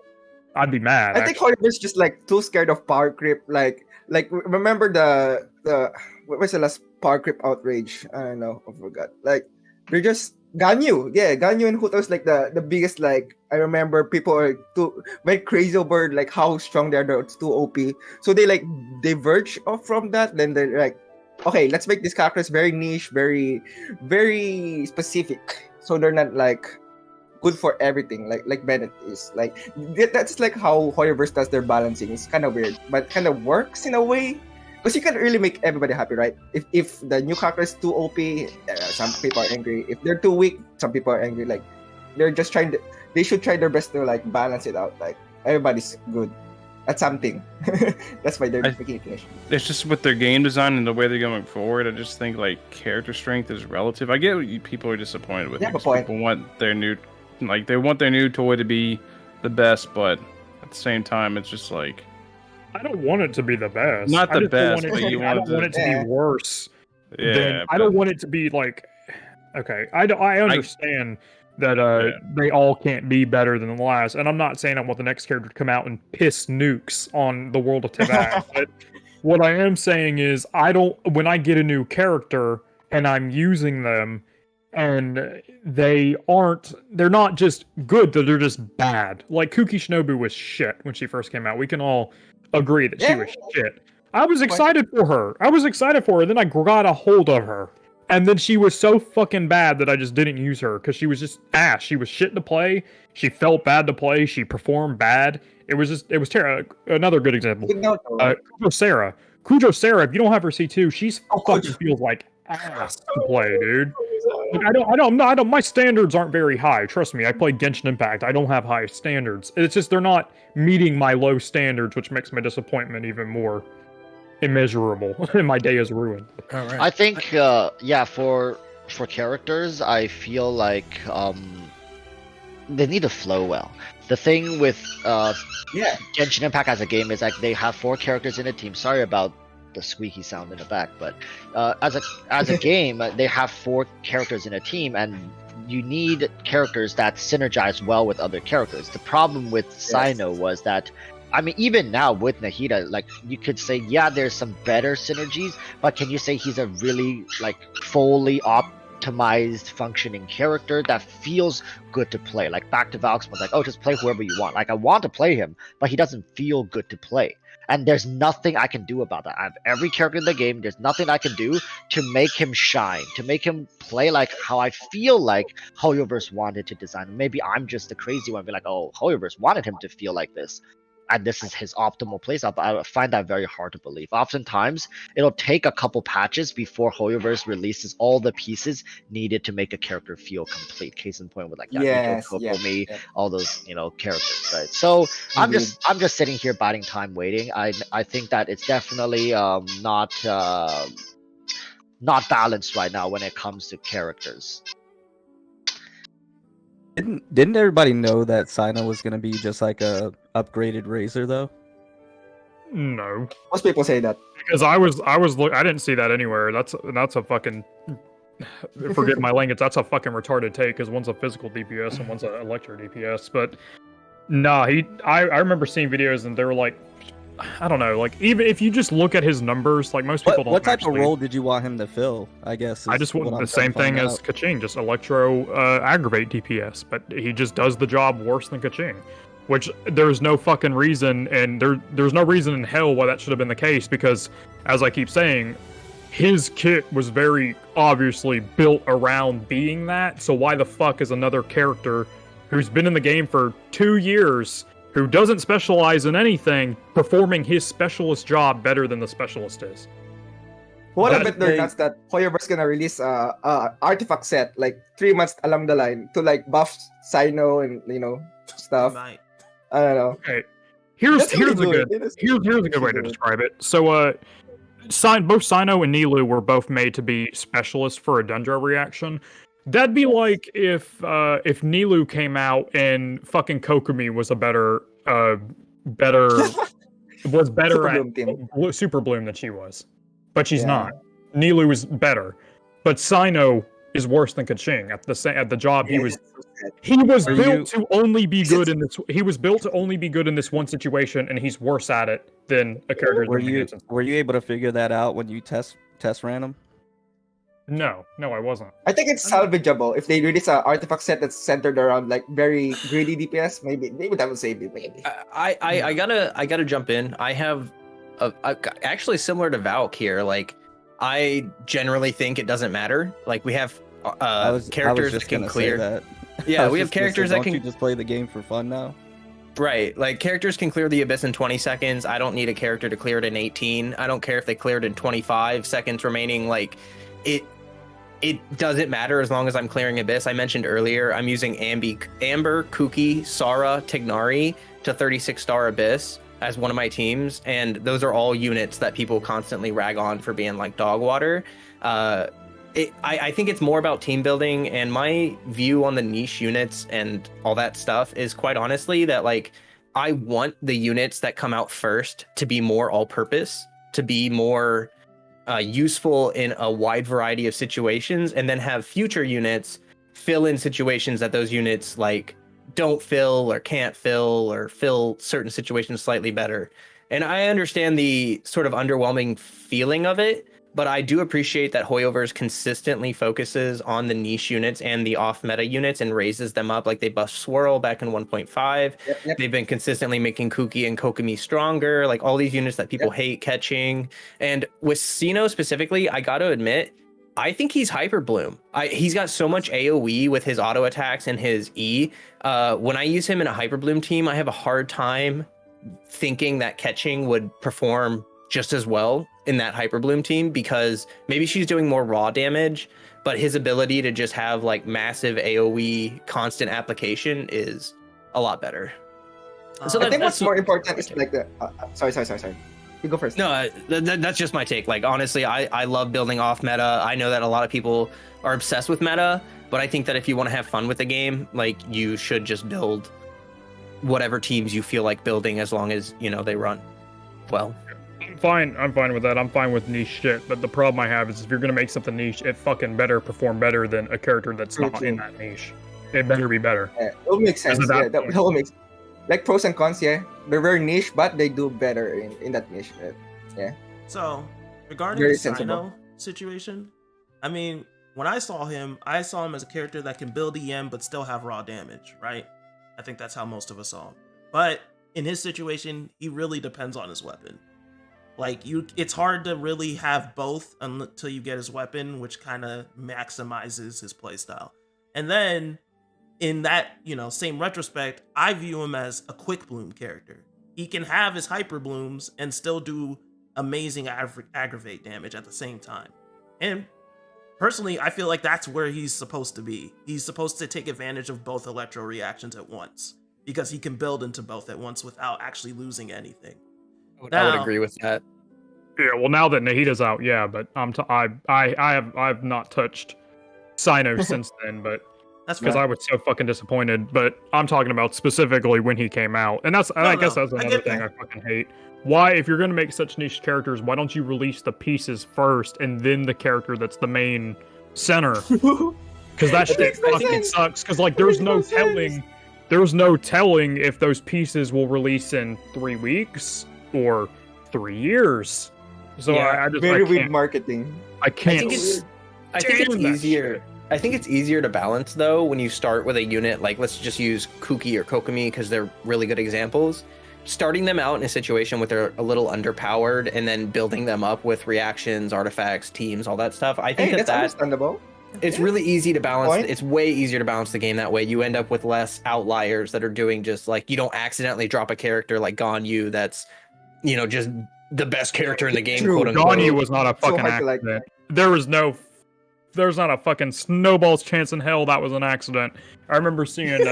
I'd be mad. I think Hoyoverse just like too scared of power creep. Like remember the what was the last power creep outrage? I don't know. I forgot. Like they're just Ganyu. Yeah, Ganyu and Huto is like the biggest. Like I remember people are went crazy over like how strong they are. It's too OP. So they like diverge off from that. Then they're like okay, let's make these characters very niche, very, very specific. So they're not like good for everything, like Bennett is. Like that's like how Hoyoverse does their balancing. It's kind of weird, but kind of works in a way. Because you can't really make everybody happy, right? If the new character is too OP, some people are angry. If they're too weak, some people are angry. Like they're just trying to. They should try their best to like balance it out. Like everybody's good at something. That's why they're making it niche. It's just with their game design and the way they're going forward. I just think like character strength is relative. I get what people are disappointed with. Yeah, Because but people want their new, like they want their new toy to be the best, but at the same time, it's just like I don't want it to be the best. Not the I just don't best, want it but to you be- I want don't want it to Yeah. be worse. yeah. I don't want it to be like. Okay, I understand that Yeah. they all can't be better than the last, and I'm not saying I want the next character to come out and piss nukes on the world of Teyvat. But what I am saying is, I don't. When I get a new character and I'm using them, and they're not just good, they're just bad. Like Kuki Shinobu was shit when she first came out. We can all agree that she Yeah. was shit. I was excited for her. Then I got a hold of her. And then she was so fucking bad that I just didn't use her because she was just ass. She was shit to play. She felt bad to play. She performed bad. It was terrible. Another good example. Good note, though. Kujo Sarah. Kujo Sarah, if you don't have her C2, she's Oh, fucking Kujo. feels like ass to play, dude. Like, I don't, my standards aren't very high. Trust me, I play Genshin Impact. I don't have high standards. It's just they're not meeting my low standards, which makes my disappointment even more immeasurable. And my day is ruined. All right. I think, yeah, for characters, I feel like they need to flow well. The thing with Yeah. Genshin Impact as a game is like they have 4 characters in a team. Sorry about the squeaky sound in the back, but as a game, they have 4 characters in a team, and you need characters that synergize well with other characters. The problem with Sino was that, I mean, even now with Nahida, like you could say, yeah, there's some better synergies, but can you say he's a really like fully optimized functioning character that feels good to play? Like back to Valk's was like, oh, just play whoever you want. Like I want to play him, but he doesn't feel good to play. And there's nothing I can do about that. I have every character in the game. There's nothing I can do to make him shine, to make him play like how I feel like Hoyoverse wanted to design. Maybe I'm just the crazy one, be like, oh, Hoyoverse wanted him to feel like this, and this is his optimal playstyle. But I find that very hard to believe. Oftentimes, it'll take a couple patches before Hoyoverse releases all the pieces needed to make a character feel complete. Case in point with like Yes, Kokomi, yeah. all those characters, right? So I'm Indeed. just sitting here biding time, waiting. I think that it's definitely not balanced right now when it comes to characters. Didn't everybody know that Sino was gonna be just like a upgraded Razor though? No, Most people say that. because I didn't see that anywhere. That's a fucking. Forget my language. That's a fucking retarded take because one's a physical DPS and one's an electro DPS. But nah, I remember seeing videos and they were like, I don't know, like even if you just look at his numbers, like most people don't. What type actually, of role did you want him to fill? I guess I is just what want I'm the trying same to find thing as out. Kaching, just electro aggravate DPS, but he just does the job worse than Kaching. Which there's no fucking reason, and there's no reason in hell why that should have been the case, because as I keep saying, his kit was very obviously built around being that. So why the fuck is another character who's been in the game for 2 years, who doesn't specialize in anything, performing his specialist job better than the specialist is? What That- a bit they're nuts that Hoyoverse gonna release artifact set like 3 months along the line to like buff Sino and stuff. Might. I don't know. Okay, here's That's a really good good. here's a good way to describe it. So both Sino and Nilu were both made to be specialists for a Dendro reaction. That'd be like if Nilu came out and fucking Kokomi was a better was better Super at Bloom team. Super Bloom than she was, but she's Yeah. not. Nilu is better, but Sino is worse than Kaching at the job he was. He was Are built you- to only be good in this. He was built to only be good in this one situation, and he's worse at it than a character. Were that you gets it. able to figure that out when you test ran him? No, I wasn't. I think it's salvageable if they release an artifact set that's centered around like very greedy DPS. Maybe that would save it. Maybe. I gotta jump in. I have actually similar to Valk here. Like I generally think it doesn't matter. Like we have characters that can clear. That. Yeah, we have characters that Don't can you just play the game for fun now? Right, like characters can clear the abyss in 20 seconds. I don't need a character to clear it in 18. I don't care if they cleared in 25 seconds remaining. Like it doesn't matter as long as I'm clearing abyss. I mentioned earlier I'm using Amber, Kuki, Sara, Tignari to 36-star abyss as one of my teams, and those are all units that people constantly rag on for being like dog water. I think it's more about team building, and my view on the niche units and all that stuff is quite honestly that like I want the units that come out first to be more all-purpose, to be more useful in a wide variety of situations, and then have future units fill in situations that those units like don't fill or can't fill or fill certain situations slightly better. And I understand the sort of underwhelming feeling of it, but I do appreciate that Hoyoverse consistently focuses on the niche units and the off-meta units and raises them up. Like they buffed Swirl back in 1.5. Yep. They've been consistently making Kuki and Kokomi stronger. Like all these units that people hate catching. And with Sino specifically, I got to admit, I think he's Hyper Bloom. He's got so much AoE with his auto attacks and his E. When I use him in a Hyper Bloom team, I have a hard time thinking that catching would perform just as well in that Hyper Bloom team, because maybe she's doing more raw damage, but his ability to just have like massive AoE constant application is a lot better. So I think what's more important is like the sorry. You go first. No, that's just my take. Like honestly, I love building off meta. I know that a lot of people are obsessed with meta, but I think that if you want to have fun with the game, like you should just build whatever teams you feel like building, as long as you know they run well. I'm fine with that. I'm fine with niche shit. But the problem I have is if you're gonna make something niche, it fucking better perform better than a character that's not in that niche. It better be better. Yeah, it will make sense. Yeah, that will make like pros and cons. Yeah, they're very niche, but they do better in that niche. Right? Yeah. So regarding the Sino situation, I mean, when I saw him as a character that can build EM but still have raw damage, right? I think that's how most of us saw him. But in his situation, he really depends on his weapon. Like it's hard to really have both until you get his weapon, which kind of maximizes his playstyle. And then in that, same retrospect, I view him as a quick bloom character. He can have his hyper blooms and still do amazing aggravate damage at the same time. And personally, I feel like that's where he's supposed to be. He's supposed to take advantage of both electro reactions at once, because he can build into both at once without actually losing anything. I would agree with that. Yeah, well, now that Nahida's out, yeah, but I've not touched Sino since then, but that's because I was so fucking disappointed. But I'm talking about specifically when he came out, and I guess that's another thing I fucking hate. Why, if you're gonna make such niche characters, why don't you release the pieces first and then the character that's the main center? Because that shit fucking sucks. Because like, there's no telling if those pieces will release in 3 weeks or 3 years. So yeah, I can't. Weird marketing. I can't. I think it's easier. I think it's easier to balance though when you start with a unit like, let's just use Kuki or Kokomi because they're really good examples. Starting them out in a situation where they're a little underpowered and then building them up with reactions, artifacts, teams, all that stuff. I think that's understandable. It's really easy to balance. It's way easier to balance the game that way. You end up with less outliers that are doing just like, you don't accidentally drop a character like Ganyu that's, just the best character in the game. True. Ganyu was not a fucking accident. There's not a fucking snowball's chance in hell that was an accident. I remember seeing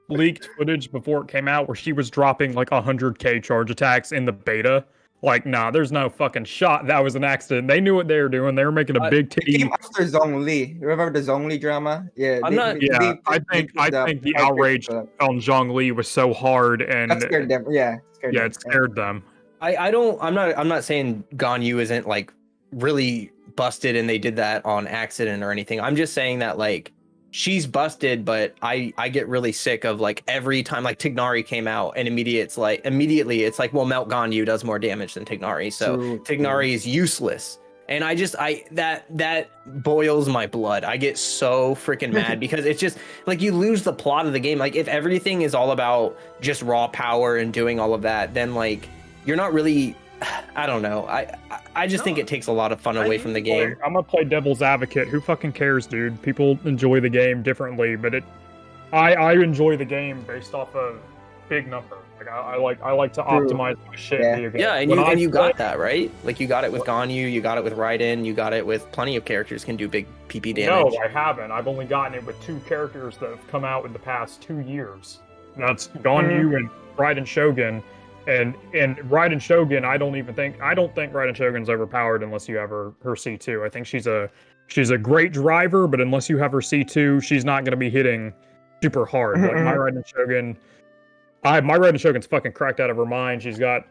leaked footage before it came out where she was dropping like 100k charge attacks in the beta. Like, nah, there's no fucking shot that was an accident. They knew what they were doing. They were making a big team. It came after Zhongli. Remember the Zhongli drama? Yeah. I think the outrage on Zhongli was so hard, and that scared them. Yeah. It scared them. I'm not saying Ganyu isn't like really busted and they did that on accident or anything. I'm just saying that like she's busted, but I get really sick of like every time like Tignari came out and immediately it's like, well, Melt Ganyu does more damage than Tignari, so Tignari is useless. And that boils my blood. I get so freaking mad because it's just like you lose the plot of the game. Like if everything is all about just raw power and doing all of that, then like you're not really I don't know. I just think it takes a lot of fun away from the game. I'm gonna play devil's advocate. Who fucking cares, dude? People enjoy the game differently, but I enjoy the game based off of big number. Like I like to optimize my shit. Yeah. Yeah, and you got that, right? Like you got it with Ganyu, you got it with Raiden, you got it with plenty of characters can do big PP damage. No, I haven't. I've only gotten it with 2 characters that have come out in the past 2 years. That's Ganyu and Raiden Shogun. And Raiden Shogun, I don't think Raiden Shogun's overpowered unless you have her C2. I think she's a great driver, but unless you have her C2, she's not going to be hitting super hard. Like my Raiden Shogun's fucking cracked out of her mind. She's got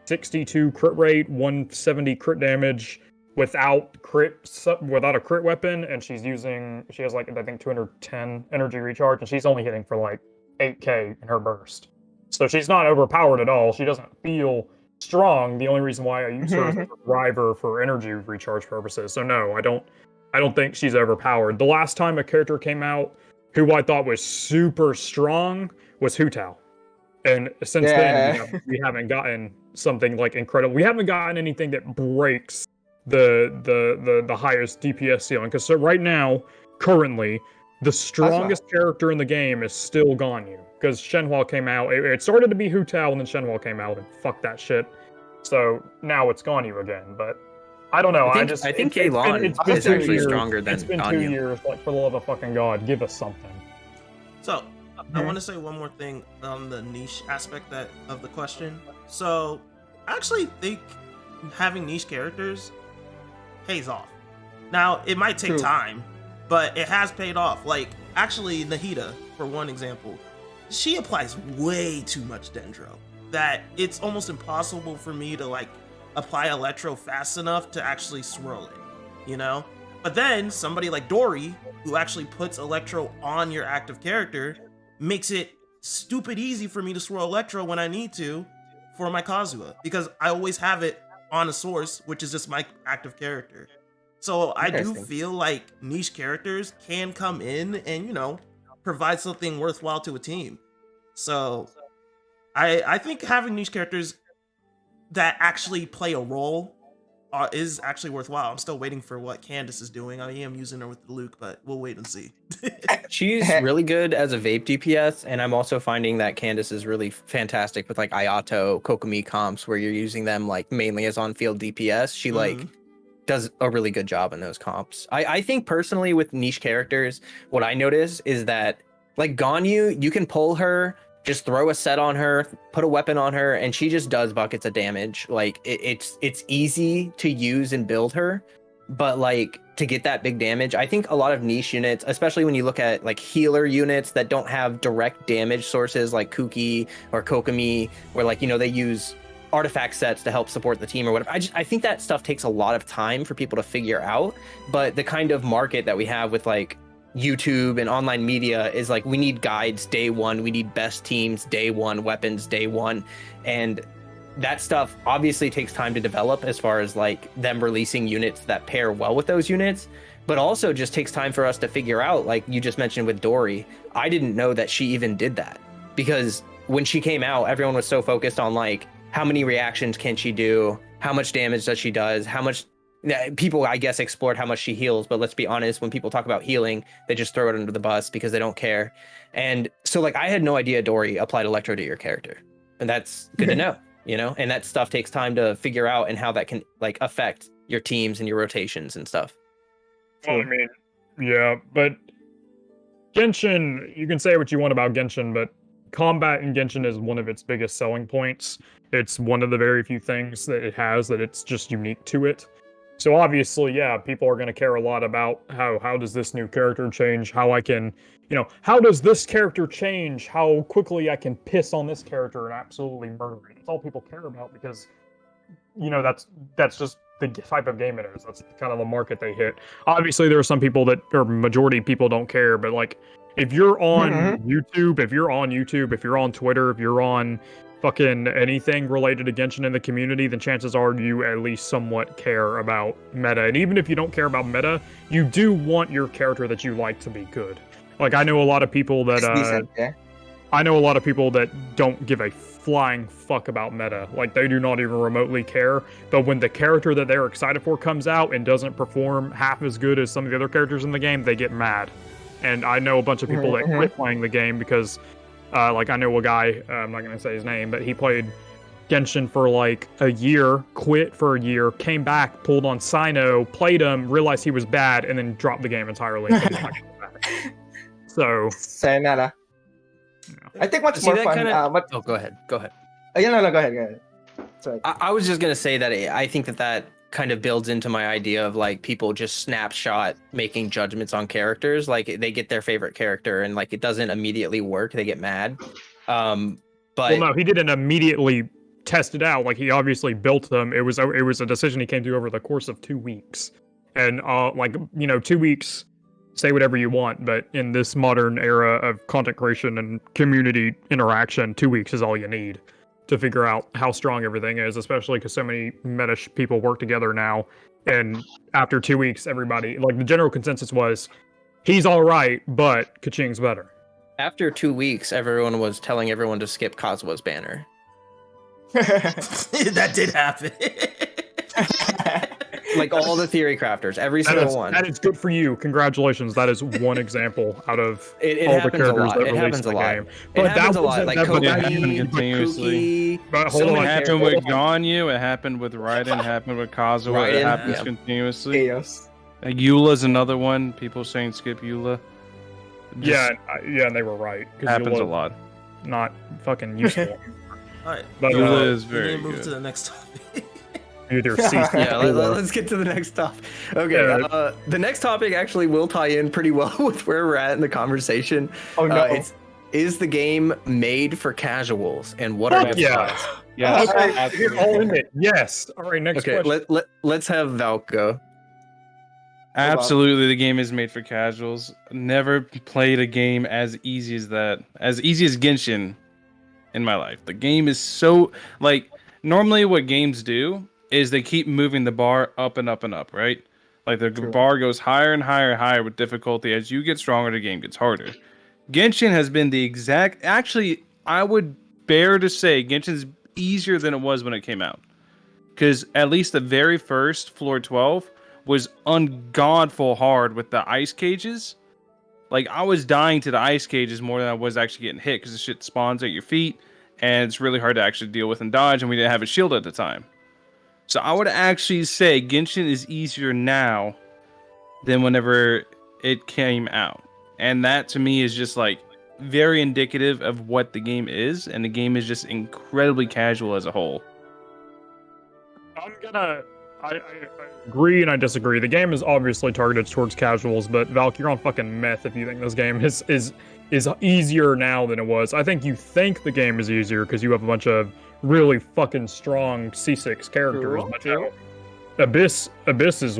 62 crit rate, 170 crit damage without a crit weapon, and she has like I think 210 energy recharge, and she's only hitting for like 8k in her burst. So she's not overpowered at all. She doesn't feel strong. The only reason why I use her as a driver for energy recharge purposes. So no, I don't think she's overpowered. The last time a character came out who I thought was super strong was Hu Tao. And since then we haven't gotten something like incredible. We haven't gotten anything that breaks the highest DPS ceiling. Because so right now, currently, the strongest character in the game is still Ganyu. Because Shenhua came out, it started to be Hu Tao, and then Shenhua came out, and fuck that shit. So now it's Ganyu again, but I don't know. I think Kalon is actually stronger than Ganyu. It's been 2 years, like, for the love of fucking God, give us something. So, I want to say one more thing on the niche aspect of the question. So, I actually think having niche characters pays off. Now, it might take time, but it has paid off. Like, actually, Nahida, for one example, she applies way too much Dendro that it's almost impossible for me to like apply Electro fast enough to actually swirl it, you know? But then somebody like Dory, who actually puts Electro on your active character, makes it stupid easy for me to swirl Electro when I need to for my Kazuha, because I always have it on a source, which is just my active character. So I do feel like niche characters can come in and, you know, provide something worthwhile to a team. So I think having niche characters that actually play a role is actually worthwhile. I'm still waiting for what Candace is doing. I am using her with the Luke, but we'll wait and see. She's really good as a vape DPS, and I'm also finding that Candace is really fantastic with like Ayato, Kokomi comps, where you're using them like mainly as on-field DPS. She like does a really good job in those comps. I think personally with niche characters, what I notice is that like Ganyu, you can pull her, just throw a set on her, put a weapon on her, and she just does buckets of damage. Like it's easy to use and build her, but like to get that big damage, I think a lot of niche units, especially when you look at like healer units that don't have direct damage sources like Kuki or Kokomi, where like, you know, they use artifact sets to help support the team or whatever. I think that stuff takes a lot of time for people to figure out. But the kind of market that we have with like YouTube and online media is like, we need guides day one, we need best teams day one, weapons day one, and that stuff obviously takes time to develop as far as like them releasing units that pair well with those units, but also just takes time for us to figure out, like you just mentioned with Dory. I didn't know that she even did that, because when she came out, everyone was so focused on like, how many reactions can she do, how much damage does she does, how much people, I guess, explored how much she heals, but let's be honest, when people talk about healing, they just throw it under the bus because they don't care. And so like, I had no idea Dory applied Electro to your character, and that's good to know, you know, and that stuff takes time to figure out and how that can like affect your teams and your rotations and stuff. Well, I mean, yeah, but Genshin, you can say what you want about Genshin, but combat in Genshin is one of its biggest selling points. It's one of the very few things that it has that it's just unique to it. So obviously, yeah, people are going to care a lot about how does this new character change, how I can, you know, how does this character change, how quickly I can piss on this character and absolutely murder it. That's all people care about, because, you know, that's just the type of game it is. That's kind of the market they hit. Obviously, there are some people that, or majority of people don't care, but like, if you're on YouTube, if you're on Twitter, if you're on fucking anything related to Genshin in the community, then chances are you at least somewhat care about meta. And even if you don't care about meta, you do want your character that you like to be good. Like, I know a lot of people that I know a lot of people that don't give a flying fuck about meta. Like, they do not even remotely care. But when the character that they're excited for comes out and doesn't perform half as good as some of the other characters in the game, they get mad. And I know a bunch of people that quit playing the game because, like, I know a guy, I'm not going to say his name, but he played Genshin for like a year, quit for a year, came back, pulled on Sino, played him, realized he was bad, and then dropped the game entirely. So, sayonara. I think what's See, more that fun. kinda- What? Oh, go ahead. Go ahead. No, go ahead. Sorry. I was just gonna say that I think that kind of builds into my idea of like people just snapshot making judgments on characters. Like they get their favorite character and like it doesn't immediately work. They get mad. But well, no, he didn't immediately test it out. Like, he obviously built them. It was a decision he came to over the course of 2 weeks. And 2 weeks, say whatever you want, but in this modern era of content creation and community interaction, 2 weeks is all you need to figure out how strong everything is, especially because so many meta people work together now. And after 2 weeks, everybody, like, the general consensus was, he's all right, but Kaching's better. after 2 weeks, everyone was telling everyone to skip Kazua's banner. That did happen. Like all the theory crafters, every single one. That is good for you. Congratulations. That is one example out of It all the happens a characters lot. that It released happens the a lot. game. It happens a lot. Like but it Kobe, happened continuously. But so hold many on. It happened characters. with Ganyu, it happened with Raiden, it happened with Kazuha, it Raiden, happens yeah. continuously. Chaos. Eula's another one. People saying skip Eula. Yeah, and they were right. 'cause Happens a Eula's lot. Not fucking useful. All right. But Eula is We very need to move good. to the next topic. either C. Yeah, let's get to the next topic. Okay, the next topic actually will tie in pretty well with where we're at in the conversation. Oh no. Is the game made for casuals, and what are Fuck its yeah. flaws? Yes, Okay, you're absolutely. all in it. Yes. All right, next Okay, question. let's have Valk go. Absolutely, the game is made for casuals. Never played a game as easy as that. As easy as Genshin in my life. The game is so, like, normally what games do is they keep moving the bar up and up and up, right? Like, the bar goes higher and higher and higher with difficulty. As you get stronger, the game gets harder. Genshin has been the exact... Actually, I would bear to say Genshin's easier than it was when it came out. Because at least the very first, Floor 12... was ungodful hard with the ice cages. Like, I was dying to the ice cages more than I was actually getting hit because the shit spawns at your feet and it's really hard to actually deal with and dodge, and we didn't have a shield at the time. So I would actually say Genshin is easier now than whenever it came out. And that to me is just like very indicative of what the game is, and the game is just incredibly casual as a whole. I agree and I disagree. The game is obviously targeted towards casuals, but Valk, you're on fucking meth if you think this game is easier now than it was. I think you think the game is easier because you have a bunch of really fucking strong C6 characters. But no, Abyss is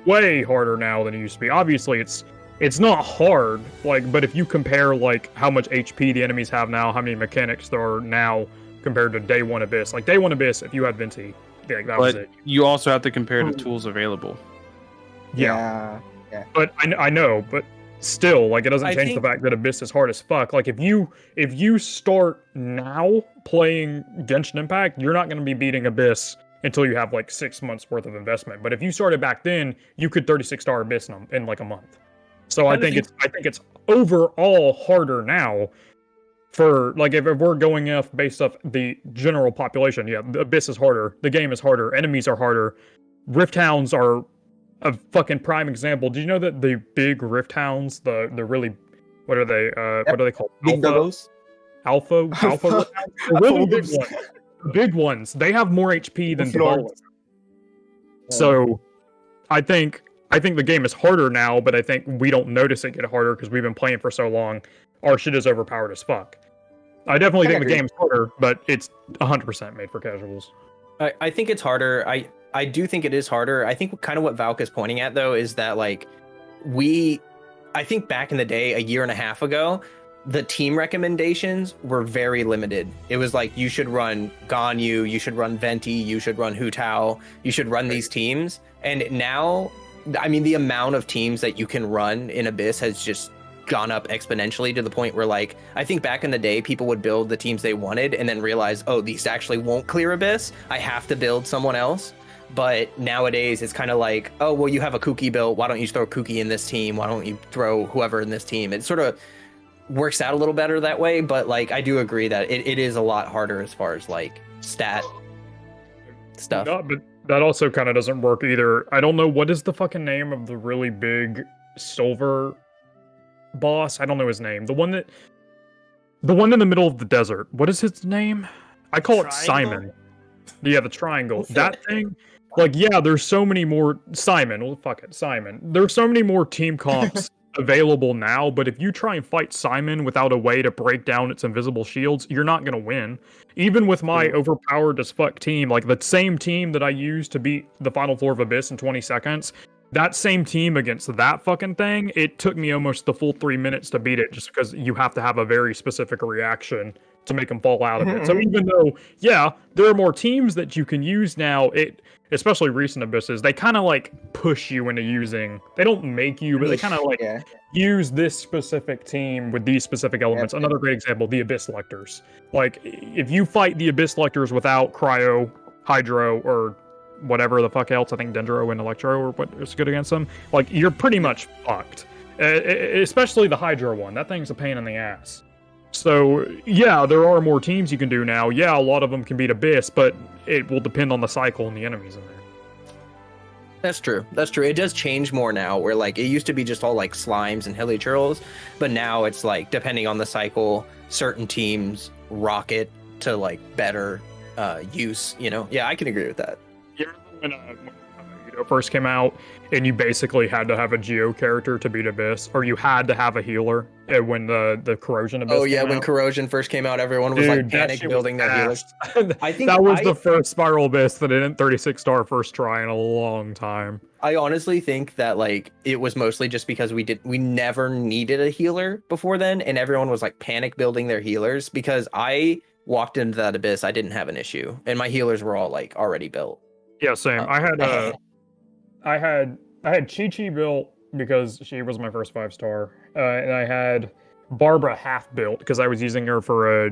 way harder now than it used to be. Obviously, it's not hard, like, but if you compare like how much HP the enemies have now, how many mechanics there are now compared to Day 1 Abyss. Like Day 1 Abyss, if you had Venti, that was But it. you also have to compare the tools available. Yeah. But I know, but still, like, it doesn't I change think- the fact that Abyss is hard as fuck. Like, if you start now playing Genshin Impact, you're not going to be beating Abyss until you have like 6 months worth of investment. But if you started back then, you could 36-star Abyss in like a month. So I think it's overall harder now. For like, if we're going off based off the general population, yeah, the Abyss is harder, the game is harder, enemies are harder, Rift Hounds are a fucking prime example. Did you know that the big Rift Hounds, the really, what are they? What are they called? Big doggos. Alpha. Rift Hounds? The really big ones. The big ones. They have more HP than developers. So, I think the game is harder now, but I think we don't notice it get harder because we've been playing for so long. Our shit is overpowered as fuck. I definitely think the game's harder, but it's 100% made for casuals. I think it's harder. I do think it is harder. I think kind of what Valk is pointing at though is that like I think back in the day, a year and a half ago, the team recommendations were very limited. It was like you should run Ganyu, you should run Venti, you should run Hu Tao, you should run these teams. And now, I mean, the amount of teams that you can run in Abyss has just gone up exponentially to the point where, like, I think back in the day, people would build the teams they wanted and then realize, oh, these actually won't clear Abyss. I have to build someone else. But nowadays, it's kind of like, oh, well, you have a Kuki built. Why don't you throw Kuki in this team? Why don't you throw whoever in this team? It sort of works out a little better that way. But, like, I do agree that it is a lot harder as far as, like, stat stuff. No, but that also kind of doesn't work either. I don't know, what is the fucking name of the really big silver boss? I don't know his name. The one in the middle of the desert. What is his name? I call it Simon. Yeah, the triangle. That thing. Like, yeah, there's so many more Simon. Well, fuck it, Simon. There's so many more team comps available now, but if you try and fight Simon without a way to break down its invisible shields, you're not gonna win. Even with my overpowered as fuck team, like the same team that I used to beat the final floor of Abyss in 20 seconds, that same team against that fucking thing, it took me almost the full 3 minutes to beat it, just because you have to have a very specific reaction to make them fall out of it. So even though, yeah, there are more teams that you can use now, especially recent Abysses, they kind of like push you into using, they don't make you, but they kind of like use this specific team with these specific elements. Another great example, the Abyss Lectors. Like, if you fight the Abyss Lectors without Cryo, Hydro, or whatever the fuck else, I think Dendro and Electro or what is good against them, like, you're pretty much fucked. Especially the Hydro one. That thing's a pain in the ass. So, yeah, there are more teams you can do now. Yeah, a lot of them can beat Abyss, but it will depend on the cycle and the enemies in there. That's true. That's true. It does change more now, where, like, it used to be just all, like, slimes and hilly churls, but now it's, like, depending on the cycle, certain teams rocket to, like, better use, you know? Yeah, I can agree with that. You remember when first came out, and you basically had to have a Geo character to beat Abyss, or you had to have a healer when the Corrosion Abyss came when out? Corrosion first came out, everyone was like panic building their healers. I think that was the first Spiral Abyss that didn't 36-star first try in a long time. I honestly think that, like, it was mostly just because we never needed a healer before then, and everyone was like panic building their healers, because I walked into that Abyss, I didn't have an issue, and my healers were all like already built. Yeah, same. I had Chi-Chi built because she was my first 5-star, and I had Barbara half built because I was using her for a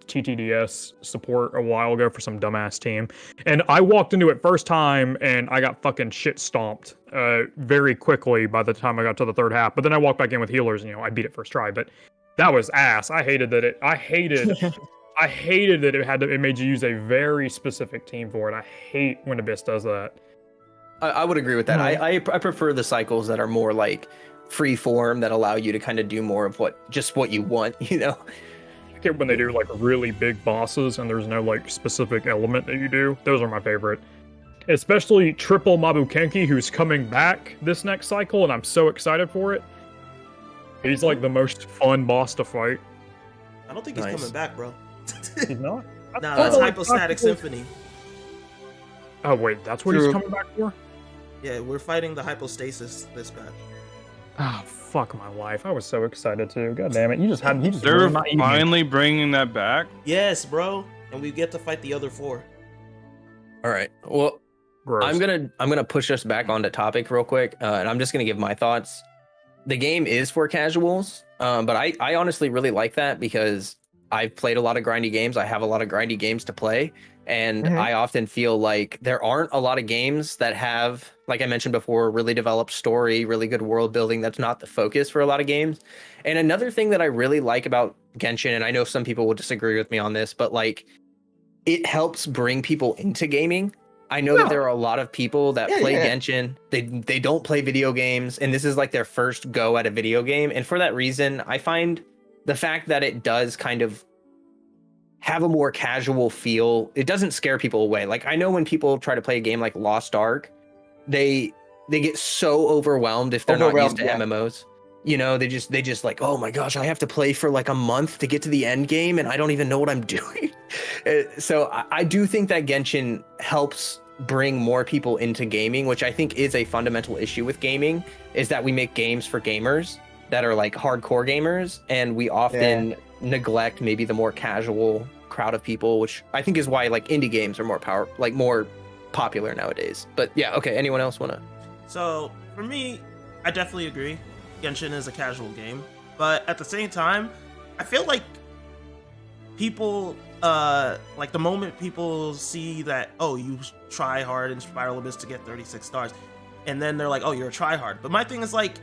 TTDS support a while ago for some dumbass team. And I walked into it first time and I got fucking shit stomped very quickly by the time I got to the third half. But then I walked back in with healers and, I beat it first try. But that was ass. I hated that it made you use a very specific team for it. I hate when Abyss does that. I would agree with that. I prefer the cycles that are more like free form, that allow you to kind of do more of what you want, you know? I get when they do like really big bosses and there's no like specific element that you do. Those are my favorite. Especially Triple Mabukenki, who's coming back this next cycle, and I'm so excited for it. He's like the most fun boss to fight. I don't think he's coming back, bro. He's not? Nah, that's Hypostatic Symphony. Oh wait, that's what he's coming back for? Yeah, we're fighting the hypostasis this patch. Oh, fuck my life. I was so excited too. God damn it. They're finally bringing that back? Yes, bro. And we get to fight the other 4. All right. Well, gross. I'm gonna push us back onto topic real quick, and I'm just gonna give my thoughts. The game is for casuals, but I honestly really like that because I've played a lot of grindy games. I have a lot of grindy games to play. And I often feel like there aren't a lot of games that have, like I mentioned before, really developed story, really good world building. That's not the focus for a lot of games. And another thing that I really like about Genshin, and I know some people will disagree with me on this, but like, it helps bring people into gaming. I know that there are a lot of people that play Genshin. They don't play video games, and this is like their first go at a video game. And for that reason, I find the fact that it does kind of have a more casual feel, it doesn't scare people away. Like, I know when people try to play a game like Lost Ark, they get so overwhelmed if they're not used to MMOs. You know, they just like, oh my gosh, I have to play for like a month to get to the end game and I don't even know what I'm doing. So I do think that Genshin helps bring more people into gaming, which I think is a fundamental issue with gaming, is that we make games for gamers that are like hardcore gamers, and we often neglect maybe the more casual crowd of people, which I think is why like indie games are more popular nowadays. But yeah, okay, anyone else wanna? So for me, I definitely agree. Genshin is a casual game. But at the same time, I feel like people, like the moment people see that, oh, you try hard in Spiral Abyss to get 36 stars, and then they're like, oh, you're a tryhard. But my thing is like,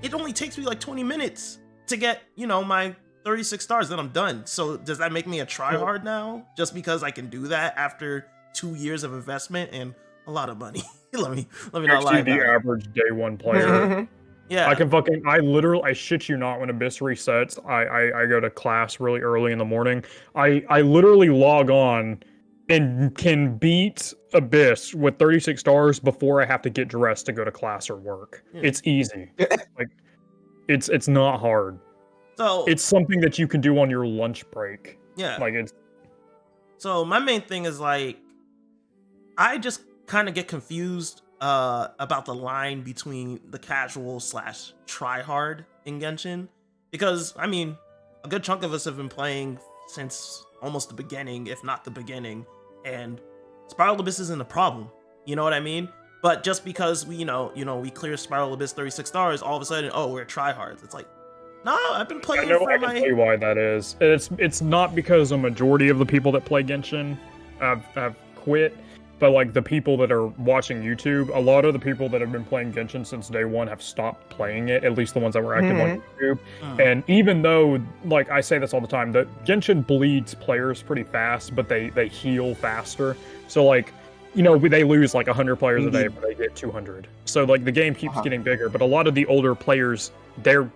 it only takes me like 20 minutes to get, my 36 stars, then I'm done. So does that make me a tryhard now? Just because I can do that after 2 years of investment and a lot of money? let me not lie Actually, the about it. average day one player. Yeah. I shit you not, when Abyss resets, I go to class really early in the morning. I literally log on and can beat Abyss with 36 stars before I have to get dressed to go to class or work. Yeah. It's easy. Like, it's not hard. So It's something that you can do on your lunch break. yeah. Like, it's So my main thing is like, I just kind of get confused about the line between the casual / try hard in Genshin, because I mean, a good chunk of us have been playing since almost the beginning, if not the beginning, and Spiral Abyss isn't a problem. You know what I mean? But just because we, we clear Spiral Abyss 36 stars, all of a sudden, oh, we're tryhards. It's like, no, I've been I playing know for I can tell you why that is. It's not because a majority of the people that play Genshin have quit, but like the people that are watching YouTube, a lot of the people that have been playing Genshin since day one have stopped playing it, at least the ones that were active on YouTube. And even though, like I say this all the time, that Genshin bleeds players pretty fast, but they heal faster. So like, they lose like 100 players a day, but they get 200. So like the game keeps getting bigger, but a lot of the older players, they're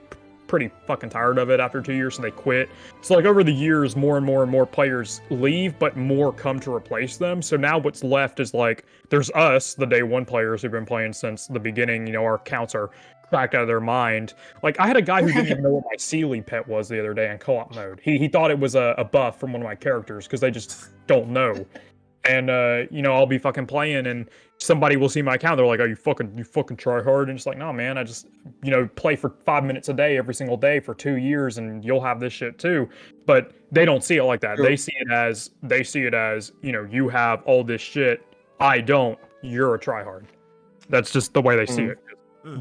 pretty fucking tired of it after 2 years, so they quit. So like over the years, more and more players leave, but more come to replace them. So now what's left is like, there's us, the day one players who've been playing since the beginning. Our accounts are cracked out of their mind. Like I had a guy who didn't even know what my Sealy pet was the other day in co-op mode. He thought it was a buff from one of my characters, because they just don't know. And I'll be fucking playing, and somebody will see my account. They're like, "Oh, you fucking try hard," and it's like, "No, man, I just play for 5 minutes a day every single day for 2 years, and you'll have this shit too." But they don't see it like that. True. They see it as you have all this shit. I don't. You're a tryhard. That's just the way they see it.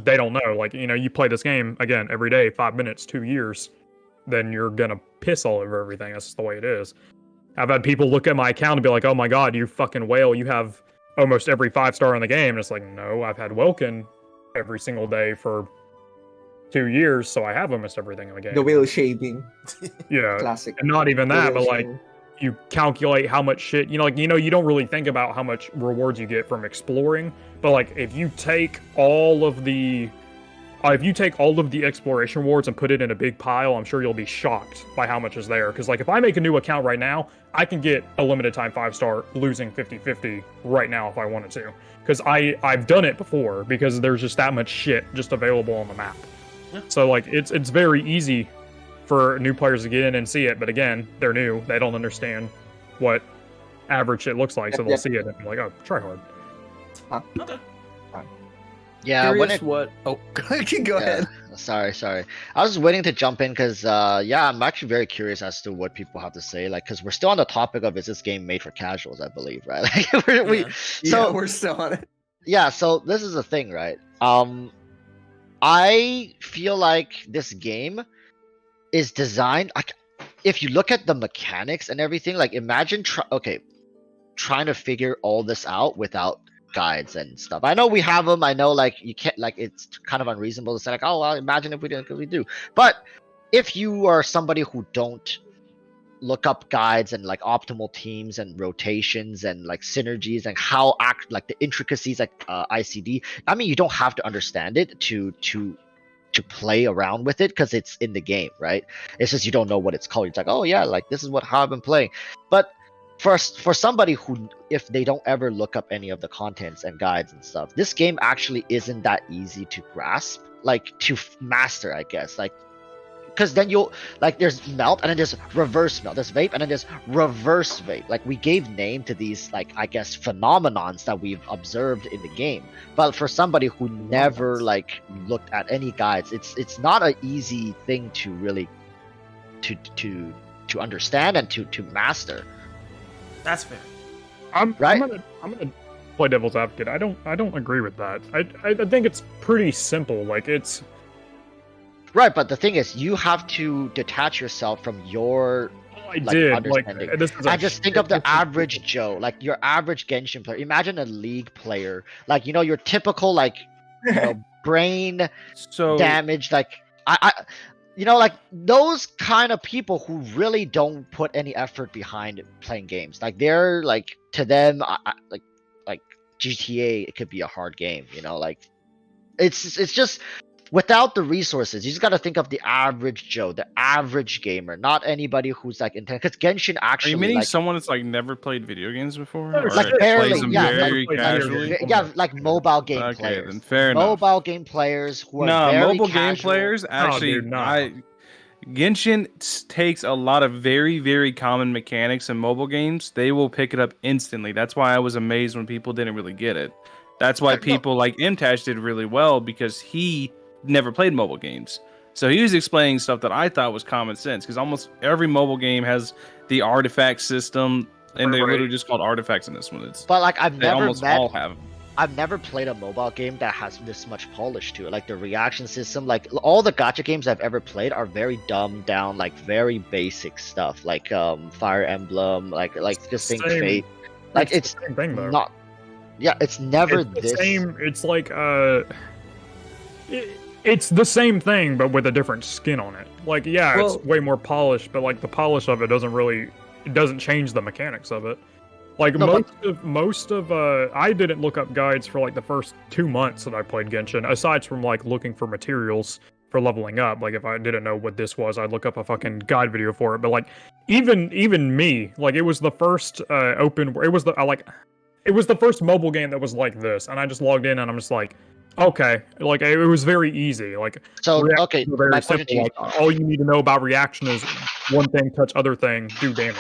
They don't know. Like you play this game again every day, 5 minutes, 2 years, then you're gonna piss all over everything. That's just the way it is. I've had people look at my account and be like, "Oh my god, you fucking whale, you have almost every 5-star in the game." And it's like, no, I've had Welkin every single day for 2 years, so I have almost everything in the game. The whale shaving. Yeah. Classic. And not even that, but Whale like, shaving. you calculate how much shit, you don't really think about how much rewards you get from exploring. But like, if you take all of the exploration rewards and put it in a big pile, I'm sure you'll be shocked by how much is there. Because like, if I make a new account right now, I can get a limited time 5-star losing 50-50 right now if I wanted to. Because I've done it before, because there's just that much shit just available on the map. Yeah. So like, it's very easy for new players to get in and see it. But again, they're new. They don't understand what average shit looks like. So they'll see it and be like, "Oh, try hard." Okay. Yeah, when it, what? Oh, go ahead. Sorry. I was waiting to jump in because, I'm actually very curious as to what people have to say. Like, because we're still on the topic of, is this game made for casuals? I believe, right? Like, we're still on it. Yeah. So this is the thing, right? I feel like this game is designed. Like, if you look at the mechanics and everything, like, imagine trying to figure all this out without guides and stuff. I know we have them. I know, like, you can't, like, it's kind of unreasonable to say, like, "Oh, well, imagine if we didn't," because we do. But if you are somebody who don't look up guides and like optimal teams and rotations and like synergies and how like the intricacies, like ICD, I mean, you don't have to understand it to play around with it, because it's in the game, right? It's just you don't know what it's called. It's like, "Oh yeah, like this is how I've been playing." But for somebody who, if they don't ever look up any of the contents and guides and stuff, this game actually isn't that easy to grasp, like to master, I guess. Like, because then you'll, like, there's melt and then there's reverse melt, there's vape and then there's reverse vape. Like, we gave name to these, like, I guess, phenomenons that we've observed in the game. But for somebody who never like looked at any guides, it's not an easy thing to really to understand and to master. That's fair. I'm Right? gonna play devil's advocate. I don't agree with that. I think it's pretty simple. Like, it's Right, but the thing is, you have to detach yourself from your I did. Like, understanding. this is And just think of the average Joe, like your average Genshin player. Imagine a league player, like your typical like brain So damage, like I like those kind of people who really don't put any effort behind playing games. Like they're like, to them, like GTA, it could be a hard game. Like it's just without the resources. You just got to think of the average Joe, the average gamer, not anybody who's like intent. Because Genshin are actually, you meaning like, someone that's like never played video games before, or like plays barely, them yeah, very like, casually? yeah, like mobile game Okay, players. then fair enough. Mobile game players who are No, very mobile game casual. players actually. dude, no. Genshin takes a lot of very, very common mechanics in mobile games. They will pick it up instantly. That's why I was amazed when people didn't really get it. That's why people like Imtash did really well, because he never played mobile games. So he was explaining stuff that I thought was common sense, because almost every mobile game has the artifact system, and they're literally just called artifacts in this one. But like They almost all have. I've never played a mobile game that has this much polish to it. Like the reaction system, like all the gacha games I've ever played are very dumbed down, like very basic stuff, like Fire Emblem, like just think Fate. Like it's the same thing, though. not. Yeah, it's never It's the this. same. It's like it's the same thing, but with a different skin on it. Like, yeah, Well- it's way more polished, but like the polish of it doesn't change the mechanics of it. Like No, most of I didn't look up guides for like the first 2 months that I played Genshin, aside from like looking for materials for leveling up. Like if I didn't know what this was, I'd look up a fucking guide video for it. But like even me, like it was the first it was the first mobile game that was like this, and I just logged in and I'm just like, okay, like it was very easy. Like So reactions okay, were very my question to simple. you. Like, all you need to know about reaction is one thing, touch other thing, do damage.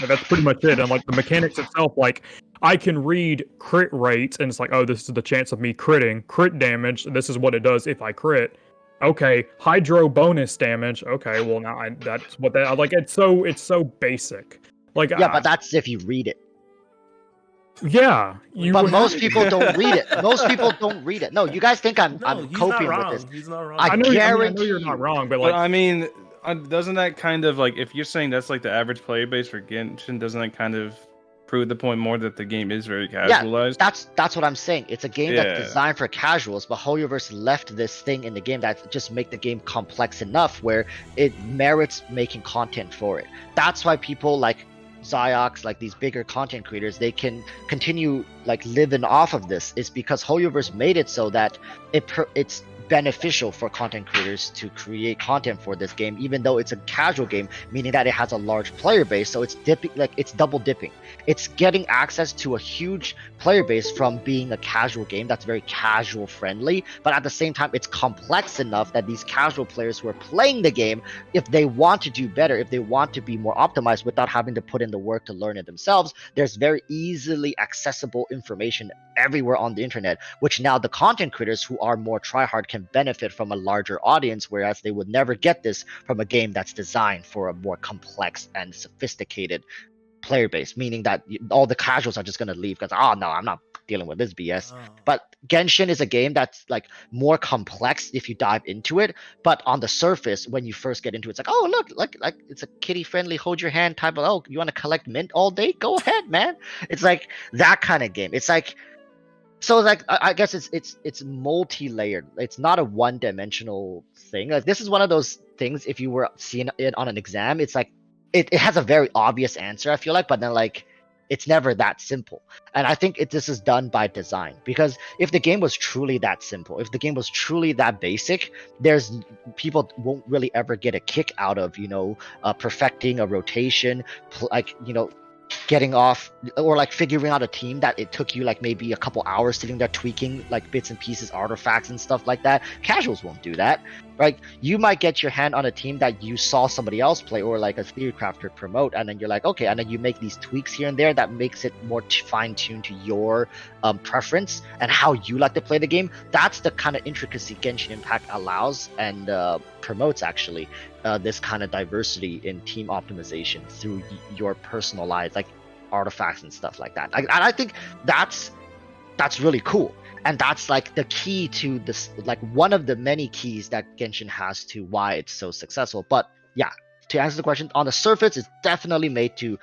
And that's pretty much it. And like the mechanics itself, like I can read crit rates, and it's like, oh, this is the chance of me critting, crit damage. This is what it does if I crit. Okay, hydro bonus damage. Okay, well now that's what that like. It's so basic. Like Yeah, but that's if you read it. yeah, But most people don't read it. Most people don't read it. No, you guys think I'm No, he's coping not wrong. with this. He's not wrong. I know guarantee you're not you. wrong, but But like I mean, doesn't that kind of like, if you're saying that's like the average player base for Genshin, doesn't that kind of prove the point more that the game is very casualized? That's what I'm saying. It's a game Yeah. that's designed for casuals, but Hoyoverse left this thing in the game that just make the game complex enough where it merits making content for it. That's why people like Ziox, like these bigger content creators, they can continue like living off of this. Is because Hoyoverse made it so that it's beneficial for content creators to create content for this game, even though it's a casual game, meaning that it has a large player base. So it's dipping, like it's double dipping. It's getting access to a huge player base from being a casual game that's very casual friendly, but at the same time it's complex enough that these casual players who are playing the game, if they want to do better, if they want to be more optimized without having to put in the work to learn it themselves, there's very easily accessible information everywhere on the internet, which now the content creators who are more tryhard can benefit from a larger audience, whereas they would never get this from a game that's designed for a more complex and sophisticated player base, meaning that all the casuals are just going to leave because, oh no, I'm not dealing with this BS. Oh. But Genshin is a game that's like more complex if you dive into it, but on the surface, when you first get into it, it's like, oh look, like it's a kiddie friendly, hold your hand type of, oh, you want to collect mint all day, go ahead, man. It's like that kind of game. It's like, so like I guess it's multi-layered. It's not a one-dimensional thing. Like this is one of those things, if you were seeing it on an exam, it's like it has a very obvious answer, I feel like, but then like it's never that simple. And I think this is done by design, because if the game was truly that simple, if the game was truly that basic, there's people won't really ever get a kick out of perfecting a rotation, getting off, or like figuring out a team that it took you like maybe a couple hours sitting there tweaking like bits and pieces, artifacts and stuff like that. Casuals won't do that, right? You might get your hand on a team that you saw somebody else play, or like a theory crafter promote, and then you're like, okay, and then you make these tweaks here and there that makes it more fine-tuned to your preference and how you like to play the game. That's the kind of intricacy Genshin Impact allows and promotes, actually, this kind of diversity in team optimization through your personalized like artifacts and stuff like that. And I think that's really cool. And that's like the key to this, like one of the many keys that Genshin has to why it's so successful. But yeah, to answer the question, on the surface, it's definitely made to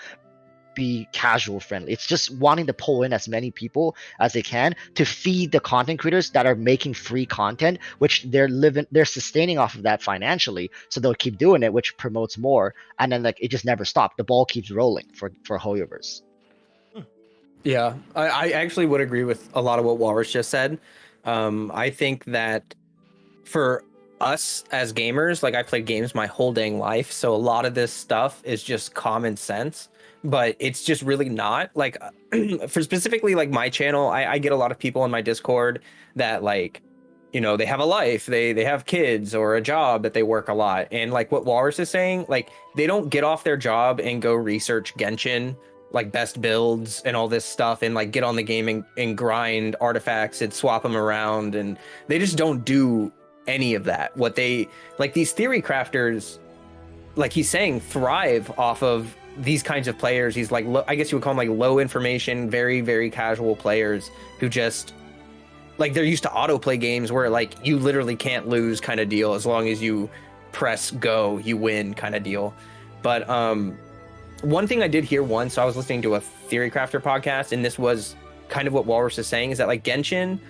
be casual friendly. It's just wanting to pull in as many people as they can to feed the content creators that are making free content, which they're sustaining off of that financially. So they'll keep doing it, which promotes more. And then like it just never stopped. The ball keeps rolling for Hoyoverse. Yeah, I actually would agree with a lot of what Walrus just said. I think that for us as gamers, like I played games my whole dang life, so a lot of this stuff is just common sense, but it's just really not. Like for specifically like my channel, I get a lot of people in my Discord that like, you know, they have a life, they have kids or a job that they work a lot. And like what Walrus is saying, like they don't get off their job and go research Genshin, like best builds and all this stuff, and like get on the game and grind artifacts and swap them around, and they just don't do any of that. What they like, these theory crafters, like he's saying, thrive off of these kinds of players. He's like, I guess you would call them like low information, very, very casual players who just like, they're used to autoplay games where like you literally can't lose kind of deal. As long as you press go, you win kind of deal. But one thing I did hear once, so I was listening to a Theory Crafter podcast, and this was kind of what Walrus is saying, is that like Genshin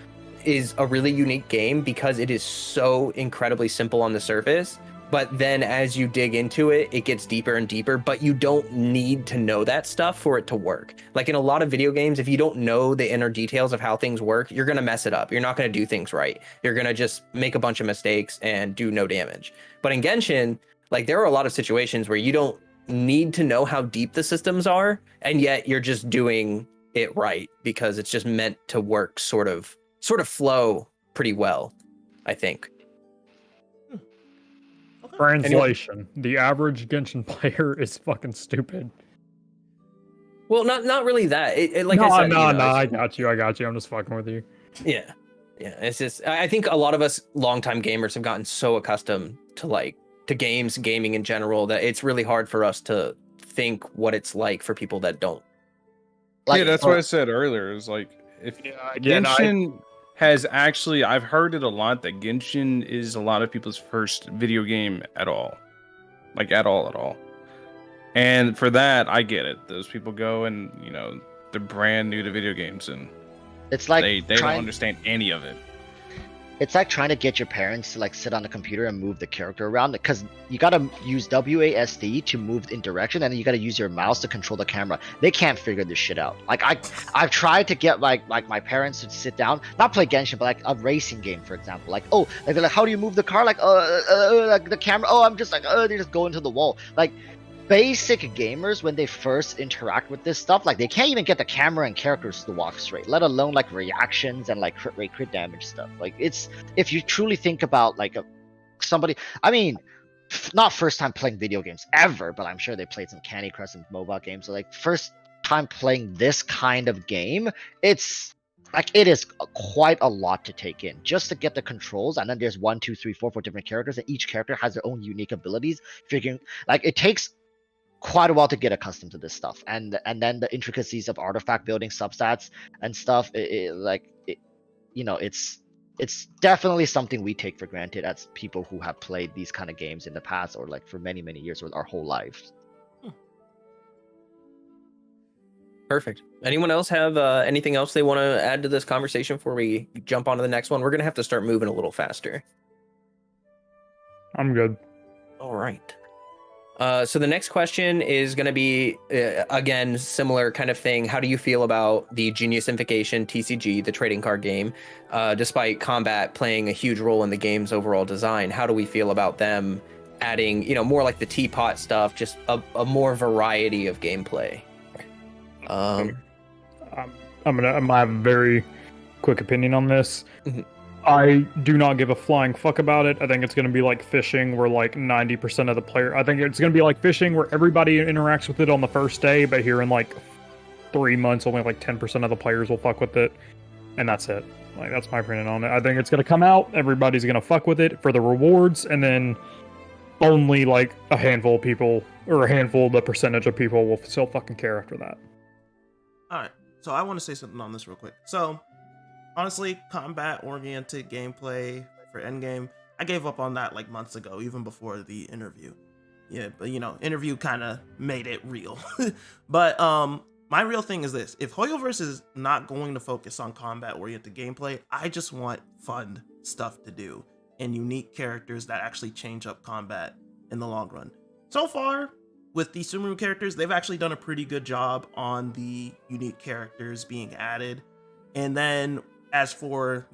is a really unique game because it is so incredibly simple on the surface, but then as you dig into it, it gets deeper and deeper, but you don't need to know that stuff for it to work. Like in a lot of video games, if you don't know the inner details of how things work, you're going to mess it up. You're not going to do things right. You're going to just make a bunch of mistakes and do no damage. But in Genshin, like there are a lot of situations where you don't need to know how deep the systems are, and yet you're just doing it right because it's just meant to work sort of flow pretty well, I think. Okay. Translation: the average Genshin player is fucking stupid. Well, not really that. It like no, I said, no, you know, I got you. I'm just fucking with you. Yeah. It's just, I think a lot of us longtime gamers have gotten so accustomed to gaming in general, that it's really hard for us to think what it's like for people that don't. Like, yeah, that's what I said earlier. Is like if Genshin has actually, I've heard it a lot that Genshin is a lot of people's first video game at all, like at all. And for that, I get it. Those people go and they're brand new to video games and it's like they don't understand any of it. It's like trying to get your parents to like sit on the computer and move the character around, because you gotta use WASD to move in direction, and then you gotta use your mouse to control the camera. They can't figure this shit out. Like I've tried to get like my parents to sit down, not play Genshin, but like a racing game, for example. Like they're like, how do you move the car? Like like the camera. I'm just like they just go into the wall. Like basic gamers, when they first interact with this stuff, like they can't even get the camera and characters to walk straight, let alone like reactions and like crit rate, crit damage stuff. Like it's, if you truly think about like somebody, I mean, not first time playing video games ever, but I'm sure they played some Candy Crush and mobile games. So like first time playing this kind of game, it's like it is quite a lot to take in just to get the controls. And then there's 1, 2, 3, 4 different characters, and each character has their own unique abilities. Figuring like it takes quite a while to get accustomed to this stuff, and then the intricacies of artifact building, substats and stuff. It's definitely something we take for granted as people who have played these kind of games in the past, or like for many years, or our whole lives. Perfect. Anyone else have anything else they want to add to this conversation before we jump on to the next one? We're gonna have to start moving a little faster. I'm good. All right. So the next question is going to be, again, similar kind of thing. How do you feel about the Genius Invocation TCG, the trading card game? Despite combat playing a huge role in the game's overall design, how do we feel about them adding, more like the teapot stuff, just a more variety of gameplay? I'm gonna have a very quick opinion on this. Mm-hmm. I do not give a flying fuck about it. I think it's going to be like fishing, where like 90% of the player... I think it's going to be like fishing, where everybody interacts with it on the first day, but here in like 3 months, only like 10% of the players will fuck with it, and that's it. Like, that's my opinion on it. I think it's going to come out, everybody's going to fuck with it for the rewards, and then only like a handful of people, or a handful of the percentage of people will still fucking care after that. All right, so I want to say something on this real quick. So honestly, combat-oriented gameplay for endgame, I gave up on that like months ago, even before the interview. Yeah, but interview kind of made it real. But my real thing is this: if Hoyoverse is not going to focus on combat-oriented gameplay, I just want fun stuff to do and unique characters that actually change up combat in the long run. So far, with the Sumeru characters, they've actually done a pretty good job on the unique characters being added. And then as for,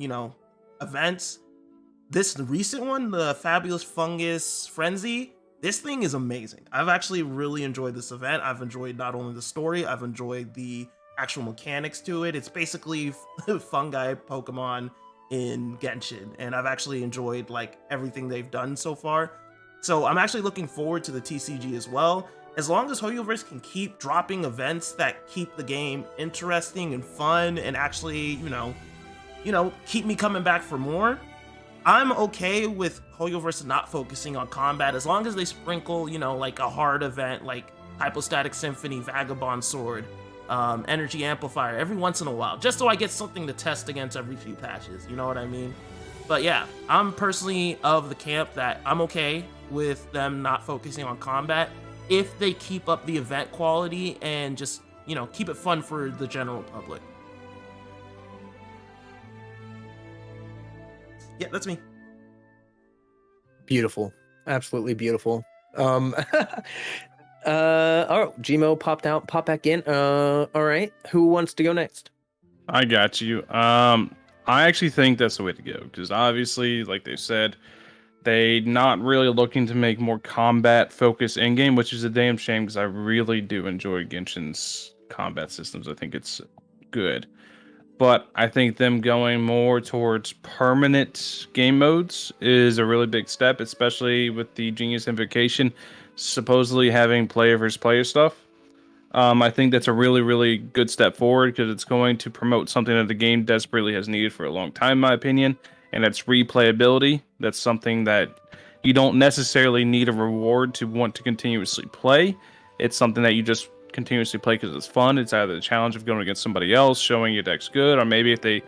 events, this recent one, the Fabulous Fungus Frenzy, this thing is amazing. I've actually really enjoyed this event. I've enjoyed not only the story, I've enjoyed the actual mechanics to it. It's basically fungi Pokemon in Genshin, and I've actually enjoyed like everything they've done so far. So I'm actually looking forward to the TCG as well. As long as Hoyoverse can keep dropping events that keep the game interesting and fun and actually, keep me coming back for more, I'm okay with Hoyoverse not focusing on combat as long as they sprinkle, like a hard event like Hypostatic Symphony, Vagabond Sword, Energy Amplifier every once in a while, just so I get something to test against every few patches, you know what I mean? But yeah, I'm personally of the camp that I'm okay with them not focusing on combat if they keep up the event quality and just, keep it fun for the general public. Yeah, that's me. Beautiful. Absolutely beautiful. Oh, Gmo pop back in. All right. Who wants to go next? I got you. I actually think that's the way to go, because obviously, like they said, they not really looking to make more combat focus in game, which is a damn shame because I really do enjoy Genshin's combat systems. I think it's good. But I think them going more towards permanent game modes is a really big step, especially with the Genius Invocation supposedly having player versus player stuff. I think that's a really, really good step forward because it's going to promote something that the game desperately has needed for a long time, in my opinion, and that's replayability. That's something that you don't necessarily need a reward to want to continuously play. It's something that you just continuously play because it's fun. It's either the challenge of going against somebody else, showing your deck's good, or maybe if they,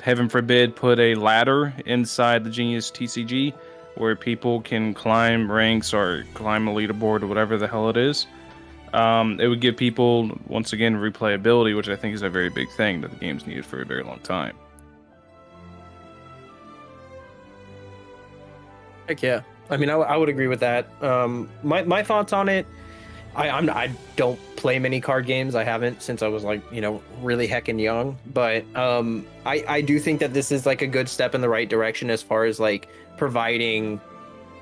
heaven forbid, put a ladder inside the Genius TCG where people can climb ranks or climb a leaderboard or whatever the hell it is. It would give people, once again, replayability, which I think is a very big thing that the game's needed for a very long time. Heck yeah. I mean, I would agree with that. My thoughts on it, I don't play many card games. I haven't since I was really heckin' young. But I do think that this is like a good step in the right direction as far as like providing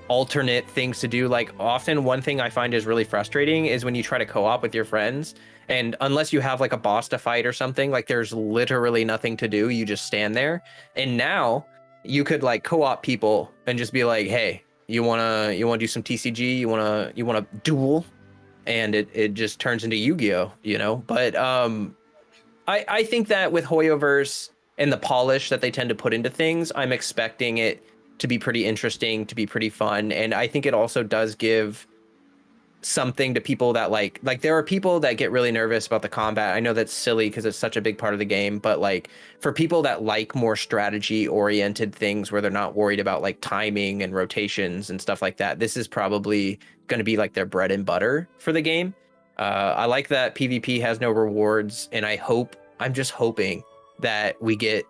alternate things to do. Like often one thing I find is really frustrating is when you try to co-op with your friends, and unless you have like a boss to fight or something, like there's literally nothing to do. You just stand there. And now you could like co-op people and just be like, hey, you wanna do some TCG, you wanna duel, and it just turns into Yu-Gi-Oh, But I think that with Hoyoverse and the polish that they tend to put into things, I'm expecting it to be pretty interesting, to be pretty fun. And I think it also does give something to people that like there are people that get really nervous about the combat. I know that's silly because it's such a big part of the game, but like for people that like more strategy oriented things where they're not worried about like timing and rotations and stuff like that, this is probably going to be like their bread and butter for the game. I like that PvP has no rewards, and I'm just hoping that we get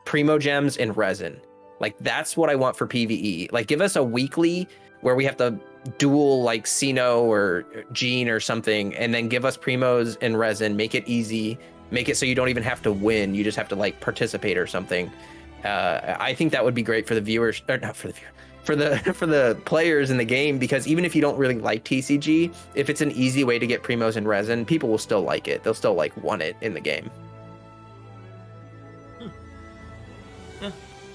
Primo Gems and Resin. Like that's what I want for PvE. Like give us a weekly where we have to duel like Sino or Gene or something, and then give us Primos and Resin. Make it easy. Make it so you don't even have to win. You just have to like participate or something. I think that would be great for the viewers, or not for the viewer, for the players in the game, because even if you don't really like TCG, if it's an easy way to get Primos and Resin, people will still like it. They'll still like want it in the game. Yeah.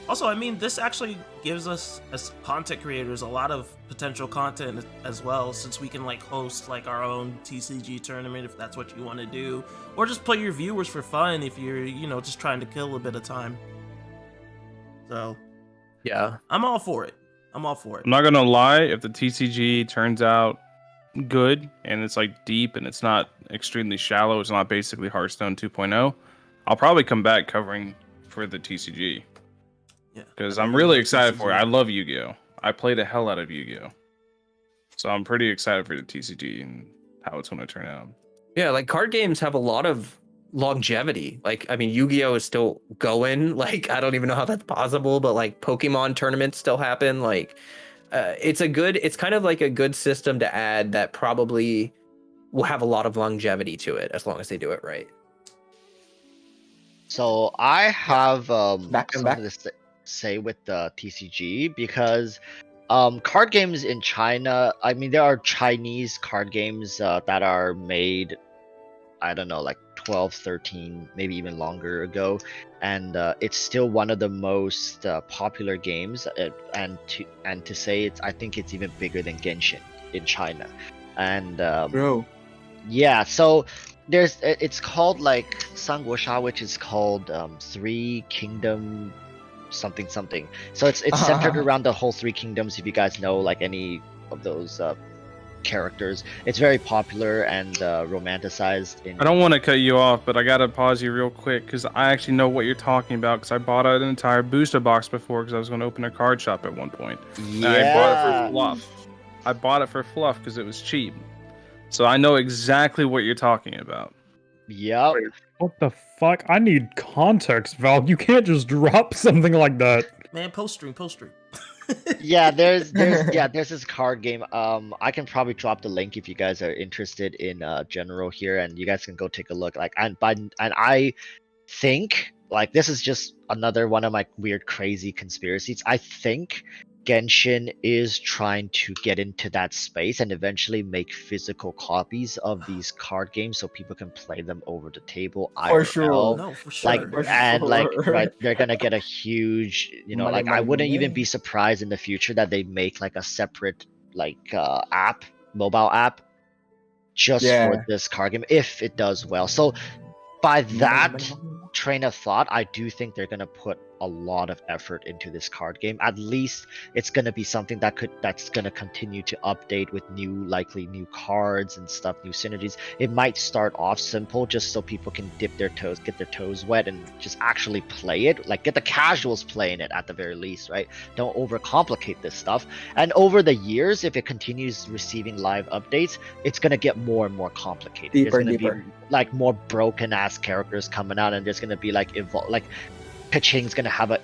Also, I mean, this actually gives us as content creators a lot of potential content as well, since we can like host like our own TCG tournament if that's what you want to do, or just play your viewers for fun if you're just trying to kill a bit of time. So yeah, I'm all for it. I'm not gonna lie, if the TCG turns out good and it's like deep and it's not extremely shallow, it's not basically Hearthstone 2.0, I'll probably come back covering for the TCG. Yeah, Because I I'm really really love excited for it. TCG. I love Yu-Gi-Oh. I play the hell out of Yu-Gi-Oh. So I'm pretty excited for the TCG and how it's going to turn out. Yeah, like card games have a lot of longevity. Like, I mean, Yu-Gi-Oh is still going. Like, I don't even know how that's possible, but like Pokemon tournaments still happen. Like, it's kind of like a good system to add that probably will have a lot of longevity to it as long as they do it right. So I have Back and something to say with the TCG because card games in China, I mean there are Chinese card games that are made, I don't know, like 12, 13, maybe even longer ago, and it's still one of the most popular games, and to say it's, I think it's even bigger than Genshin in China. And Bro. yeah, so it's called like Sanguosha, which is called Three Kingdom something something. So it's centered around the whole Three Kingdoms. If you guys know like any of those characters, it's very popular and romanticized. I don't want to cut you off, but I gotta pause you real quick because I actually know what you're talking about. Because I bought an entire booster box before because I was going to open a card shop at one point. Yeah, And I bought it for fluff. I bought it for fluff because it was cheap. So I know exactly what you're talking about. Yep. Wait, what the fuck? I need context, Val. You can't just drop something like that. Man, post stream. Yeah, there's this card game. I can probably drop the link if you guys are interested in general here, and you guys can go take a look. Like, and I think like this is just another one of my weird, crazy conspiracies. I think Genshin is trying to get into that space and eventually make physical copies of these card games so people can play them over the table. For sure. No, for sure. Like, For and like, sure. right, they're gonna get a huge, Money, like, I money, wouldn't even money. be surprised in the future that they make like a separate like mobile app just for this card game if it does well. So by that train of thought, I do think they're gonna put a lot of effort into this card game. At least it's gonna be something that's gonna continue to update with likely new cards and stuff, new synergies. It might start off simple just so people can get their toes wet and just actually play it. Like get the casuals playing it at the very least, right? Don't overcomplicate this stuff. And over the years, if it continues receiving live updates, it's gonna get more and more complicated. There's gonna be like more broken ass characters coming out, and there's gonna be like Kaching's gonna have a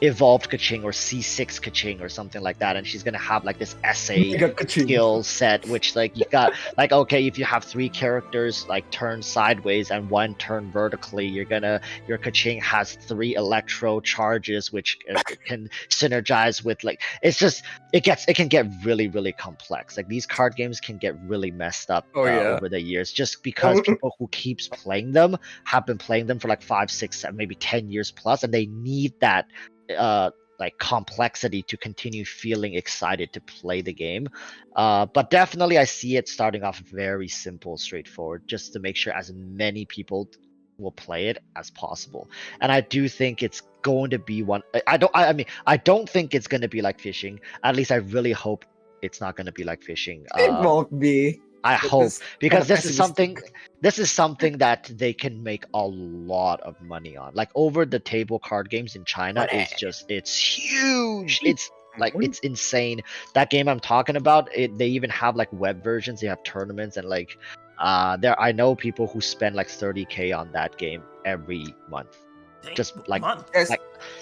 evolved Kaching or C6 Kaching or something like that, and she's gonna have like this essay skill set, which like you got like, okay, if you have 3 characters like turn sideways and 1 turn vertically, your Kaching has 3 electro charges which can synergize with like, it's just it can get really, really complex. Like these card games can get really messed up over the years, just because people who keeps playing them have been playing them for like 5, 6, 7, maybe 10 years plus, and they need that like complexity to continue feeling excited to play the game. But definitely I see it starting off very simple, straightforward, just to make sure as many people will play it as possible. And I do think it's going to be one. I don't think it's going to be like fishing. At least I really hope it's not going to be like fishing. It won't be. I hope, because this is pessimistic. something that they can make a lot of money on. Like over the table card games in China it's huge. It's like, it's insane. That game I'm talking about, they even have like web versions. They have tournaments and like I know people who spend like 30K on that game every month. Just like,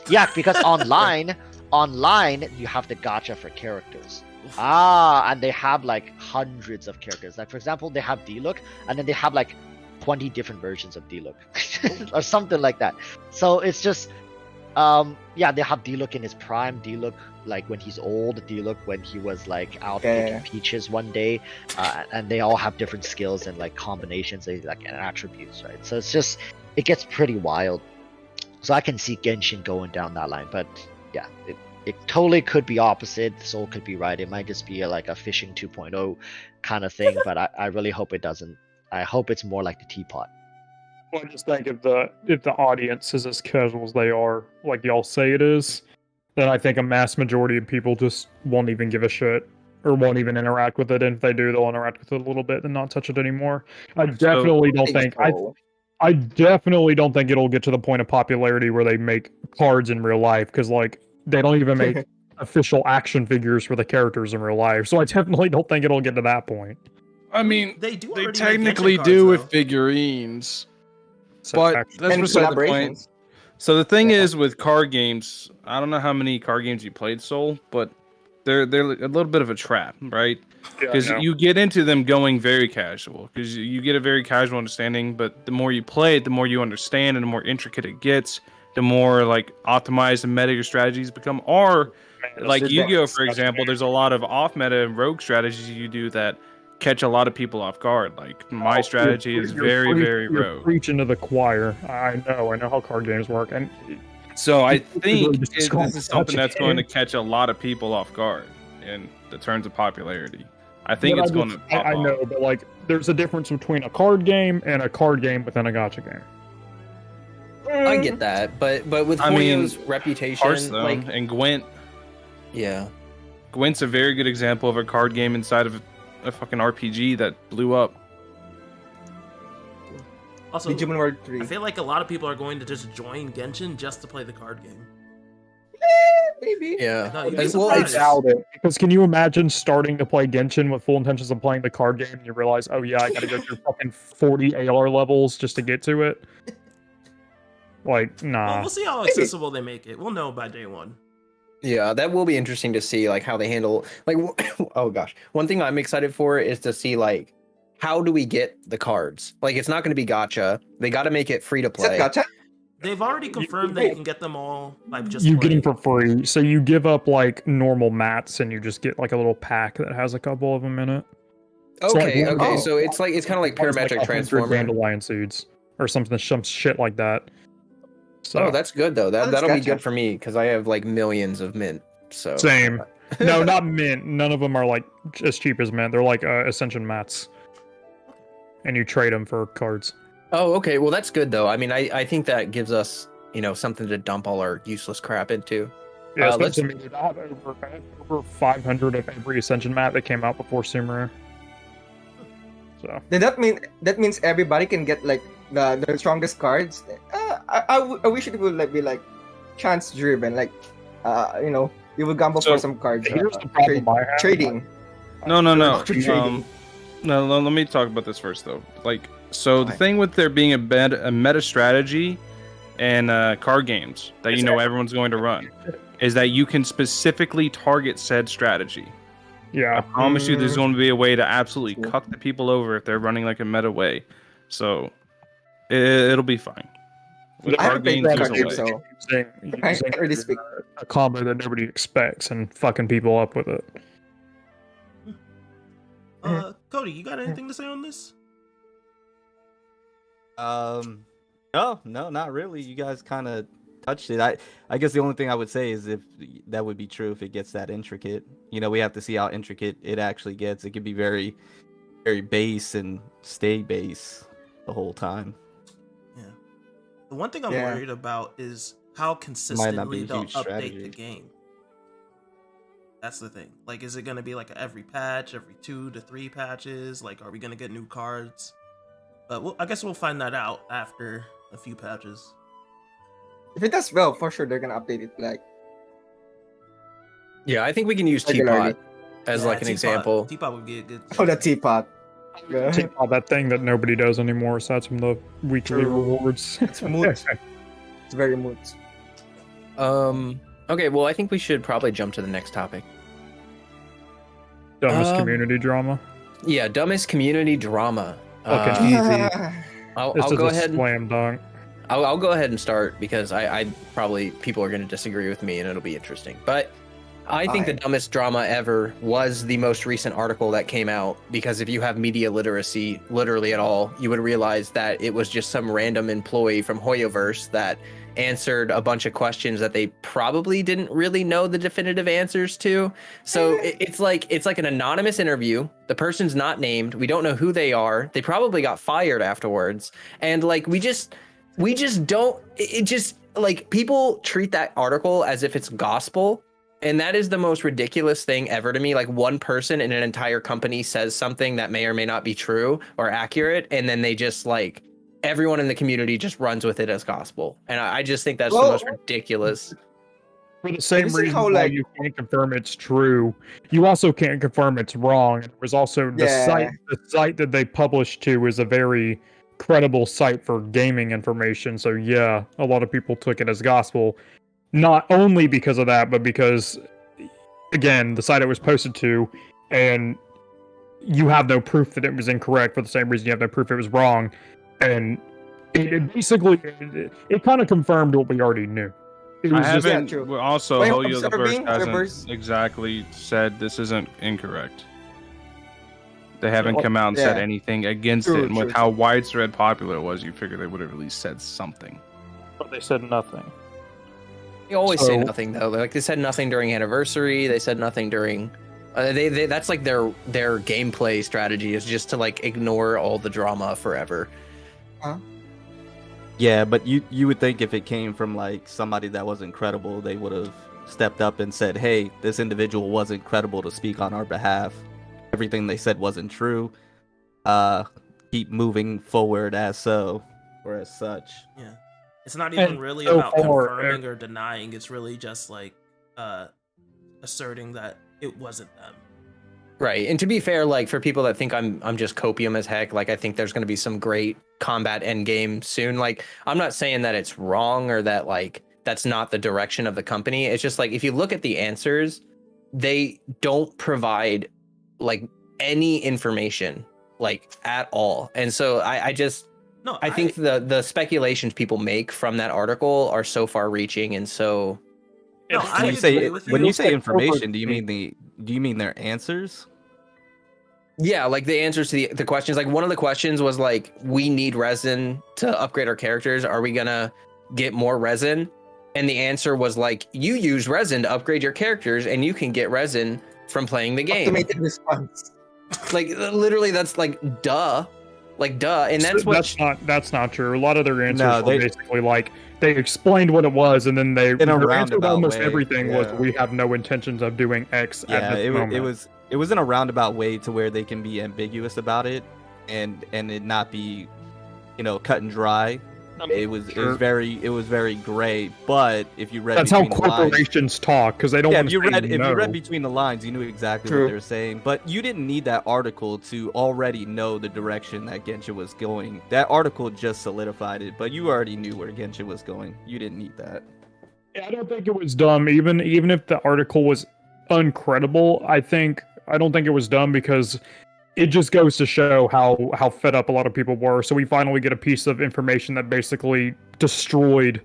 yeah, because online you have the gacha for characters. And they have like hundreds of characters. Like for example, they have D-Look, and then they have like 20 different versions of D-Look or something like that. So it's just yeah, they have D-Look in his prime, D-Look like when he's old, D-Look when he was like out picking peaches one day, and they all have different skills and like combinations and attributes, right? So it's just, it gets pretty wild. So I can see Genshin going down that line, but yeah, it totally could be opposite. Soul could be right. It might just be like a fishing 2.0 kind of thing, but I really hope it doesn't. I hope it's more like the teapot. Well, I just think if the audience is as casual as they are, like y'all say it is, then I think a mass majority of people just won't even give a shit or won't even interact with it. And if they do, they'll interact with it a little bit and not touch it anymore. I definitely don't think. I definitely don't think it'll get to the point of popularity where they make cards in real life, because like they don't even make official action figures for the characters in real life. So I definitely don't think it'll get to that point. I mean, They do. they already make technically Genshin do cards, with though. figurines, So but actually- that's And beside the point. collaborations. So the thing Yeah. is with card games, I don't know how many card games you played, Soul, but they're a little bit of a trap, right? Yeah, I Because know. you get into them going very casual, because you get a very casual understanding. But the more you play it, the more you understand, and the more intricate it gets, the more like optimized and meta your strategies become. Or like that's Yu-Gi-Oh, ridiculous. for example, there's a lot of off-meta and rogue strategies you do that catch a lot of people off guard. Like my strategy is very, very you're rogue. preaching to the choir. I know how card games work, and So I People really think just this describe is something such a that's going to game. catch a lot of people off guard in the terms of popularity. I think but it's I going just- to pop I off. know, but like, there's a difference between a card game and a card game within a gacha game. I get that, but with I mean, Hoyo's reputation, Hearthstone like, and Gwent. yeah, Gwent's a very good example of a card game inside of a fucking RPG that blew up. Also, Digimon World 3. I feel like a lot of people are going to just join Genshin just to play the card game. Maybe. yeah. No, you'd be Well, surprised. it's Doubt it. Because can you imagine starting to play Genshin with full intentions of playing the card game and you realize, oh yeah, I gotta go through fucking 40 AR levels just to get to it? Like, Well, nah. we'll see how accessible they make it. We'll know by day one. Yeah, that will be interesting to see, like, how they handle, like, oh gosh, one thing I'm excited for is to see, like, how do we get the cards? Like, it's not going to be gacha. They got to make it free to Is that play. gacha? They've already confirmed that you can get them all by just You get them playing. for free. So you give up like normal mats and you just get like a little pack that has a couple of them in it. It's like Okay, one of okay, those- so it's kind of like One's parametric 100 transformer. dandelion seeds or something, some shit like that. So Oh, that's good though. that's That'll be gacha. good for me because I have like millions of mint. So same. No, not mint. None of them are like as cheap as mint. They're like Ascension mats, and you trade them for cards. Oh, okay. Well, that's good though. I mean, I think that gives us, something to dump all our useless crap into. Yeah, let's- especially I have over 500 of every Ascension mat that came out before Sumeru. So Then that means everybody can get like the strongest cards. I wish it would like be like chance driven, like you would gamble So, for some cards. here's the problem I have. Trading. No. Trading. No, let me talk about this first though. Like, so the Fine. thing with there being a meta strategy and card games that everyone's going to run is that you can specifically target said strategy. I yeah, promise you, there's Mm. going to be a way to absolutely Cool. cuck the people over if they're running like a meta way. So it'll be fine. With I card haven't played games, card there's a games, way. so using I already speak. a combo that nobody expects and fucking people up with it. Cody, you got anything to say on this? No, not really. You guys kind of touched it. I guess the only thing I would say is if that would be true if it gets that intricate. We have to see how intricate it actually gets. It could be very, very base and stay base the whole time. Yeah. The one thing I'm Yeah. worried about is how be consistently a they'll huge update strategy. the game. That's the thing. Like, is it going to be like every patch, every 2 to 3 patches? Like, are we going to get new cards? But I guess we'll find that out after a few patches. If it does well, for sure they're gonna update it. Like Yeah, I think we can use Regularly. Teapot as Yeah, like an Teapot- example. Teapot would be a good. the teapot. Yeah. Take all that thing that nobody does anymore aside from the weekly True. rewards. It's moot. It's very moot. Okay, well, I think we should probably jump to the next topic. Dumbest Um, community drama. Yeah, dumbest community drama. Fucking easy. I'll This is go a ahead. slam dunk. I'll go ahead and start because I probably people are going to disagree with me and it'll be interesting. But I think the Fine. dumbest drama ever was the most recent article that came out because if you have media literacy literally at all, you would realize that it was just some random employee from Hoyoverse that answered a bunch of questions that they probably didn't really know the definitive answers to. So it's like an anonymous interview. The person's not named. We don't know who they are. They probably got fired afterwards. And like we just don't it just like people treat that article as if it's gospel. And that is the most ridiculous thing ever to me. Like one person in an entire company says something that may or may not be true or accurate, and then they just like everyone in the community just runs with it as gospel, and I just think that's the Well- most ridiculous. For the same you see reason how, why like- you can't confirm it's true, you also can't confirm it's wrong. There was also the site that they published to is a very credible site for gaming information. So yeah, a lot of people took it as gospel, not only because of that, but because again, the site it was posted to, and you have no proof that it was incorrect for the same reason you have no proof it was wrong, and it basically it kind of confirmed what we already knew. It I was just haven't. true. Well, also, Wait, Hoyoverse observing, hasn't Hoyoverse. exactly said this isn't incorrect. They haven't Well, come out and said yeah. anything against True, it, and with true, how widespread popular it was, you figure they would have at least said something. but they said nothing. They always say So- nothing though. Like they said nothing during anniversary. They said nothing during. They that's like their gameplay strategy is just to like ignore all the drama forever. Yeah, but you would think if it came from like somebody that wasn't credible, they would have stepped up and said, "Hey, this individual wasn't credible to speak on our behalf. Everything they said wasn't true. Keep moving forward as so or as such." Yeah. It's not even And really so about far, confirming or denying. It's really just like asserting that it wasn't them. Right. And to be fair, like for people that think I'm just copium as heck, like I think there's going to be some great combat end game soon. Like I'm not saying that it's wrong or that like that's not the direction of the company. It's just like if you look at the answers, they don't provide like any information like at all. And so I just No, I think the speculations people make from that article are so far reaching and so No, It's- I When you agree say with when you. you say It's like information, do you corporate- mean their answers? yeah, like the answers to the questions. Like one of the questions was like, we need resin to upgrade our characters. Are we gonna get more resin? And the answer was like, you use resin to upgrade your characters, and you can get resin from playing the game. Automated response. Like literally, that's like duh, and that's what. That's not true. A lot of their answers No, were they- basically like they explained what it was, and then they In a their answer to roundabout almost way, everything was yeah. we have no intentions of doing X Yeah, at this moment. it was in a roundabout way to where they can be ambiguous about it and it not be, cut and dry. It was Sure. very gray. But if you read That's how between the lines, corporations talk because they don't yeah, want if to you say read if no. you read between the lines, you knew exactly True. what they were saying. But you didn't need that article to already know the direction that Genshin was going. That article just solidified it, but you already knew where Genshin was going. You didn't need that. Yeah, I don't think it was dumb. Even if the article was uncredible, I don't think it was dumb because it just goes to show how fed up a lot of people were. So we finally get a piece of information that basically destroyed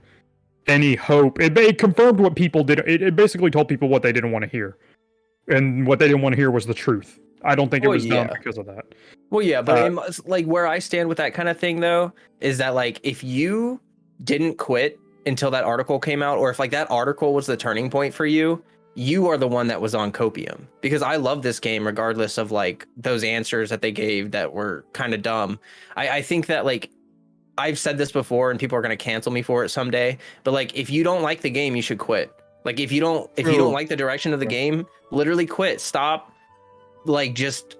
any hope. It confirmed what people did. It basically told people what they didn't want to hear, and what they didn't want to hear was the truth. I don't think it Well, was dumb yeah. because of that. Well, yeah, but Uh, it must- like where I stand with that kind of thing though is that like if you didn't quit until that article came out, or if like that article was the turning point for you, you are the one that was on copium. Because I love this game regardless of like those answers that they gave that were kind of dumb. I think that like I've said this before and people are going to cancel me for it someday, but like if you don't like the game, you should quit. Like if you don't True. like the direction of the game, literally quit. Stop like just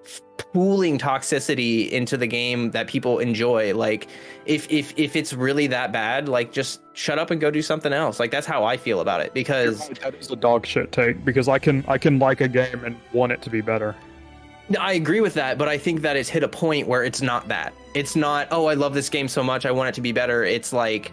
pooling toxicity into the game that people enjoy. Like if it's really that bad, like just shut up and go do something else. Like that's how I feel about it, because That is a dog shit take because I can like a game and want it to be better. I agree with that, but I think that it's hit a point where it's not that. It's not, oh, I love this game so much, I want it to be better. It's like,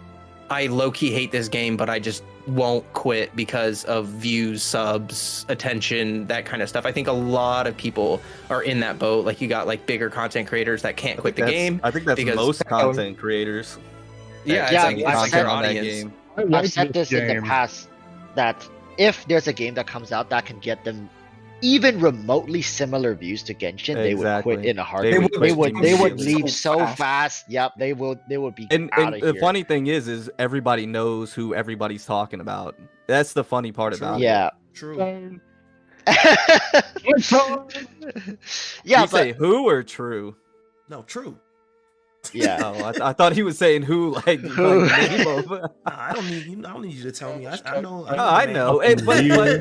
I low-key hate this game, but I just won't quit because of views, subs, attention, that kind of stuff. I think a lot of people are in that boat. Like you got like bigger content creators that can't quit the game. I think that's because- most content creators. Yeah, Yeah, it's I've like said their on that audience. game. I like I've said this in the past that if there's a game that comes out that can get them even remotely similar views to Genshin, they would Exactly. quit in a They heartbeat. would They quit would they would immediately. leave So so fast. fast. Yep, they would be And out of the here. funny thing is everybody knows who everybody's talking about. That's the funny part True. about Yeah. True. Um, Yeah, it. You say but who or true? No, true. yeah. Oh, I thought he was saying who, like, Who? like name of- Nah, I don't need you to tell me. I know. No, I the know, man. and,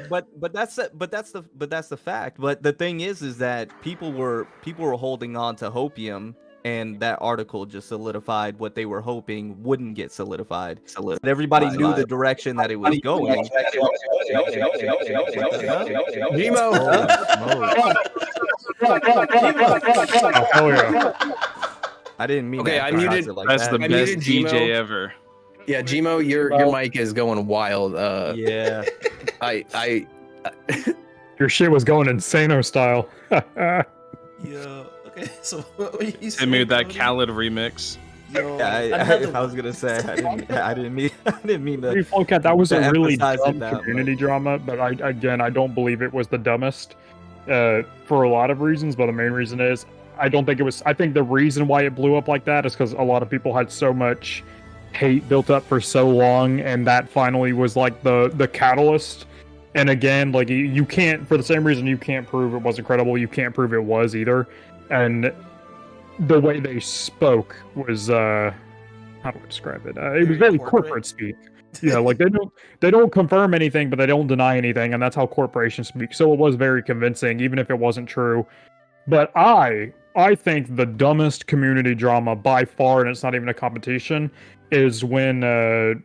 but that's the fact. But the thing is that people were holding on to hopium, and that article just solidified what they were hoping wouldn't get solidified. But everybody knew the direction that it was going. Oh yeah. I didn't mean Okay, that. I to muted- pronounce it like That's that. the I best muted Gmo. DJ ever. Yeah, Gmo, your mic is going wild. Yeah. I Your shit was going insano style. Yo, okay, so what were you Hit saying, me with that Cody? Khaled remix. Yo, Yeah, another I was one. gonna say I didn't mean Free to. Flowcat, that was to a really emphasize it dumb that community much. drama, but I don't believe it was the dumbest for a lot of reasons. But the main reason is I don't think it was. I think the reason why it blew up like that is because a lot of people had so much hate built up for so long, and that finally was like the catalyst. And again, like you can't, for the same reason you can't prove it wasn't credible, you can't prove it was either. And the way they spoke was how do I describe it? It was very corporate speak. Yeah, like they don't confirm anything, but they don't deny anything, and that's how corporations speak. So it was very convincing, even if it wasn't true. But I think the dumbest community drama by far, and it's not even a competition, is when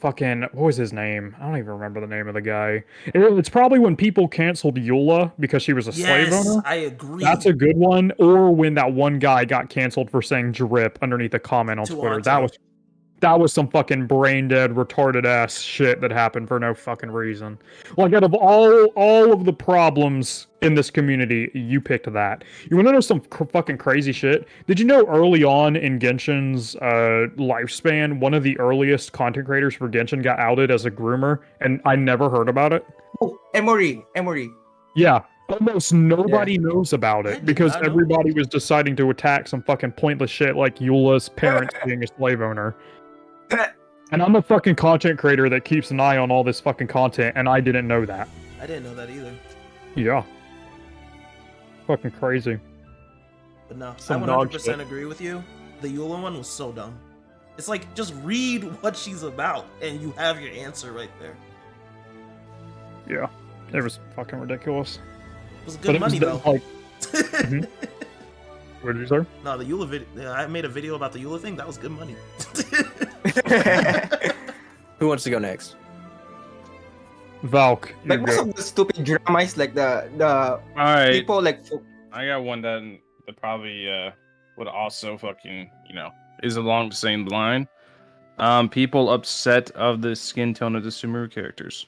fucking what was his name? I don't even remember the name of the guy. It's probably when people canceled Eula because she was a slave Yes, owner. I agree. That's a good one. Or when that one guy got canceled for saying drip underneath a comment on Twitter. That was some fucking brain dead, retarded ass shit that happened for no fucking reason. Like out of all of the problems in this community, you picked that. You want to know some fucking crazy shit? Did you know early on in Genshin's lifespan, one of the earliest content creators for Genshin got outed as a groomer, and I never heard about it? Oh, Emory. Yeah. Almost nobody knows about I it did because not know. everybody was deciding to attack some fucking pointless shit like Eula's parents being a slave owner. And I'm a fucking content creator that keeps an eye on all this fucking content, and I didn't know that. I didn't know that either. Yeah. Fucking crazy. But no, Some I dog 100% shit. agree with you. The Eula one was so dumb. It's like, just read what she's about, and you have your answer right there. Yeah. It was fucking ridiculous. It was But good it was money, done, though. like, Mhm. What did you say? No, the Eula video, I made a video about the Eula thing. That was good money. Who wants to go next? Valk. Like you most go. of the stupid drama is like the All right, people like I got one that probably would also fucking is along the same line. People upset of the skin tone of the Sumeru characters.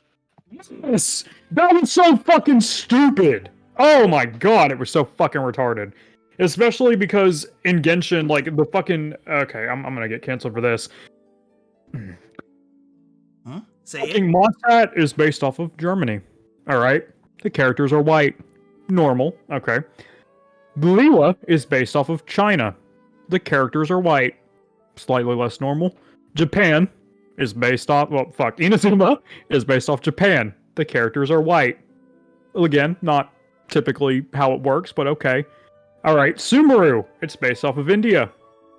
Yes! That was so fucking stupid! Oh my god, it was so fucking retarded. Especially because in Genshin, like, the fucking... Okay, I'm gonna get canceled for this. Say it. Fucking Mossad is based off of Germany. Alright? The characters are white. Normal. Okay. Liyue is based off of China. The characters are white. Slightly less normal. Japan is based off... Well, fuck. Inazuma is based off Japan. The characters are white. Again, not typically how it works, but okay. Alright, Sumeru. It's based off of India.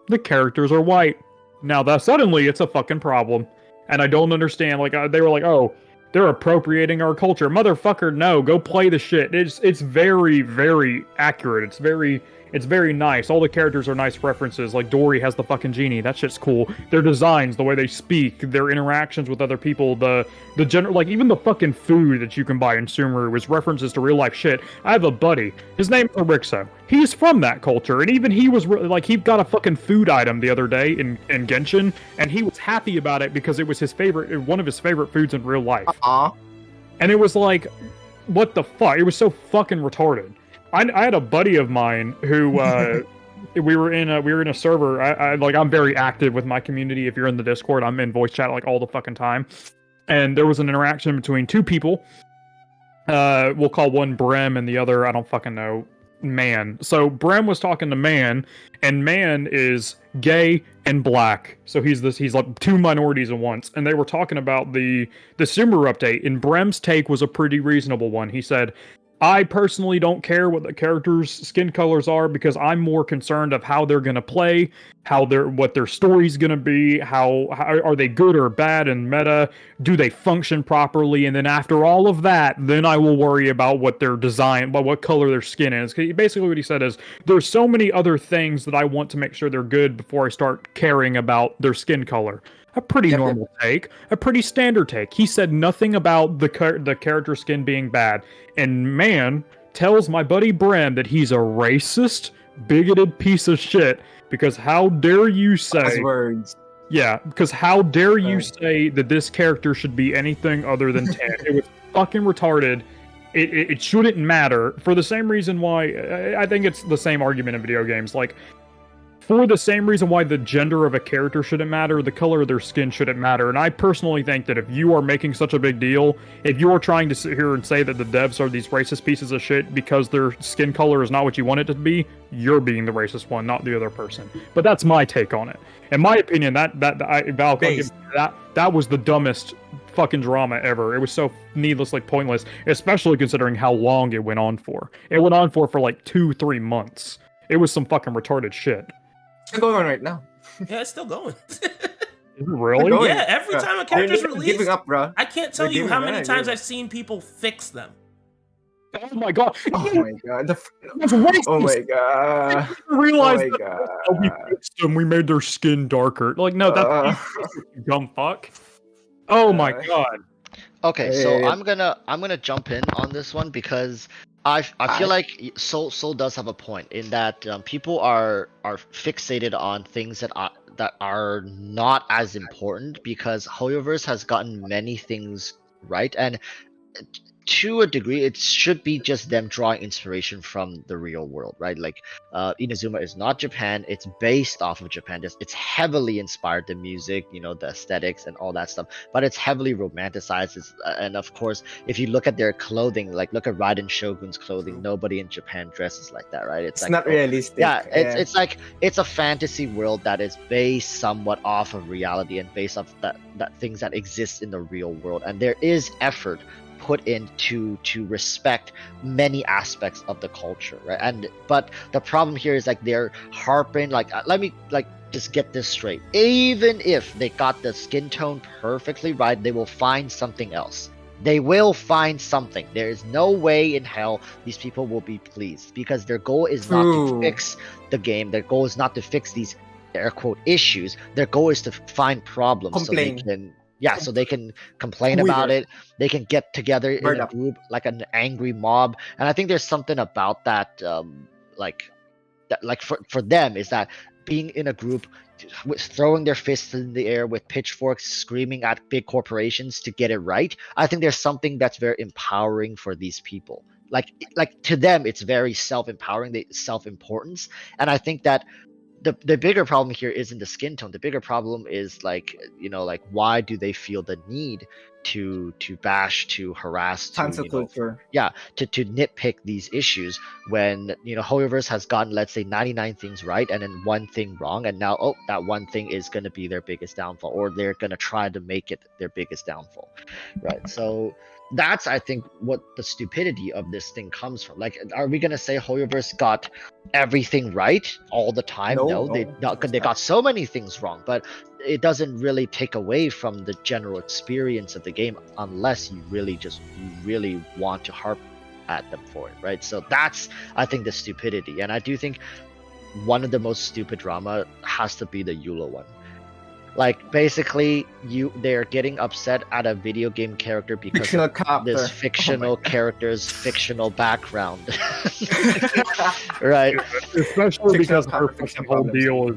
The characters are white. Now that suddenly it's a fucking problem. And I don't understand, like, they were like, oh, they're appropriating our culture. Motherfucker, no, go play the shit. It's very, very accurate. It's very nice. All the characters are nice references. Like, Dory has the fucking genie. That shit's cool. Their designs, the way they speak, their interactions with other people, the general, like, even the fucking food that you can buy in Sumeru is references to real life shit. I have a buddy. His name's Erixo. He's from that culture, and even he was, like, he got a fucking food item the other day in Genshin, and he was happy about it because it was one of his favorite foods in real life. And it was like, what the fuck? It was so fucking retarded. I had a buddy of mine who we were in a server. I'm very active with my community. If you're in the Discord, I'm in voice chat like all the fucking time. And there was an interaction between two people. We'll call one Brem and the other, I don't fucking know, Man. So Brem was talking to Man, and Man is gay and black. So he's like two minorities at once. And they were talking about the Sumeru update, and Brem's take was a pretty reasonable one. He said, I personally don't care what the characters' skin colors are because I'm more concerned of how they're gonna play, what their story's gonna be, how are they good or bad in meta, do they function properly, and then after all of that, then I will worry about what their design, what color their skin is. Basically, what he said is there's so many other things that I want to make sure they're good before I start caring about their skin color. A pretty normal take, a pretty standard take. He said nothing about the character skin being bad, and man tells my buddy Bram that he's a racist, bigoted piece of shit. Because how dare you say? Words. Yeah, because how dare you say that this character should be anything other than tan? It was fucking retarded. It shouldn't matter for the same reason why I think it's the same argument in video games. Like, for the same reason why the gender of a character shouldn't matter, the color of their skin shouldn't matter. And I personally think that if you are making such a big deal, if you are trying to sit here and say that the devs are these racist pieces of shit because their skin color is not what you want it to be, you're being the racist one, not the other person. But that's my take on it. In my opinion, that was the dumbest fucking drama ever. It was so needlessly pointless, especially considering how long it went on for. It went on for like 2-3 months. It was some fucking retarded shit. It's going on right now. Yeah, it's still going. Is it really? Yeah, every time a character's released, giving up, bro. I can't tell you how many times I've seen people fix them. Oh my god! Oh my god! That's racist. Oh my god! I realized Oh my god! we fixed them. We made their skin darker. Like, no, that's you dumb fuck. Oh my god! Okay, so I'm gonna jump in on this one because I feel like Soul does have a point in that people are fixated on things that are not as important because Hoyoverse has gotten many things right, and to a degree, it should be just them drawing inspiration from the real world, right? Like, Inazuma is not Japan; it's based off of Japan. It's heavily inspired the music, the aesthetics and all that stuff, but it's heavily romanticized. And of course, if you look at their clothing, like look at Raiden Shogun's clothing, nobody in Japan dresses like that, right? It's like, not realistic. Yeah, it's like it's a fantasy world that is based somewhat off of reality and based off that things that exist in the real world, and there is effort put in to respect many aspects of the culture, right? But the problem here is like they're harping like let me like just get this straight. Even if they got the skin tone perfectly right, they will find something else. They will find something. There is no way in hell these people will be pleased because their goal is not to fix the game. Their goal is not to fix these air quote issues. Their goal is to find problems so they can so they can complain about it. They can get together in a group like an angry mob. And I think there's something about that, for them is that being in a group, with throwing their fists in the air with pitchforks, screaming at big corporations to get it right. I think there's something that's very empowering for these people. Like to them, it's very self-empowering, self-importance. And I think that the bigger problem here isn't the skin tone. The bigger problem is like why do they feel the need to bash, to harass, to nitpick these issues when Hoyoverse has gotten, let's say, 99 things right and then one thing wrong, and now that one thing is going to be their biggest downfall, or they're going to try to make it their biggest downfall, right? So that's, I think, what the stupidity of this thing comes from. Like, are we gonna say Hoyoverse got everything right all the time? No, they got so many things wrong, but it doesn't really take away from the general experience of the game unless you really want to harp at them for it, right? So that's, I think, the stupidity. And I do think one of the most stupid drama has to be the Eula one. Like, basically, they're getting upset at a video game character because of this fictional character's fictional background. Right? Especially because her whole deal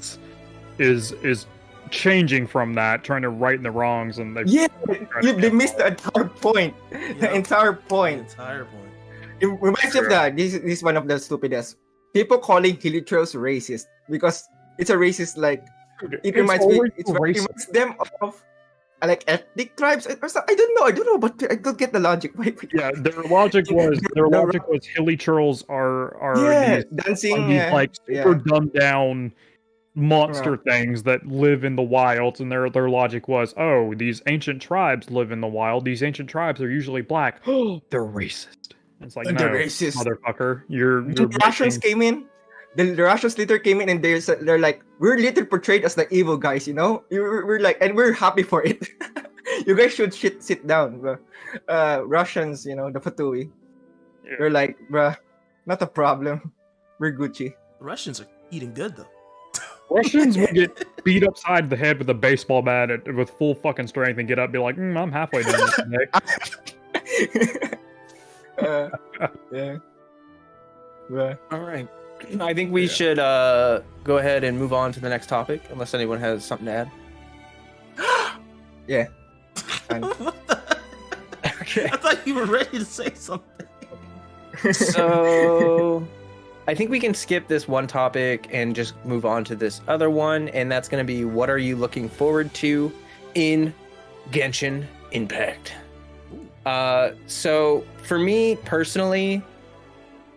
is changing from that, trying to right the wrongs, and they missed the entire point. The entire point. It reminds me of this is one of the stupidest. People calling Hilichurls racist because it's a racist, like, it reminds them of like ethnic tribes or something. I don't know, but I don't get the logic. Yeah, their logic was Hilichurls are these, dancing, like super dumbed down monster things that live in the wilds, and their logic was, oh, these ancient tribes live in the wild. These ancient tribes are usually black. Oh, they're racist. It's like, The no, racist. motherfucker, you're The Russians making- came in. The Russians later came in, and they're like, we're later portrayed as the evil guys, you know. We're like, and we're happy for it. You guys should sit down, bro. Russians, you know, the Fatui. Yeah. They're like, bruh, not a problem. We're Gucci. The Russians are eating good though. Russians would get beat upside the head with a baseball bat with full fucking strength and get up and be like, I'm halfway done this today. Yeah. Bruh. All right. I think we should go ahead and move on to the next topic, unless anyone has something to add. Yeah. What the? Okay. I thought you were ready to say something. So I think we can skip this one topic and just move on to this other one, and that's going to be, what are you looking forward to in Genshin Impact? So for me personally,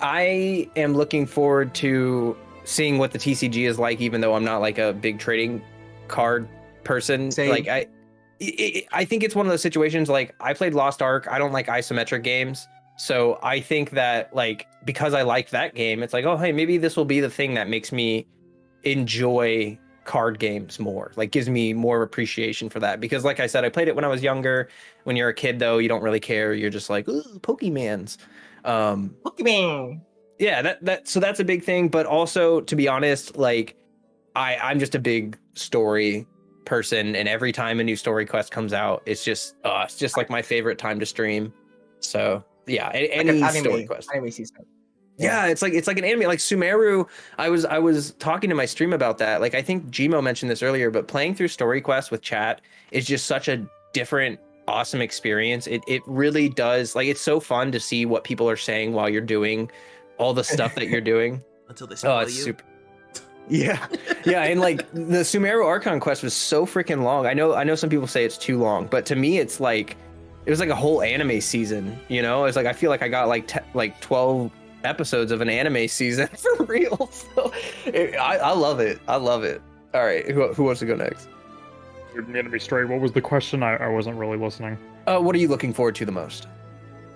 I am looking forward to seeing what the TCG is like, even though I'm not like a big trading card person. Same. Like I think it's one of those situations, like I played Lost Ark. I don't like isometric games. So I think that, like, because I like that game, it's like, oh, hey, maybe this will be the thing that makes me enjoy card games more, like gives me more appreciation for that. Because like I said, I played it when I was younger. When you're a kid, though, you don't really care. You're just like, ooh, Pokemans. Pokemon. Yeah, so that's a big thing. But also, to be honest, like I'm just a big story person, and every time a new story quest comes out, it's just like my favorite time to stream. So yeah, any story quest. Anime season. Yeah, it's like an anime. Like Sumeru, I was talking to my stream about that. Like I think Gmo mentioned this earlier, but playing through story quests with chat is just such a different, awesome experience. It really does. Like, it's so fun to see what people are saying while you're doing all the stuff that you're doing. Until they spoil you. Super. Yeah, and like the Sumeru Archon quest was so freaking long. I know some people say it's too long, but to me, it was like a whole anime season. You know, it's like I feel like I got like 12 episodes of an anime season for real. So I love it. I love it. All right, who wants to go next? You're gonna be straight. What was the question? I wasn't really listening. What are you looking forward to the most?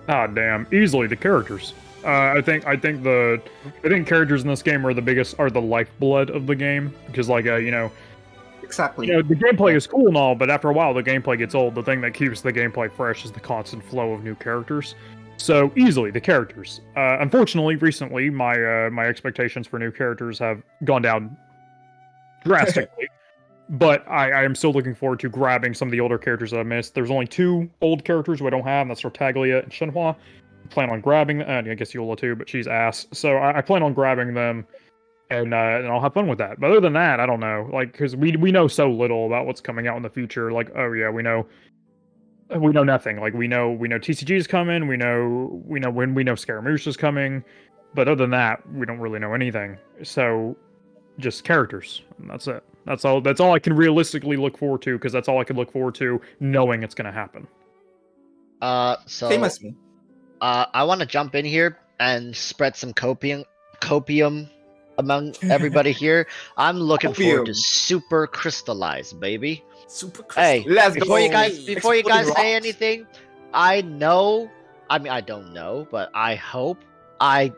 Ah, damn. Easily the characters. I think characters in this game are the lifeblood of the game, because like Exactly. the gameplay is cool and all, but after a while the gameplay gets old. The thing that keeps the gameplay fresh is the constant flow of new characters. So easily the characters. Unfortunately, recently my expectations for new characters have gone down drastically. But I am still looking forward to grabbing some of the older characters that I missed. There's only 2 old characters who I don't have, and that's Tartaglia and Shenhua. I plan on grabbing them, and I guess Yola too, but she's ass. So I plan on grabbing them, and I'll have fun with that. But other than that, I don't know. Like, because we know so little about what's coming out in the future. Like, oh yeah, we know nothing. Like, we know TCG is coming. We know Scaramouche is coming. But other than that, we don't really know anything. So just characters, and that's it. That's all I can realistically look forward to, because that's all I can look forward to, knowing it's gonna happen. So Same as me. I want to jump in here and spread some copium among everybody here. I'm looking forward to Copium. Super Crystallize, baby. Super Hey, crystal. Let's before go. you guys say Exploding anything, I don't know, but I hope I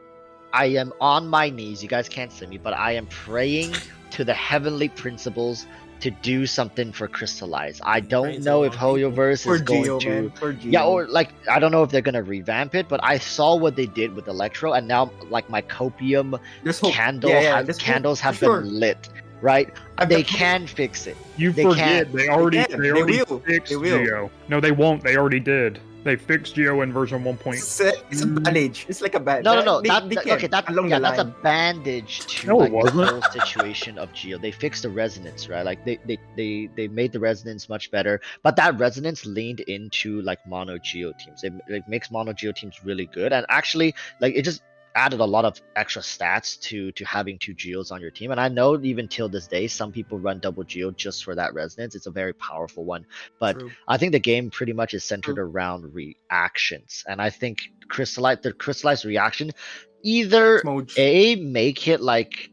am on my knees. You guys can't see me, but I am praying to the heavenly principles to do something for Crystallize. I don't Praying to know the if wrong people. Hoyoverse For is going Geo, to man. For Geo. yeah, or like I don't know if they're gonna revamp it, but I saw what they did with Electro, and now like my copium There's hope. candles have Sure. been lit, right? I've They got- can fix it. You They forget can't. they already They will. fixed They will. Geo. No, they won't. They already did. They fixed Geo in version 1. It's a bandage. It's like a bandage. No. They can, Okay, that's along the that's a line. bandage to No, it like the wasn't. whole situation of Geo. They fixed the resonance, right? Like they made the resonance much better, but that resonance leaned into like mono Geo teams. It like makes mono Geo teams really good, and actually like it just added a lot of extra stats to having 2 Geos on your team. And I know even till this day, some people run double Geo just for that resonance. It's a very powerful one, but True. I think the game pretty much is centered around reactions, and I think the crystallized reaction either Smooch. make it like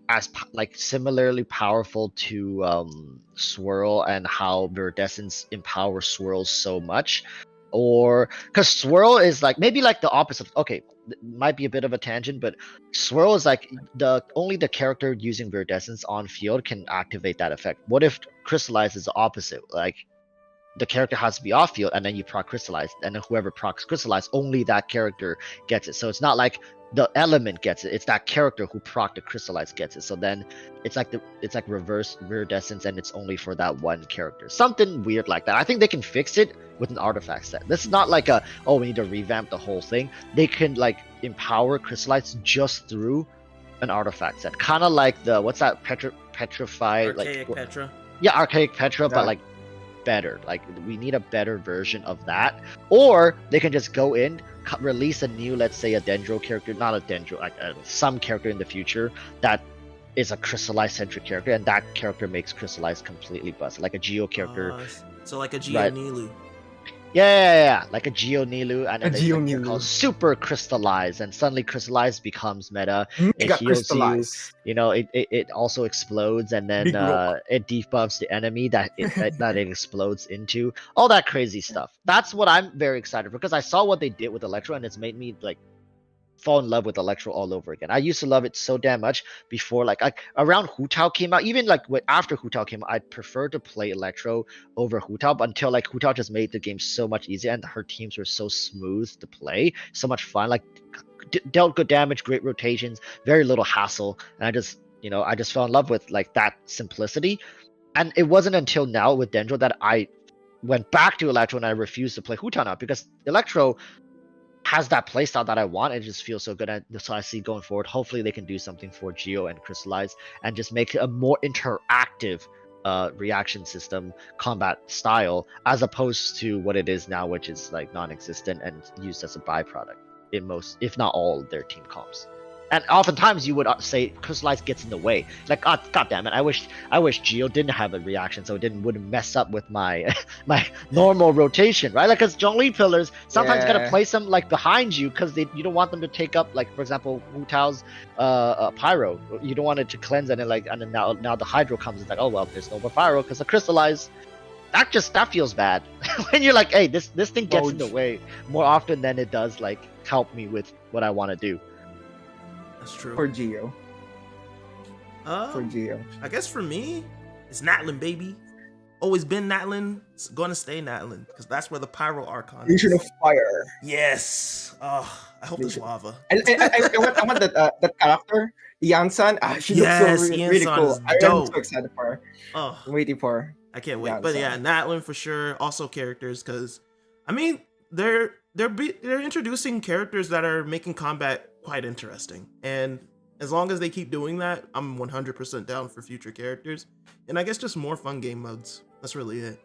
similarly powerful to Swirl and how Viridescence empowers Swirl so much, Or because swirl is like maybe like the opposite. Okay, might be a bit of a tangent, but swirl is like only the character using viridescence on field can activate that effect. What if crystallize is the opposite? Like the character has to be off field, and then you proc crystallize, and then whoever procs crystallize, only that character gets it. So it's not like the element gets it; it's that character who proc the crystallize gets it. So then it's like reverse viridescence, and it's only for that one character. Something weird like that. I think they can fix it with an artifact set. This is not like we need to revamp the whole thing. They can like empower crystallize just through an artifact set, kind of like the what's that petrified Archaic Petra. Yeah, archaic Petra, but like better. Like we need a better version of that. Or they can just go in, release a new, let's say a Dendro character, not a Dendro, like some character in the future that is a crystallized centric character, and that character makes crystallized completely busted, like a Geo character. So like a Geo Nilu. Yeah, like a Geo Nilu, and then Geo they called super crystallized, and suddenly crystallized becomes meta. It heals you. It also explodes, and then it debuffs the enemy that it explodes into. All that crazy stuff. That's what I'm very excited for, because I saw what they did with Electro, and it's made me like fall in love with Electro all over again. I used to love it so damn much before, like around Hu Tao came out. Even like after Hu Tao came out, I'd prefer to play Electro over Hu Tao, but until like Hu Tao just made the game so much easier, and her teams were so smooth to play, so much fun, like dealt good damage, great rotations, very little hassle, and I just fell in love with like that simplicity. And it wasn't until now with Dendro that I went back to Electro, and I refused to play Hu Tao now, because Electro has that playstyle that I want. It just feels so good. And so I see going forward, hopefully they can do something for Geo and Crystallize, and just make a more interactive reaction system combat style, as opposed to what it is now, which is like non-existent and used as a byproduct in most, if not all, of their team comps. And oftentimes you would say Crystallize gets in the way. Like, God damn it! I wish Geo didn't have a reaction, so it wouldn't mess up with my my normal rotation, right? Like, because Zhongli pillars sometimes gotta place them like behind you, because you don't want them to take up, like for example, Wu Tao's pyro. You don't want it to cleanse, and then now the hydro comes. It's like, oh well, there's no more pyro because of Crystallize. That feels bad when you're like, hey, this thing gets in the way more often than it does like help me with what I want to do. That's true. For Geo. For Geo. I guess for me, it's Natlin, baby. Always been Natlin. It's gonna stay Natlin, because that's where the Pyro Archon is. Legion of Fire. Yes. I hope there's lava. I want that character, Yansan. She looks so really cool. I'm so excited for her. I'm waiting for her. I can't wait. But yeah, Natlin for sure. Also characters, because I mean they're introducing characters that are making combat quite interesting, and as long as they keep doing that, I'm 100% down for future characters, and I guess just more fun game modes. That's really it.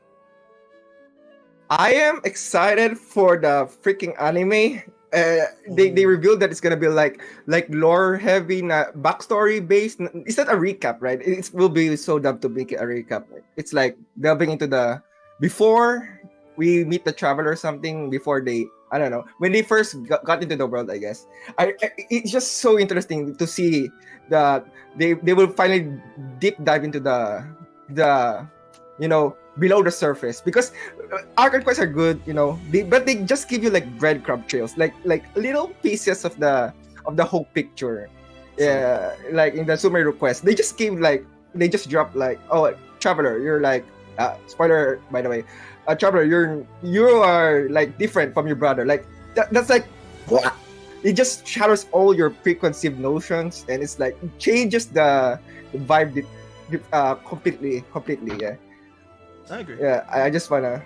I am excited for the freaking anime. They revealed that it's gonna be like lore heavy, backstory based. It's not a recap, right? It will be so dumb to make it a recap. It's like delving into the before we meet the traveler or something, before they, I don't know, when they first got into the world, I guess. It's just so interesting to see that they will finally deep dive into the below the surface, because Archon quests are good, but they just give you like breadcrumb trails, like little pieces of the whole picture. Yeah, like in the summary request, they just drop like, oh, traveler, you're like, spoiler by the way, traveler, you are like different from your brother. Like that's like what? It just shatters all your preconceived notions, and it's like changes the vibe completely. Yeah. I agree. Yeah, I just wanna,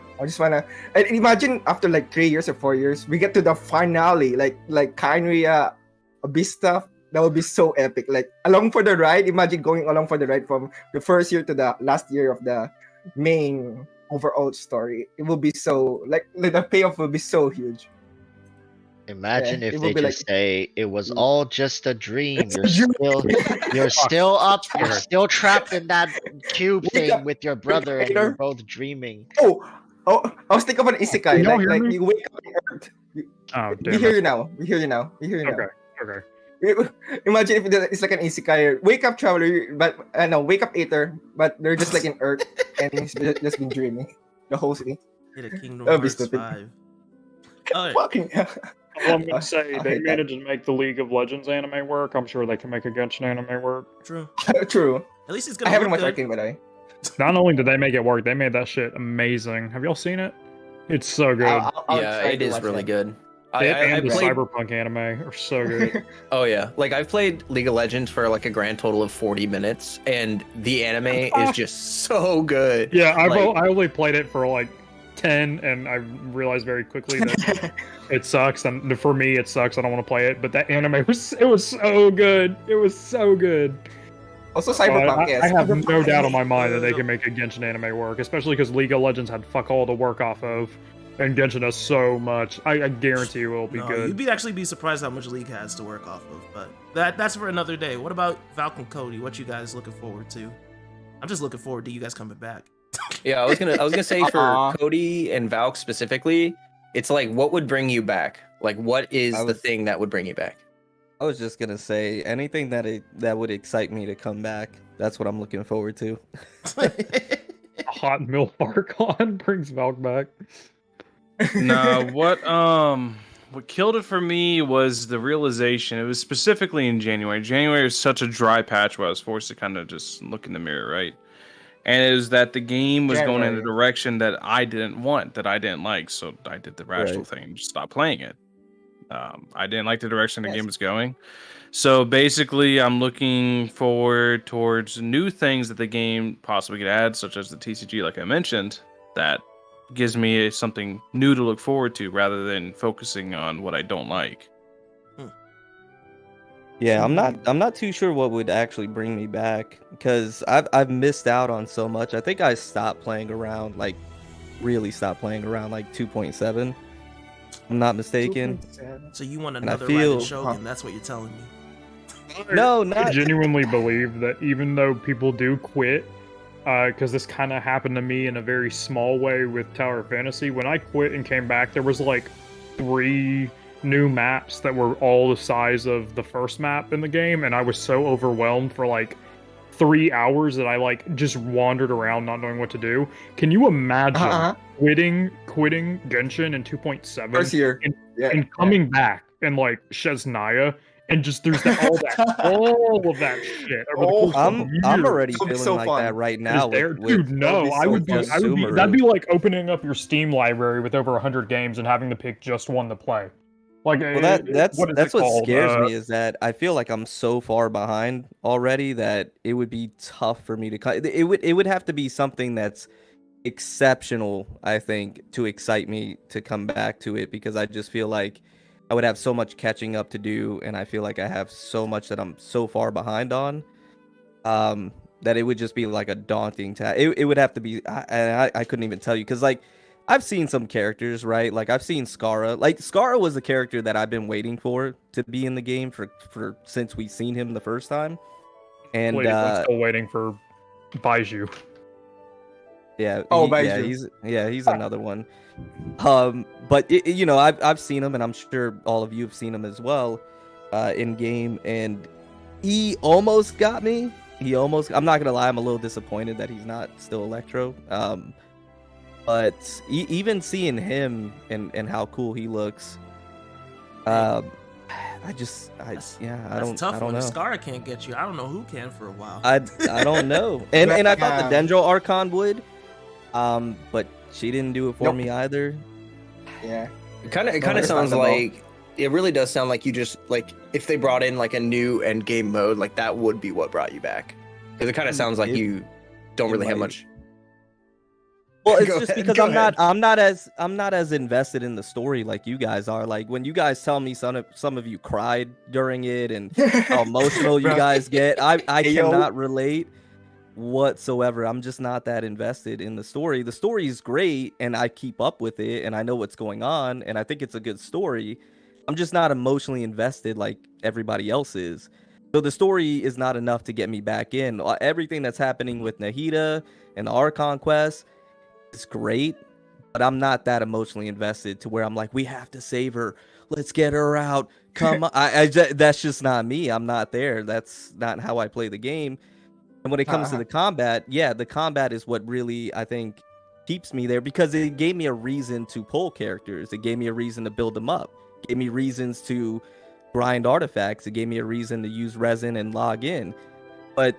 and imagine after like 3 years or 4 years, we get to the finale, like Kynria Abyss stuff. That would be so epic. Like along for the ride. Imagine going along for the ride from the first year to the last year of the main overall story. It will be so like the payoff will be so huge. Imagine if they just say it was all just a dream. You're still up. You're still trapped in that cube thing with your brother, and you're both dreaming. Oh! I was thinking of an isekai. Like you wake up on Earth. Oh, damn. We hear you now. Okay. Imagine if it's like an isekai. Wake up, traveler, but wake up, Aether, but they're just like in Earth, and he's just been dreaming the whole city. Hit a Kingdom That would be Hearts stupid. 5. All right. Fucking. Well, I'm gonna say I they hate that. managed to make the League of Legends anime work. I'm sure they can make a Genshin anime work. True. True. At least it's I gonna haven't look watched good. Arcane, by the way. Not only did they make it work, they made that shit amazing. Have y'all seen it? It's so good. I'll Yeah, try it to is watch really that. good. It I and the played. Cyberpunk anime are so good. Oh yeah, like I've played League of Legends for like a grand total of 40 minutes, and the anime is just so good. Yeah, I Like- only played it for like 10, and I realized very quickly that it sucks. And for me, it sucks. I don't want to play it. But that anime was so good. It was so good. Also, Cyberpunk. I, Yes, I have no Cyberpunk. doubt in my mind that they can make a Genshin anime work, especially because League of Legends had fuck all to work off of, and Genshin has so much. I guarantee you it will be No, good. you'd actually be surprised how much League has to work off of, but that's for another day. What about Falcon Cody? What you guys looking forward to? I'm just looking forward to you guys coming back. Yeah, I was gonna say for Aw. Cody and Valk specifically, it's like what would bring you back? Like what is I the was- thing that would bring you back? I was just gonna say anything that would excite me to come back. That's what I'm looking forward to. Hot milk Archon brings Valk back. No, what killed it for me was the realization. It was specifically in January. January was such a dry patch where I was forced to kind of just look in the mirror, right? And it was that the game was going in a January. direction that I didn't want, that I didn't like. So I did the rational Right. thing and just stopped playing it. I didn't like the direction the Yes. game was going. So basically, I'm looking forward towards new things that the game possibly could add, such as the TCG, like I mentioned, that gives me something new to look forward to rather than focusing on what I don't like. Yeah, I'm not too sure what would actually bring me back because I've missed out on so much. I think I stopped playing around, like really stopped playing around like 2.7. I'm not mistaken. So you want I another feel- Rabbit Shogun? That's what you're telling me. No, I not genuinely believe that even though people do quit, because this kind of happened to me in a very small way with Tower of Fantasy. When I quit and came back, there was like 3 new maps that were all the size of the first map in the game, and I was so overwhelmed for like 3 hours that I like just wandered around not knowing what to do. Can you imagine Uh-huh. quitting Genshin in 2.7 First year. and, Yeah. and coming back and like Shesnaya, and just there's all of that shit over the Oh, course of I'm years. already It'll be feeling so like fun. that right Is now. there, with, dude? No, be I so would be. fun. I would be. Sumeru. That'd be like opening up your Steam library with over 100 games and having to pick just one to play. Like, Well, what that's is that's it what called? scares me is that I feel like I'm so far behind already that it would be tough for me to cut. It would have to be something that's exceptional, I think, to excite me to come back to it because I just feel like I would have so much catching up to do, and I feel like I have so much that I'm so far behind on. That it would just be like a daunting task. It would have to be. I couldn't even tell you because like. I've seen some characters, right? Like I've seen Skara. Like Skara was a character that I've been waiting for to be in the game for since we seen him the first time. And Please, I'm still waiting for Baiju. yeah, Oh, he's another one. But you know, I've seen him, and I'm sure all of you have seen him as well, in game, and he almost got me. I'm not gonna lie, I'm a little disappointed that he's not still Electro. But even seeing him and how cool he looks, I That's tough don't when know. Scar can't get you. I don't know who can for a while. I don't know. And I thought the Yeah. Dendro Archon would, but she didn't do it for Nope. me either. Yeah. It kind of sounds understandable. like it really does sound like you just like if they brought in like a new end game mode, like that would be what brought you back. Because it kind of sounds like It- you don't it really have might. much. Well, it's Go just ahead, because go I'm not as invested in the story like you guys are. Like when you guys tell me some of you cried during it and how emotional you Bro. guys get, I Hey, yo. cannot relate whatsoever. I'm just not that invested in the story. The story is great and I keep up with it and I know what's going on and I think it's a good story. I'm just not emotionally invested like everybody else is. So the story is not enough to get me back in. Everything that's happening with Nahida and the Archon quest is great, but I'm not that emotionally invested to where I'm like, we have to save her. Let's get her out. Come on. That's just not me. I'm not there. That's not how I play the game. And when it comes to the combat, yeah, the combat is what really, I think, keeps me there because it gave me a reason to pull characters. It gave me a reason to build them up. It gave me reasons to grind artifacts. It gave me a reason to use resin and log in. But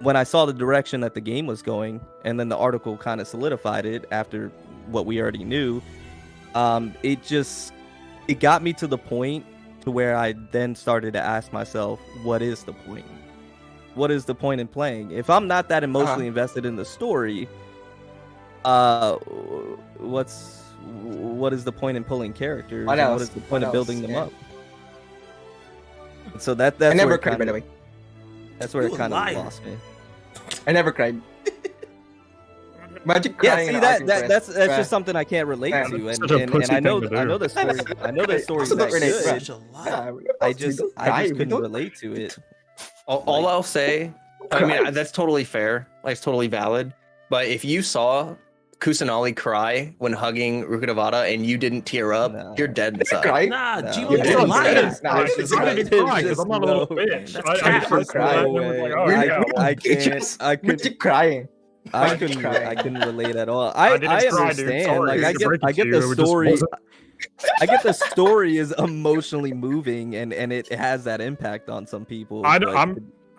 when I saw the direction that the game was going, and then the article kind of solidified it after what we already knew, it got me to the point to where I then started to ask myself, what is the point? What is the point in playing? If I'm not that emotionally invested in the story, what is the point in pulling characters? What is the point of building them up? So that's I never cried, by the way. That's where it kind of lost me. I never cried. Magic crying. Yeah, see that's just something I can't relate to, and I know the story. I know the story's that good. I just couldn't relate to it. All I'll say, I mean, that's totally fair. Like, it's totally valid. But if you saw Kusanali cry when hugging Rukadavata and you didn't tear up, you're dead inside. Nah, No. Gio, you're lying. I didn't cry because I'm not a little bitch. I can't. I couldn't crying. I couldn't relate at all. I understand. Like I get the story. I get the story is emotionally moving and it has that impact on some people.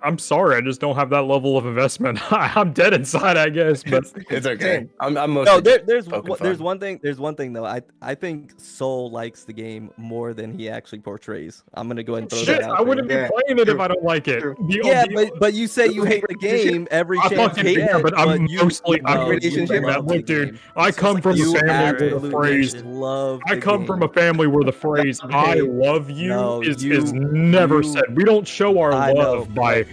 I'm sorry, I just don't have that level of investment. I'm dead inside, I guess, but it's okay. I'm no. There's one thing. There's one thing though. I think Soul likes the game more than he actually portrays. I'm gonna go ahead and throw that out. I wouldn't be playing it if I don't like it. But you say you hate the game every chance you get. But I'm mostly look, dude. I come from a family where the phrase from a family where the phrase "I love you" is never said. We don't show our love by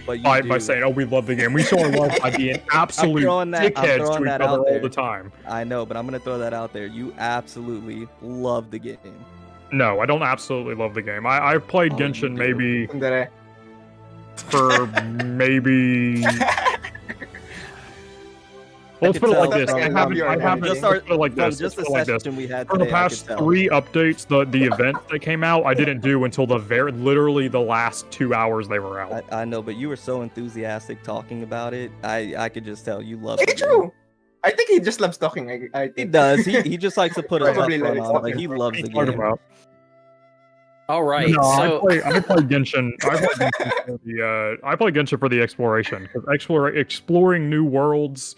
saying, "Oh, we love the game." We show our love by being absolute dickheads to each other all the time. I know, but I'm gonna throw that out there. You absolutely love the game. No, I don't absolutely love the game. I've played Genshin maybe for maybe. Let's put it like this. I haven't just the session we had today. For the past 3 updates, the events that came out, I didn't do until literally the last 2 hours they were out. I know, but you were so enthusiastic talking about it. I could just tell you love it. It's true. I think he just loves talking. I think. He does. He just likes to put it up front on. Like, he loves the game. All right. No, so I play Genshin. I play Genshin for the exploration. Because exploring new worlds,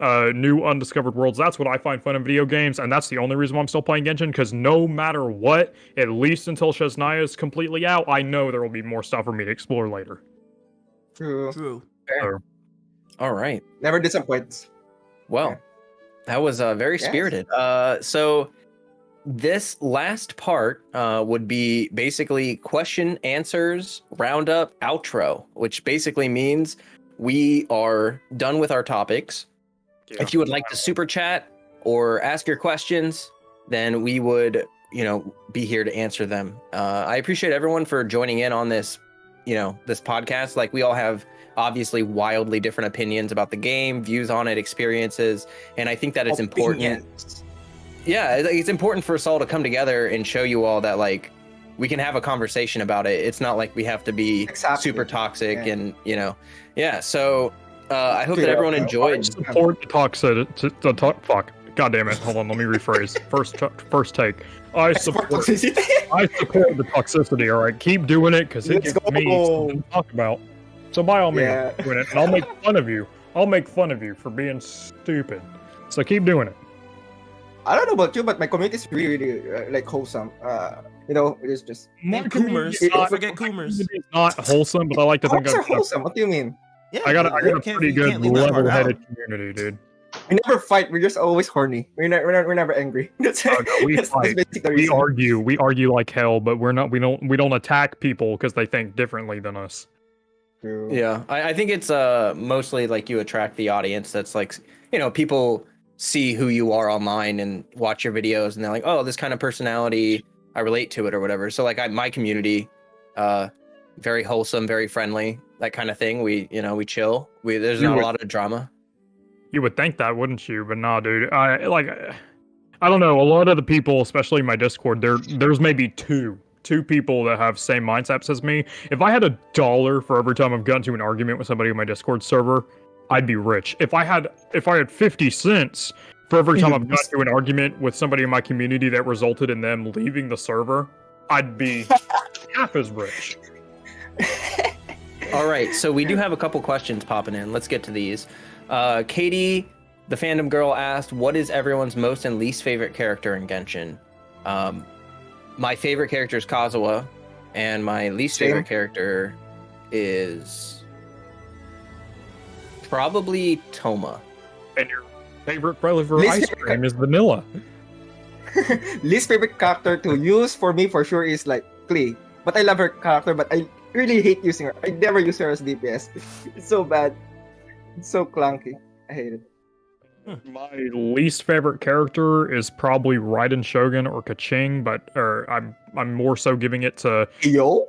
new undiscovered worlds, that's what I find fun in video games, and that's the only reason why I'm still playing Genshin, because no matter what, at least until Shesnaya is completely out, I know there will be more stuff for me to explore later. True. All right. Never disappoints. Well, that was very spirited. So this last part would be basically question, answers, roundup, outro, which basically means we are done with our topics. Yeah. If you would like to super chat or ask your questions, then we would, be here to answer them. I appreciate everyone for joining in on this, this podcast. Like, we all have obviously wildly different opinions about the game, views on it, experiences, and I think that it's important. Yeah, it's important for us all to come together and show you all that, like, we can have a conversation about it. It's not like we have to be super toxic and, So I hope that everyone enjoyed. I support the fuck. God damn it. Hold on, let me rephrase. First take. I support the toxicity, alright? Keep doing it, because it gives me something to talk about. So by all means, keep doing it, and I'll make fun of you. I'll make fun of you for being stupid. So keep doing it. I don't know about you, but my community is really, like, wholesome. It's just... And Coomers. Don't forget Coomers. It's not wholesome, but I like to think of... wholesome? What do you mean? Yeah, I got a pretty good level-headed community, dude. We never fight. We're just always horny. We're never angry. We argue like hell, but we don't attack people because they think differently than us. True. Yeah, I think it's mostly like you attract the audience that's like, people see who you are online and watch your videos and they're like, oh, this kind of personality, I relate to it or whatever. So like my community, very wholesome, very friendly, that kind of thing. We chill. There's not a lot of drama. You would think that, wouldn't you? But nah, dude. I don't know. A lot of the people, especially in my Discord, there's maybe two people that have same mindsets as me. If I had $1 for every time I've gotten to an argument with somebody on my Discord server, I'd be rich. If I had 50 cents For every time I've got into an argument with somebody in my community that resulted in them leaving the server, I'd be half as rich. All right, so we do have a couple questions popping in. Let's get to these. Katie, the fandom girl, asked, "What is everyone's most and least favorite character in Genshin?" My favorite character is Kazuha, and my least favorite character is probably Toma. And your favorite flavor of ice cream is vanilla. Least favorite character to use for me for sure is like Klee. But I love her character, but I really hate using her. I never use her as DPS. It's so bad. It's so clunky. I hate it. My least favorite character is probably Raiden Shogun or Kaching, but I'm more so giving it to Yo?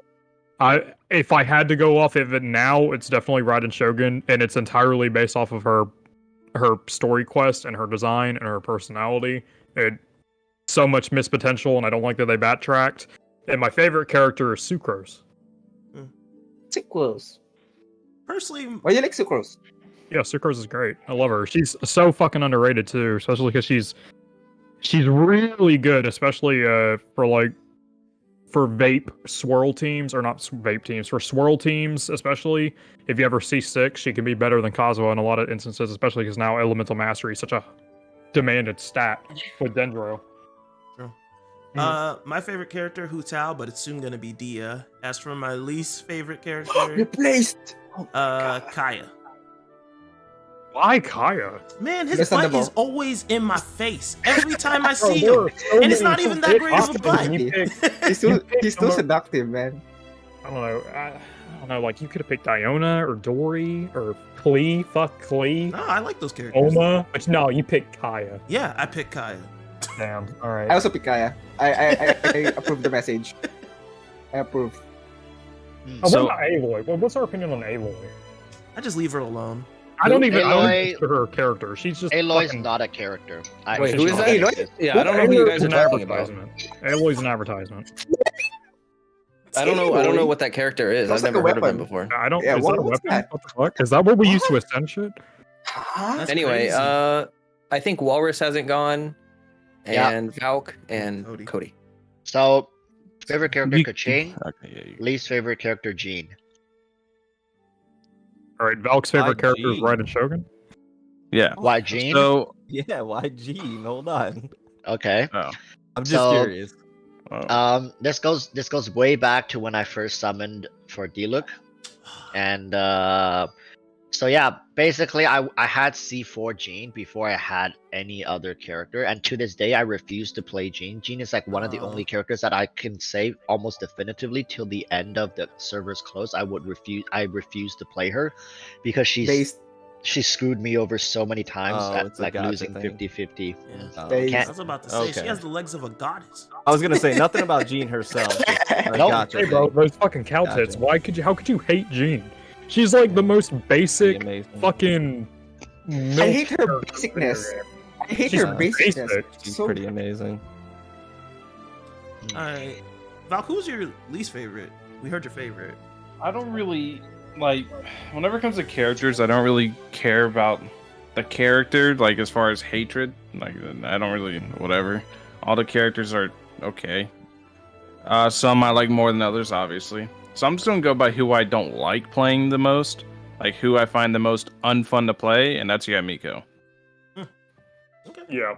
if I had to go off of it now, it's definitely Raiden Shogun, and it's entirely based off of her story quest and her design and her personality. It so much missed potential, and I don't like that they backtracked. And my favorite character is Sucrose. Sucrose. Personally, Why do you like Sucrose? Yeah, Sucrose is great. I love her. She's so fucking underrated too, especially because she's really good, especially for vape swirl teams, or not vape teams, for swirl teams, especially if you ever see six, she can be better than Kazuha in a lot of instances, especially because now Elemental Mastery is such a demanded stat with Dendro. True. My favorite character, Hu Tao, but it's soon gonna be Dia. As for my least favorite character, Replaced! Kaya. Why Kaya? Man, his Yes, butt Thunderbolt. is always in my face every time I see him, and it's not even that great of a butt. He's too seductive, man. I don't know. I don't know. Like, you could have picked Diona or Dory or Klee. Fuck Klee. No, I like those characters. Oma. But no, you picked Kaya. Yeah, I picked Kaya. Damn. All right. I also pick Kaya. I approve the message. I approve. What So- about Aloy? Well, what's our opinion on Aloy? I just leave her alone. I don't even Aloy- consider her a character. She's just Aloy's fucking... not a character. Wait, who is that? Aloy? Yeah, I don't know who you guys are an talking about. advertisement. Aloy's an advertisement. I don't know what that character is. Looks I've like never a heard of him weapon. before. I don't. Yeah, is that a what's weapon? that? What the fuck? Is that what we used to ascend shit? Huh? That's Anyway, crazy. I think Walrus hasn't gone, Yeah. and Valk and Cody. Cody. So, favorite character You- Kaching, Okay, yeah, you- least favorite character Jean. All right. Valk's favorite Why character is Jean? Raiden Shogun. yeah. Why Jean? So, Yeah, why Gene? Hold on. Okay. oh, I'm just So- curious. This goes way back to when I first summoned for D-Look. And so yeah, basically I had C4 Jean before I had any other character, and to this day I refuse to play Jean. Jean is like one of the Oh. only characters that I can say almost definitively till the end of the server's close I refuse to play her because she screwed me over so many times Oh, at it's a like gacha losing thing. 50-50. Yeah. Oh, They- I was about to say she Okay. has the legs of a goddess. I was gonna say nothing about Jean herself. Nope. Gotcha. Hey, bro, those fucking cow tits. Gotcha. How could you hate Jean? She's like the most basic Amazing. fucking. I hate her basicness. I hate She's her basicness. basic. She's So pretty amazing. All right, Valk, who's your least favorite? We heard your favorite. I don't really like whenever it comes to characters, I don't really care about the character, like as far as hatred. Like I don't really whatever. All the characters are okay. Some I like more than others, obviously. So I'm just gonna go by who I don't like playing the most, like who I find the most unfun to play, and that's Miko. Okay. Yeah.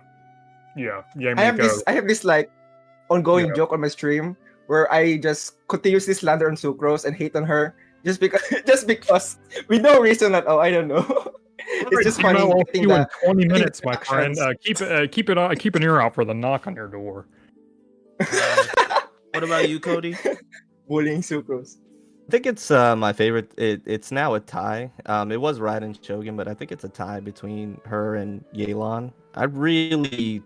Yeah, I have Miko. this like ongoing Yeah. joke on my stream where I just continuously slander on Sucrose and hate on her just because with no reason at all. I don't know. It's just funny. I'll getting see you in the 20 getting minutes, the my friend. actions. Keep an ear out for the knock on your door. What about you, Cody? Bullying Sucrose. I think it's my favorite. It's now a tie. It was Raiden Shogun, but I think it's a tie between her and Yelan. I really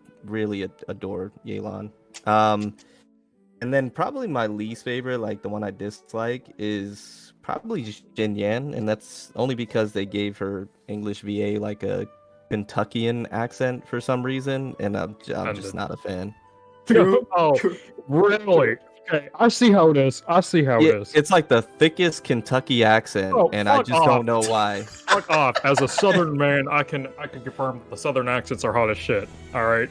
adore Yelan. And then probably my least favorite, like the one I dislike, is probably Jin Yan, and that's only because they gave her English VA like a Kentuckian accent for some reason, and I'm just not a fan. True. Oh, True. really? Okay, I see how it is. It's like the thickest Kentucky accent, Oh, and I fuck just off. don't know why. Fuck off. As a Southern man, I can confirm that the Southern accents are hot as shit. All right.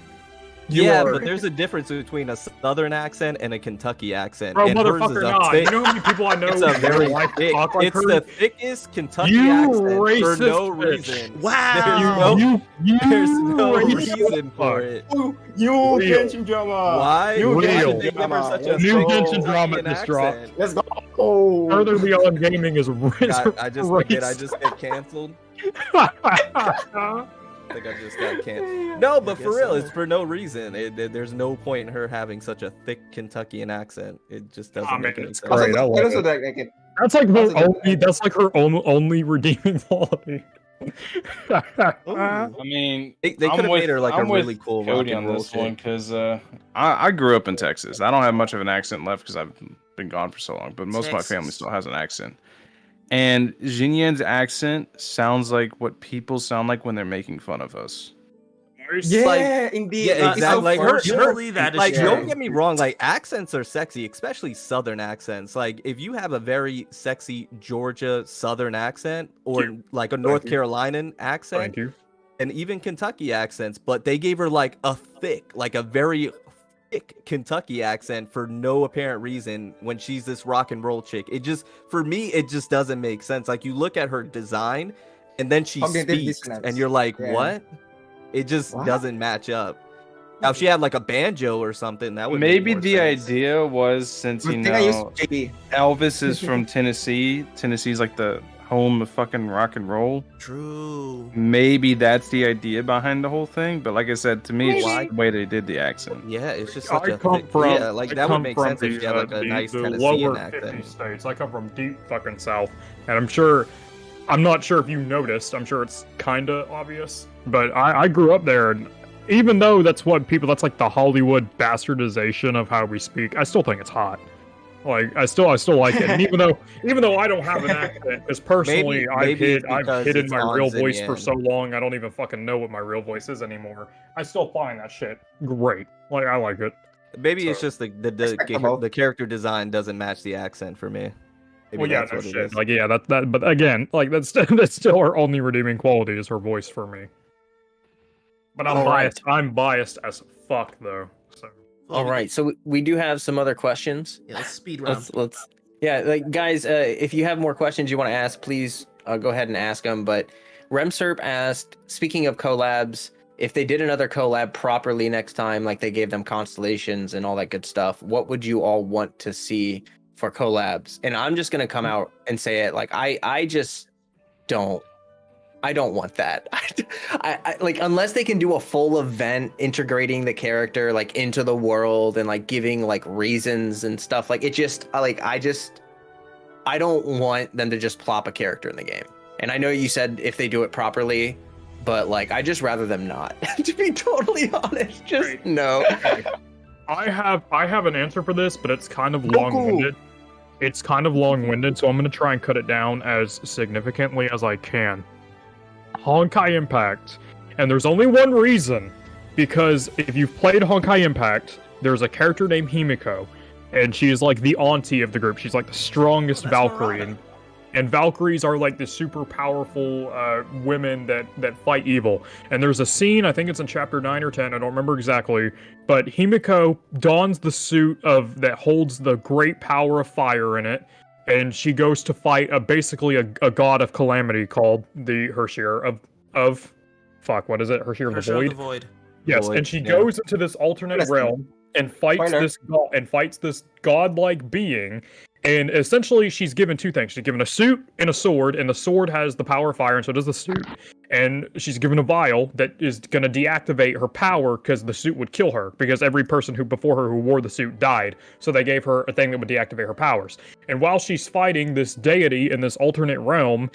You Yeah, are- but there's a difference between a Southern accent and a Kentucky accent. Bro, and hers is motherfucker, a nah. thick- You know how many people I know It's a very like thick. talk like It's her? the thickest Kentucky You accent for racist no bitch. reason. Wow. There's no racist reason for fuck. it. You Real. Genshin drama. Why? You Real. Why Genshin did they give her such a New thick Genshin drama Kentuckian just dropped. accent? Let's go. Oh. Further Beyond Gaming is God, I just get canceled. racist. I think I just got canceled. No, but for real, it's for no reason. There's no point in her having such a thick Kentuckian accent. It just doesn't Nah, make man, any it's sense. great. I love also it. like it. That's like Also, her only. That's like her only redeeming quality. I mean, They I'm could have with- made her like I'm a with really cool rock Cody and on roll this one chick. because I grew up in Texas. I don't have much of an accent left because I've been gone for so long, but most of my family Texas. still has an accent. And Jinyan's accent sounds like what people sound like when they're making fun of us. Yeah, indeed. Yeah, exactly. Like her, Unfortunately, that is like true. don't get me wrong, like accents are sexy, especially Southern accents. Like if you have a very sexy Georgia Southern accent or you. like a North you. Carolinian accent, Thank you. and even Kentucky accents, but they gave her like a very thick Kentucky accent for no apparent reason when she's this rock and roll chick. It just, for me, it just doesn't make sense. Like you look at her design and then she Cognitive speaks dissonance. and you're like, Yeah. what? It just What? doesn't match up. Now if she had like a banjo or something, that would Maybe make the more sense. idea was since I you think I used know JP. Elvis is from Tennessee. Tennessee's like the home of fucking rock and roll. True. Maybe that's the idea behind the whole thing. But like I said, to me, it's just Maybe. the way they did the accent. Yeah, it's just such I a come thick, from. yeah, like I that would come make from sense if she had like a nice the Tennessean lower accent. 50 states. I come from deep fucking south, and I'm not sure if you noticed. I'm sure it's kind of obvious, but I grew up there, and even though that's like the Hollywood bastardization of how we speak, I still think it's hot. Like I still like it, and even though I don't have an accent, because personally Maybe it's I've because hidden it's my on real voice for Xinyan. so long, I don't even fucking know what my real voice is anymore. I still find that shit great. Like I like it. Maybe it's So- just Respectable. the character design doesn't match the accent for me. Maybe Well, yeah, that's no what it shit. is. Like, yeah, that. But again, like that's that's still her only redeeming quality is her voice for me. But I'm All right. biased. I'm biased as fuck though. So All right, so we do have some other questions. Yeah, let's speed round. Let's yeah, like guys, if you have more questions you want to ask, please go ahead and ask them. But Remserp asked, speaking of collabs, if they did another collab properly next time, like they gave them constellations and all that good stuff, what would you all want to see for collabs? And I'm just gonna come out and say it, like I just don't. I don't want that. I like, unless they can do a full event integrating the character like into the world and like giving like reasons and stuff. Like it just I don't want them to just plop a character in the game. And I know you said if they do it properly, but like I just rather them not. To be totally honest, just Right. no. I have an answer for this, but it's kind of long-winded. It's kind of long-winded, so I'm gonna try and cut it down as significantly as I can. Honkai Impact, and there's only one reason, because if you've played Honkai Impact, there's a character named Himiko, and she is like the auntie of the group. She's like the strongest That's Valkyrie, Nahida. and Valkyries are like the super powerful women that fight evil. And there's a scene, I think it's in chapter 9 or 10, I don't remember exactly, but Himiko dons the suit that holds the great power of fire in it, and she goes to fight basically a god of calamity called the Hershir of fuck, what is it? Hershir of the Pressure of Void? the Void. Yes, Void, and she yeah. goes into this alternate Listen. realm and fights Spoiler. this godlike being. And essentially, she's given two things. She's given a suit and a sword, and the sword has the power of fire, and so does the suit. And she's given a vial that is going to deactivate her power because the suit would kill her, because every person who before her who wore the suit died. So they gave her a thing that would deactivate her powers. And while she's fighting this deity in this alternate realm,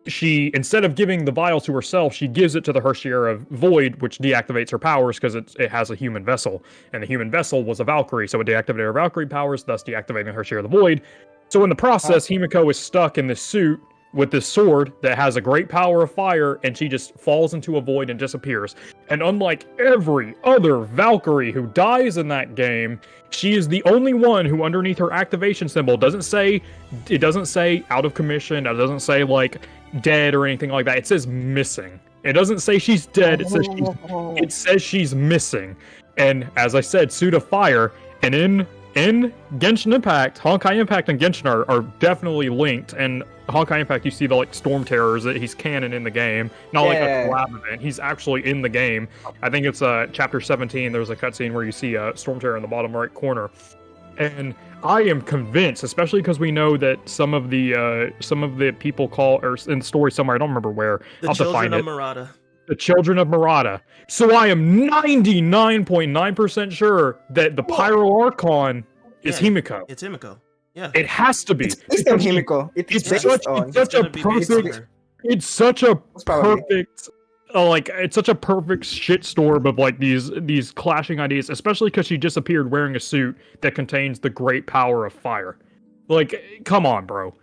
she, instead of giving the vial to herself, she gives it to the Hershir of Void, which deactivates her powers because it has a human vessel. And the human vessel was a Valkyrie, so it deactivated her Valkyrie powers, thus deactivating Hershir of the Void. So in the process, Himiko is stuck in this suit with this sword that has a great power of fire, and she just falls into a void and disappears. And unlike every other Valkyrie who dies in that game, she is the only one who underneath her activation symbol doesn't say out of commission, it doesn't say like dead or anything like that. It says missing. It doesn't say she's dead, it says she's missing. And as I said, suit of fire, and in Genshin Impact, Honkai Impact and Genshin are definitely linked, and Honkai Impact, you see the like Storm Terrors that he's canon in the game, not like a collab event. He's actually in the game. I think it's chapter 17. There's a cutscene where you see a Storm Terror in the bottom right corner, and I am convinced, especially because we know that some of the people call, or in the story somewhere, I don't remember where. The Children of Murata. The Children of Murata. So I am 99.9% sure that the Pyro Archon is Himiko. It's Himiko. Yeah. It has to be. It's based on Himiko. It's such a perfect it's such a perfect shitstorm of like these clashing ideas, especially because she disappeared wearing a suit that contains the great power of fire. Like, come on, bro.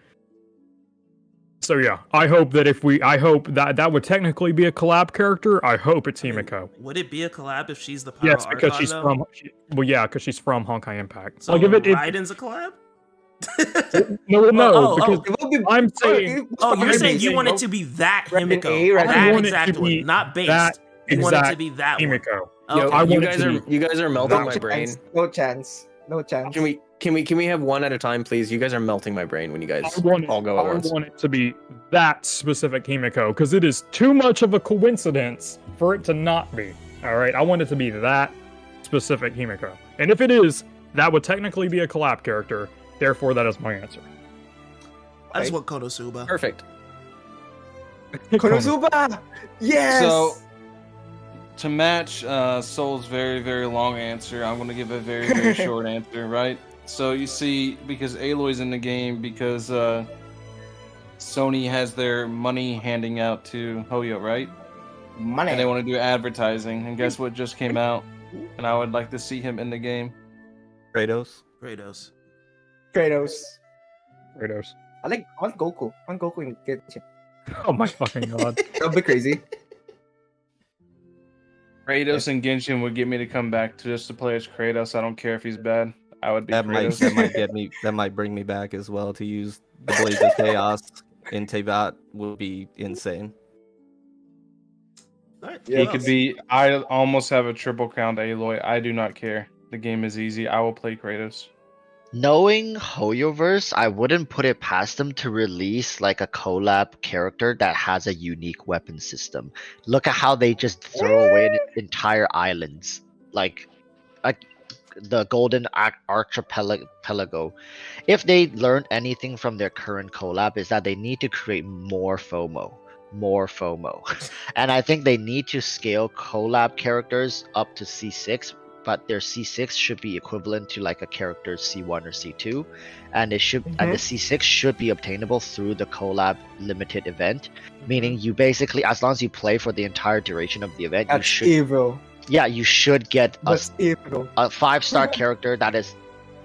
So yeah, I hope that would technically be a collab character. I hope it's Himiko. Would it be a collab if she's the Pyro Yes, because Archon, because she's from Honkai Impact. So like if Raiden's a collab? Because I'm saying. You're saying you want it to be that Himiko, that exact one, not based. You want it to be that Himiko. Okay. You guys are melting my brain. No chance. Can we have one at a time, please? You guys are melting my brain when you guys all go at once. I want it to be that specific Himiko because it is too much of a coincidence for it to not be. All right, I want it to be that specific Himiko, and if it is, that would technically be a collab character. Therefore, that is my answer. I just want Konosuba. Perfect. Konosuba! Yes! So, to match Soul's very, very long answer, I'm going to give a very, very short answer, right? So, you see, because Aloy's in the game, because Sony has their money handing out to Hoyo, right? Money. And they want to do advertising. And guess what just came out? And I would like to see him in the game. Kratos. I want Goku. I want Goku in Genshin. Oh my fucking god. That'll be crazy. Kratos and Genshin would get me to come back just to play as Kratos. I don't care if he's bad. I would be That Kratos. might bring me back as well. To use the Blades of Chaos in Teyvat would be insane. He could be. I almost have a triple count Aloy. I do not care. The game is easy. I will play Kratos. Knowing Hoyoverse, I wouldn't put it past them to release like a collab character that has a unique weapon system. Look at how they just throw away entire islands, like the Golden Archipelago. If they learned anything from their current collab, is that they need to create more FOMO. And I think they need to scale collab characters up to C6, but their C6 should be equivalent to like a character's C1 or C2, and and the C6 should be obtainable through the collab limited event, meaning you basically, as long as you play for the entire duration of the event, you should get a 5-star character that is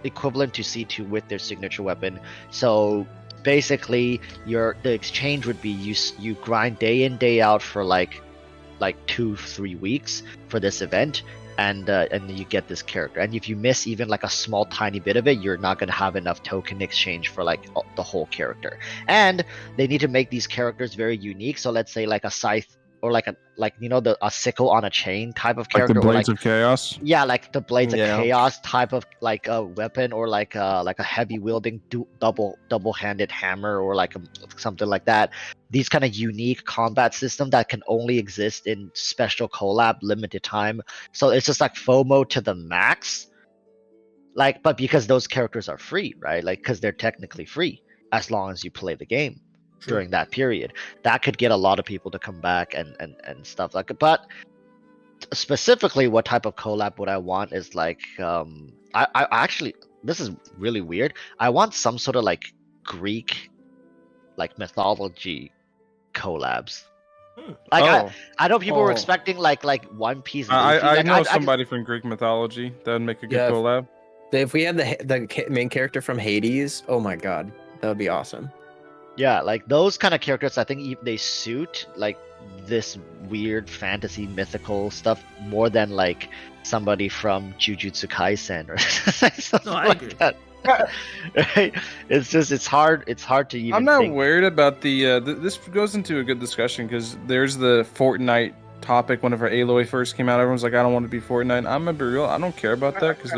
equivalent to C2 with their signature weapon. So basically the exchange would be you grind day in day out for like 2-3 weeks for this event, and you get this character. And if you miss even like a small tiny bit of it, you're not going to have enough token exchange for like the whole character. And they need to make these characters very unique. So let's say like a scythe, or like a sickle on a chain type of character, like the Blades of Chaos. Yeah, like the Blades of Chaos type of like a weapon, or like a heavy wielding double-handed hammer, or like something like that. These kind of unique combat system that can only exist in special collab limited time. So it's just like FOMO to the max. Like, but because those characters are free, right? Like, because they're technically free as long as you play the game. During that period, that could get a lot of people to come back and stuff like it. But specifically, what type of collab would I want is like I actually, this is really weird, I want some sort of like Greek like mythology collabs. Like I know people were expecting like One Piece. I know somebody from Greek mythology that would make a good collab. If we had the main character from Hades, oh my god, that would be awesome. Yeah, like those kind of characters, I think they suit like this weird fantasy mythical stuff more than like somebody from Jujutsu Kaisen or something No, I agree. like that. Right? It's hard to even I'm not think. worried about the. This goes into a good discussion because there's the Fortnite topic. Whenever Aloy first came out, everyone's like, "I don't want to be Fortnite." I'm gonna be real. I don't care about that because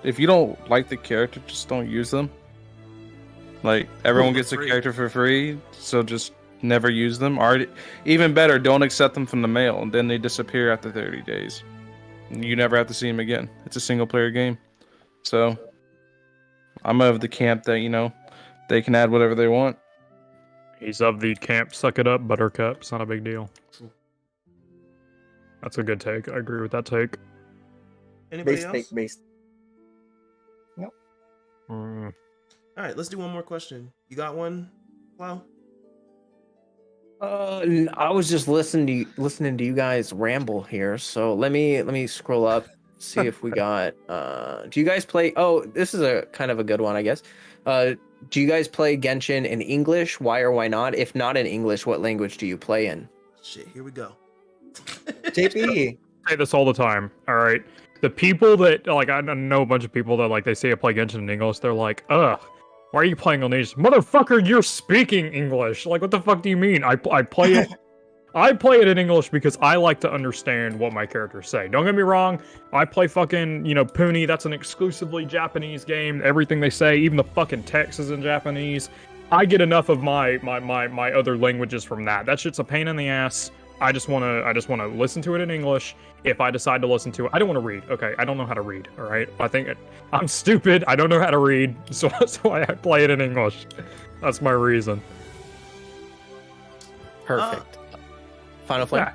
if you don't like the character, just don't use them. Like everyone For gets a free. character for free, so just never use them. Or even better, don't accept them from the mail, and then they disappear after 30 days. You never have to see them again. It's a single player game, so I'm of the camp that they can add whatever they want. He's of the camp, suck it up, buttercup. It's not a big deal. That's a good take. I agree with that take. Anybody Based else? take, based. Mm. All right, let's do one more question. You got one, Flo? I was just listening to you guys ramble here. So let me scroll up, see if we got. Do you guys play? Oh, this is a kind of a good one, I guess. Do you guys play Genshin in English? Why or why not? If not in English, what language do you play in? Shit, here we go. JP. Say this all the time. All right, the people that like I know a bunch of people that like they say I play Genshin in English. They're like, ugh, why are you playing on English, motherfucker? You're speaking English. Like, what the fuck do you mean? I play it. I play it in English because I like to understand what my characters say. Don't get me wrong. I play fucking, Puni. That's an exclusively Japanese game. Everything they say, even the fucking text is in Japanese. I get enough of my other languages from that. That shit's a pain in the ass. I just wanna listen to it in English. If I decide to listen to it, I don't want to read. Okay, I don't know how to read. All right, I'm stupid. I don't know how to read, so I play it in English. That's my reason. Perfect. Final Flame.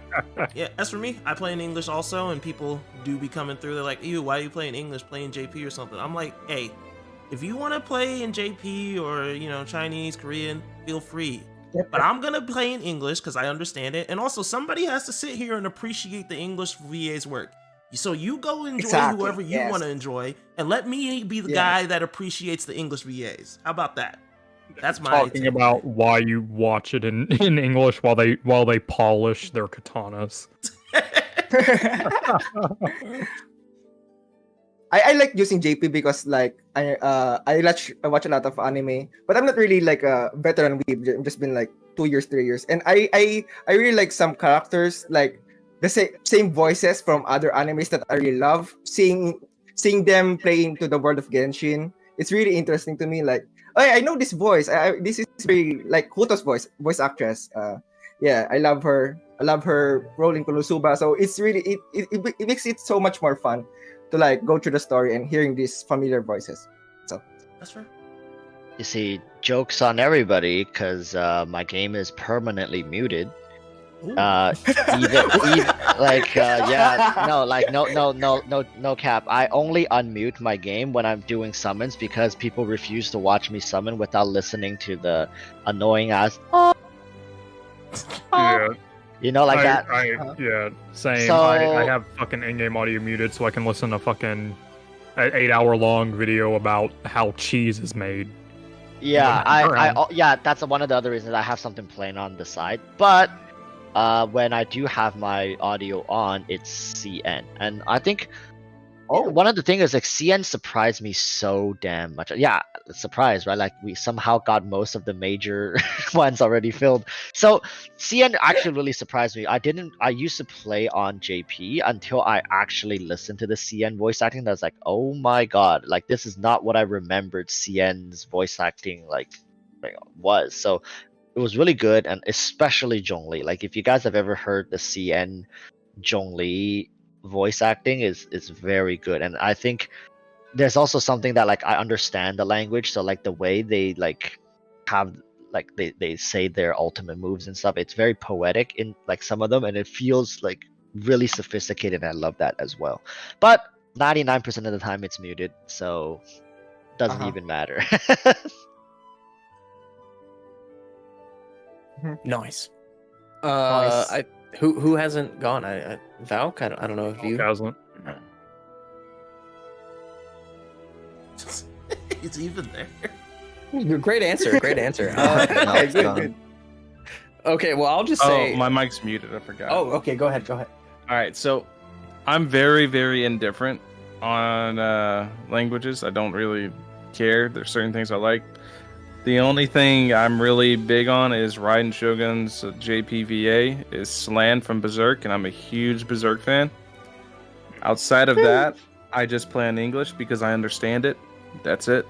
Yeah, as for me, I play in English also, and people do be coming through. They're like, ew, why are you playing English, playing JP or something? I'm like, hey, if you want to play in JP or, Chinese, Korean, feel free. But I'm going to play in English because I understand it. And also, somebody has to sit here and appreciate the English VA's work. So you go enjoy Exactly, whoever you yes. want to enjoy, and let me be the Yes. guy that appreciates the English VAs. How about that? That's my Talking take. about why you watch it in English while they polish their katanas. I like using JP because like I watch a lot of anime, but I'm not really like a veteran weeb. I've just been like 2 years, 3 years, and I really like some characters like the same voices from other animes that I really love. Seeing them playing to the world of Genshin, it's really interesting to me. Like, oh, I know this voice. This is very like Hoto's voice actress. Yeah, I love her. I love her role in Konosuba. So it's really it makes it so much more fun to like go through the story and hearing these familiar voices. So That's right. You see, jokes on everybody because my game is permanently muted. Ooh. Even like no cap. I only unmute my game when I'm doing summons because people refuse to watch me summon without listening to the annoying ass. Yeah. Like that. Yeah, same. So- I have fucking in-game audio muted so I can listen to fucking an 8-hour-long video about how cheese is made. Yeah, Around. yeah, that's one of the other reasons I have something playing on the side. But when I do have my audio on, it's CN, and I think one of the things is like CN surprised me so damn much. Yeah, surprised, right? Like we somehow got most of the major ones already filled. So CN actually really surprised me. I used to play on JP until I actually listened to the CN voice acting. I was like, oh my god, like this is not what I remembered CN's voice acting like was. So it was really good, and especially Zhongli. Like if you guys have ever heard the CN Zhongli voice acting is very good, and I think there's also something that like I understand the language, so like the way they like have like they say their ultimate moves and stuff, it's very poetic in like some of them, and it feels like really sophisticated, and I love that as well. But 99% of the time it's muted, so doesn't even matter. Nice. Nice. Who hasn't gone? Valk. I don't know if you. Hasn't. It's even there. Great answer. Great answer. No, it's good, gone. good. Okay, well, I'll just Oh, say. my mic's muted. I forgot. Oh, okay. Go ahead. Go ahead. All right. So, I'm very, very indifferent on languages. I don't really care. There's certain things I like. The only thing I'm really big on is Raiden Shogun's JPVA is Slan from Berserk, and I'm a huge Berserk fan. Outside of that, I just play in English because I understand it. That's it.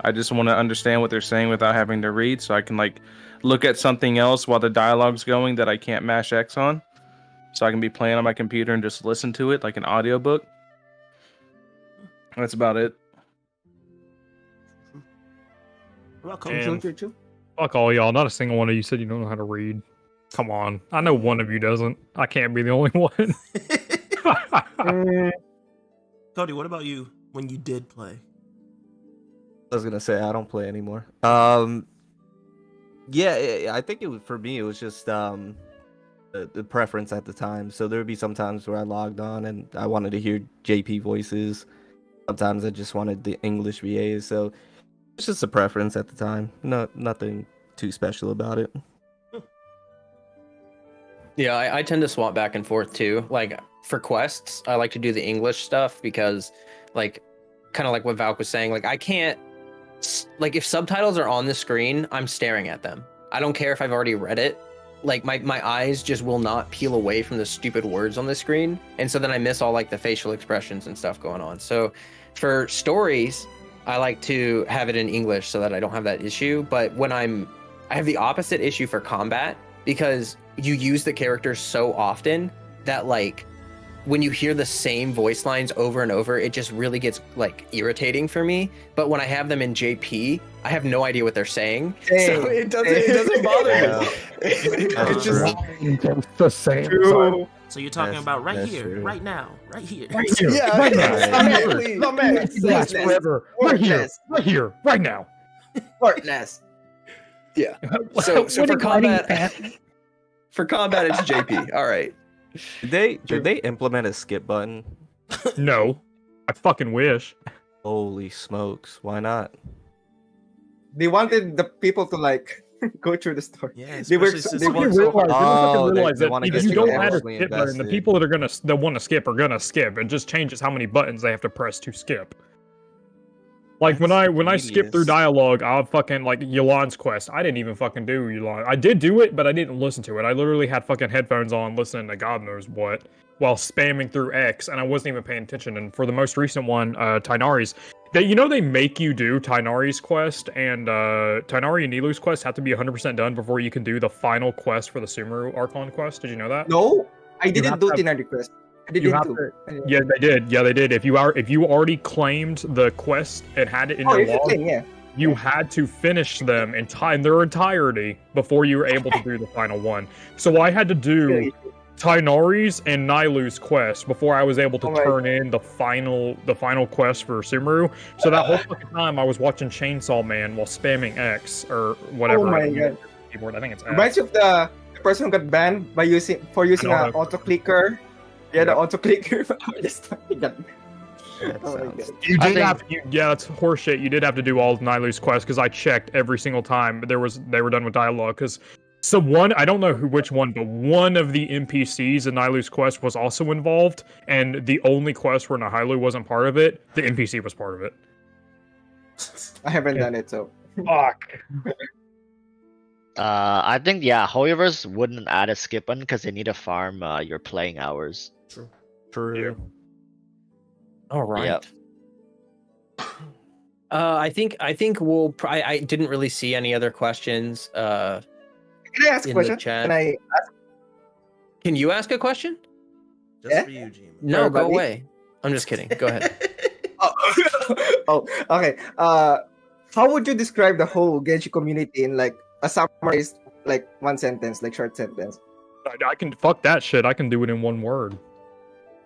I just want to understand what they're saying without having to read, so I can like look at something else while the dialogue's going that I can't mash X on. So I can be playing on my computer and just listen to it like an audiobook. That's about it. And fuck all y'all. Not a single one of you said you don't know how to read. Come on. I know one of you doesn't. I can't be the only one. Cody, what about you when you did play? I was gonna say I don't play anymore. Yeah, I think for me it was just the preference at the time. So there would be some times where I logged on and I wanted to hear JP voices. Sometimes I just wanted the English VAs. So it's just a preference at the time. Nothing too special about it. Yeah, I tend to swap back and forth too. Like for quests, I like to do the English stuff because, like, kind of like what Valk was saying. Like I can't, like if subtitles are on the screen, I'm staring at them. I don't care if I've already read it. Like my eyes just will not peel away from the stupid words on the screen, and so then I miss all like the facial expressions and stuff going on. So for stories, I like to have it in English so that I don't have that issue. But when I have the opposite issue for combat because you use the characters so often that like when you hear the same voice lines over and over, it just really gets like irritating for me. But when I have them in JP, I have no idea what they're saying, so it doesn't bother me. It's just the same. True. So you're talking about right here, true. right now, right here. Right here. Yeah, Right yeah, now. please. Last forever. Right here. Right here. Right now. Fortness. Yeah. So for combat, it's JP. All right. Did they implement a skip button? No. I fucking wish. Holy smokes! Why not? They wanted the people to like go through the story. Yeah, They were especially they since- were You so realize, Oh, they that wanna if get you you don't add a emotionally skip button, the invested. people that want to skip are gonna skip. It just changes how many buttons they have to press to skip. Like when I skip through tedious. dialogue, I'll fucking like Yolan's quest. I didn't even fucking do Yolan. I did do it, but I didn't listen to it. I literally had fucking headphones on, listening to God knows what, while spamming through X, and I wasn't even paying attention. And for the most recent one, Tainari's, they make you do Tainari's quest, and Tainari and Nilu's quest have to be 100% done before you can do the final quest for the Sumeru Archon quest. Did you know that? No, I didn't have do to have- Tina request. I You didn't have do. to- Yeah, they did. Yeah, they did. If you already claimed the quest and had it in Oh, your it's the log, thing, yeah. you had to finish them in their entirety before you were able to do the final one. So I had to do Tainari's and Nilu's quest before I was able to Oh my- turn in the final quest for Sumeru. So that whole fucking time I was watching Chainsaw Man while spamming X or whatever. Oh my I use God. on the keyboard. I think it's X. Reminds you of the person who got banned by using No, an auto clicker. Yeah, the Yep. auto clicker. This time he got- That Oh my sounds- God. You I did think- have, yeah, that's horseshit. You did have to do all of Nilu's quests because I checked every single time they were done with dialogue. Because I don't know which one, but one of the NPCs in Nilu's quest was also involved, and the only quest where Nahida wasn't part of it, the NPC was part of it. I haven't done it, so Fuck. I think Hoyoverse wouldn't add a skip button because they need to farm your playing hours. True. All right. Yep. I think we'll. I didn't really see any other questions. can I ask a In the question? chat. Can I ask? Can you ask a question? Just Yeah? for you, Gene. No, go Everybody? away. I'm just kidding. Go ahead. Oh, okay. How would you describe the whole Genshin community in like a summarized, like one sentence, like short sentence? I can fuck that shit. I can do it in one word.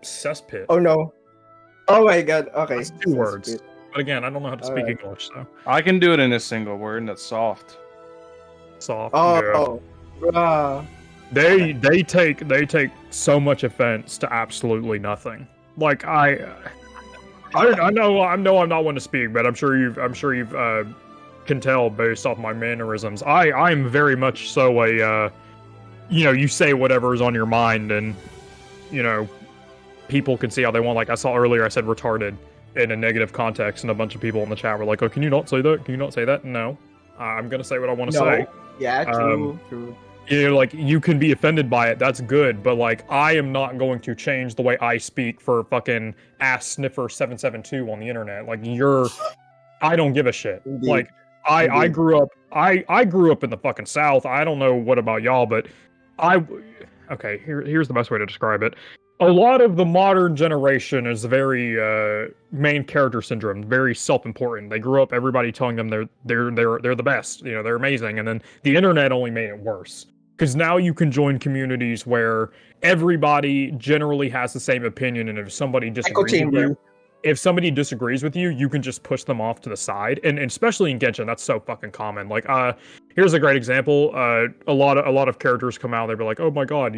Cesspit. Oh no. Oh my God. Okay. That's two words. But again, I don't know how to speak Alright. English, so I can do it in a single word, and that's soft. soft. Yeah. Oh. Oh. They take so much offense to absolutely nothing. Like I know I'm not one to speak, but I'm sure you've can tell based off my mannerisms. I'm very much so you say whatever is on your mind, and people can see how they want. Like I saw earlier, I said retarded in a negative context, and a bunch of people in the chat were like, "Oh, can you not say that? Can you not say that?" No, I'm gonna say what I want to say. Yeah, true. Like you can be offended by it. That's good, but like I am not going to change the way I speak for fucking ass sniffer 772 on the internet. Like I don't give a shit. Indeed. Like I grew up in the fucking South. I don't know what about y'all, but here's the best way to describe it. A lot of the modern generation is very main character syndrome, very self-important. They grew up everybody telling them they're the best, they're amazing, and then the internet only made it worse. Because now you can join communities where everybody generally has the same opinion, and if somebody disagrees with you, you can just push them off to the side. And especially in Genshin, that's so fucking common. Like, here's a great example. A lot of characters come out, they'll be like, oh my god,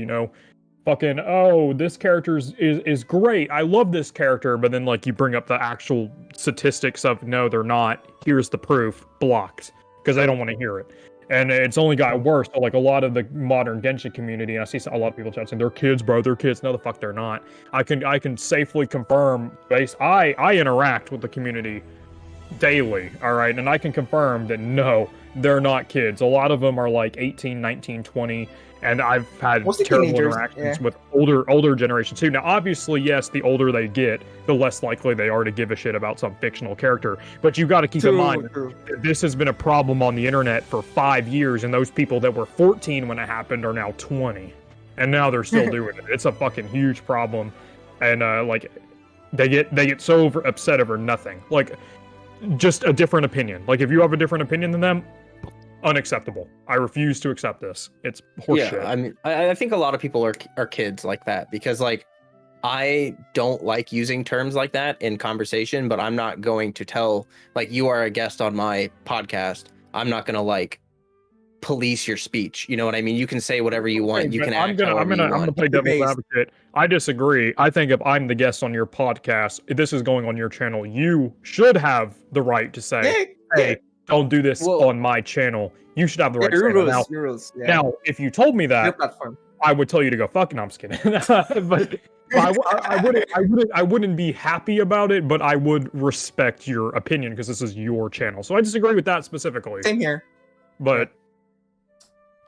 fucking, oh, this character is great. I love this character. But then, like, you bring up the actual statistics of, no, they're not. Here's the proof. Blocked. Because they don't want to hear it. And it's only got worse. So, like, a lot of the modern Genshin community, I see a lot of people chatting, they're kids, bro, they're kids. No, the fuck they're not. I can safely confirm, I interact with the community daily, all right? And I can confirm that, no, they're not kids. A lot of them are, like, 18, 19, 20, and I've had terrible interactions with older generations too. Now, obviously, yes, the older they get, the less likely they are to give a shit about some fictional character. But you've got to keep in mind that this has been a problem on the internet for 5 years, and those people that were 14 when it happened are now 20, and now they're still doing it. It's a fucking huge problem, and like they get so upset over nothing, like just a different opinion. Like if you have a different opinion than them, unacceptable. I refuse to accept this. It's horseshit. Yeah, I mean, I think a lot of people are kids like that, because like I don't like using terms like that in conversation, but I'm not going to tell, like, you are a guest on my podcast. I'm not going to like police your speech. You know what I mean? You can say whatever you want. You can act however you want. I'm gonna play devil's advocate. I disagree. I think if I'm the guest on your podcast, if this is going on your channel, you should have the right to say, hey, don't do this on my channel. You should have the right to say that. Now, if you told me that, I would tell you to go fuck. No, I'm just kidding. but I wouldn't be happy about it, but I would respect your opinion because this is your channel. So I disagree with that specifically. Same here. But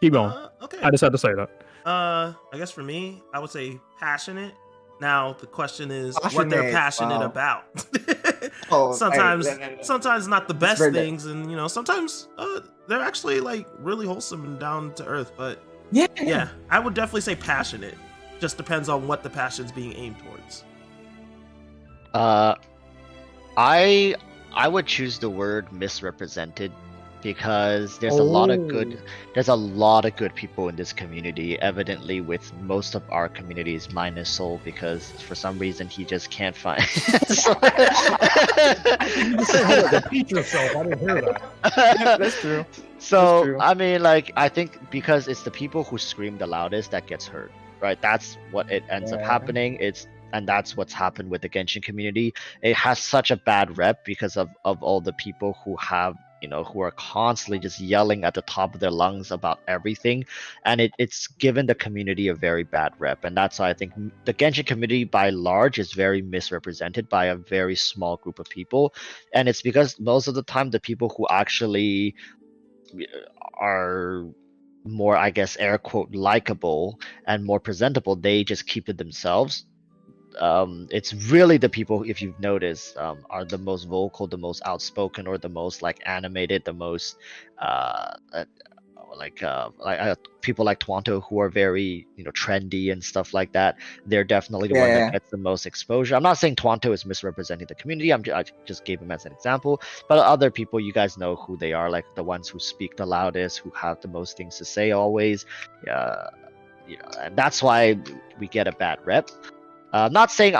keep going. Okay. I just had to say that. I guess for me, I would say passionate. Now the question is what they're passionate about. Sometimes not the best things, and sometimes they're actually like really wholesome and down to earth. But yeah, I would definitely say passionate. Just depends on what the passion's being aimed towards. I would choose the word misrepresented, because there's a lot of good people in this community, evidently with most of our communities minus Soul, because for some reason he just can't find Repeat yourself. I didn't hear that. Yeah, that's true. So that's true. I mean, like, I think because it's the people who scream the loudest that gets heard, right? That's what it ends up happening. And that's what's happened with the Genshin community. It has such a bad rep because of all the people who have, who are constantly just yelling at the top of their lungs about everything. And it's given the community a very bad rep. And that's why I think the Genshin community by large is very misrepresented by a very small group of people. And it's because most of the time the people who actually are more, I guess, air quote, likable and more presentable, they just keep it themselves. It's really the people, if you've noticed, are the most vocal, the most outspoken, or the most like animated, the most people like Twanto, who are very trendy and stuff like that. They're definitely the one that gets the most exposure. I'm not saying Twanto is misrepresenting the community. I just gave him as an example. But other people, you guys know who they are, like the ones who speak the loudest, who have the most things to say always. And that's why we get a bad rep. Not saying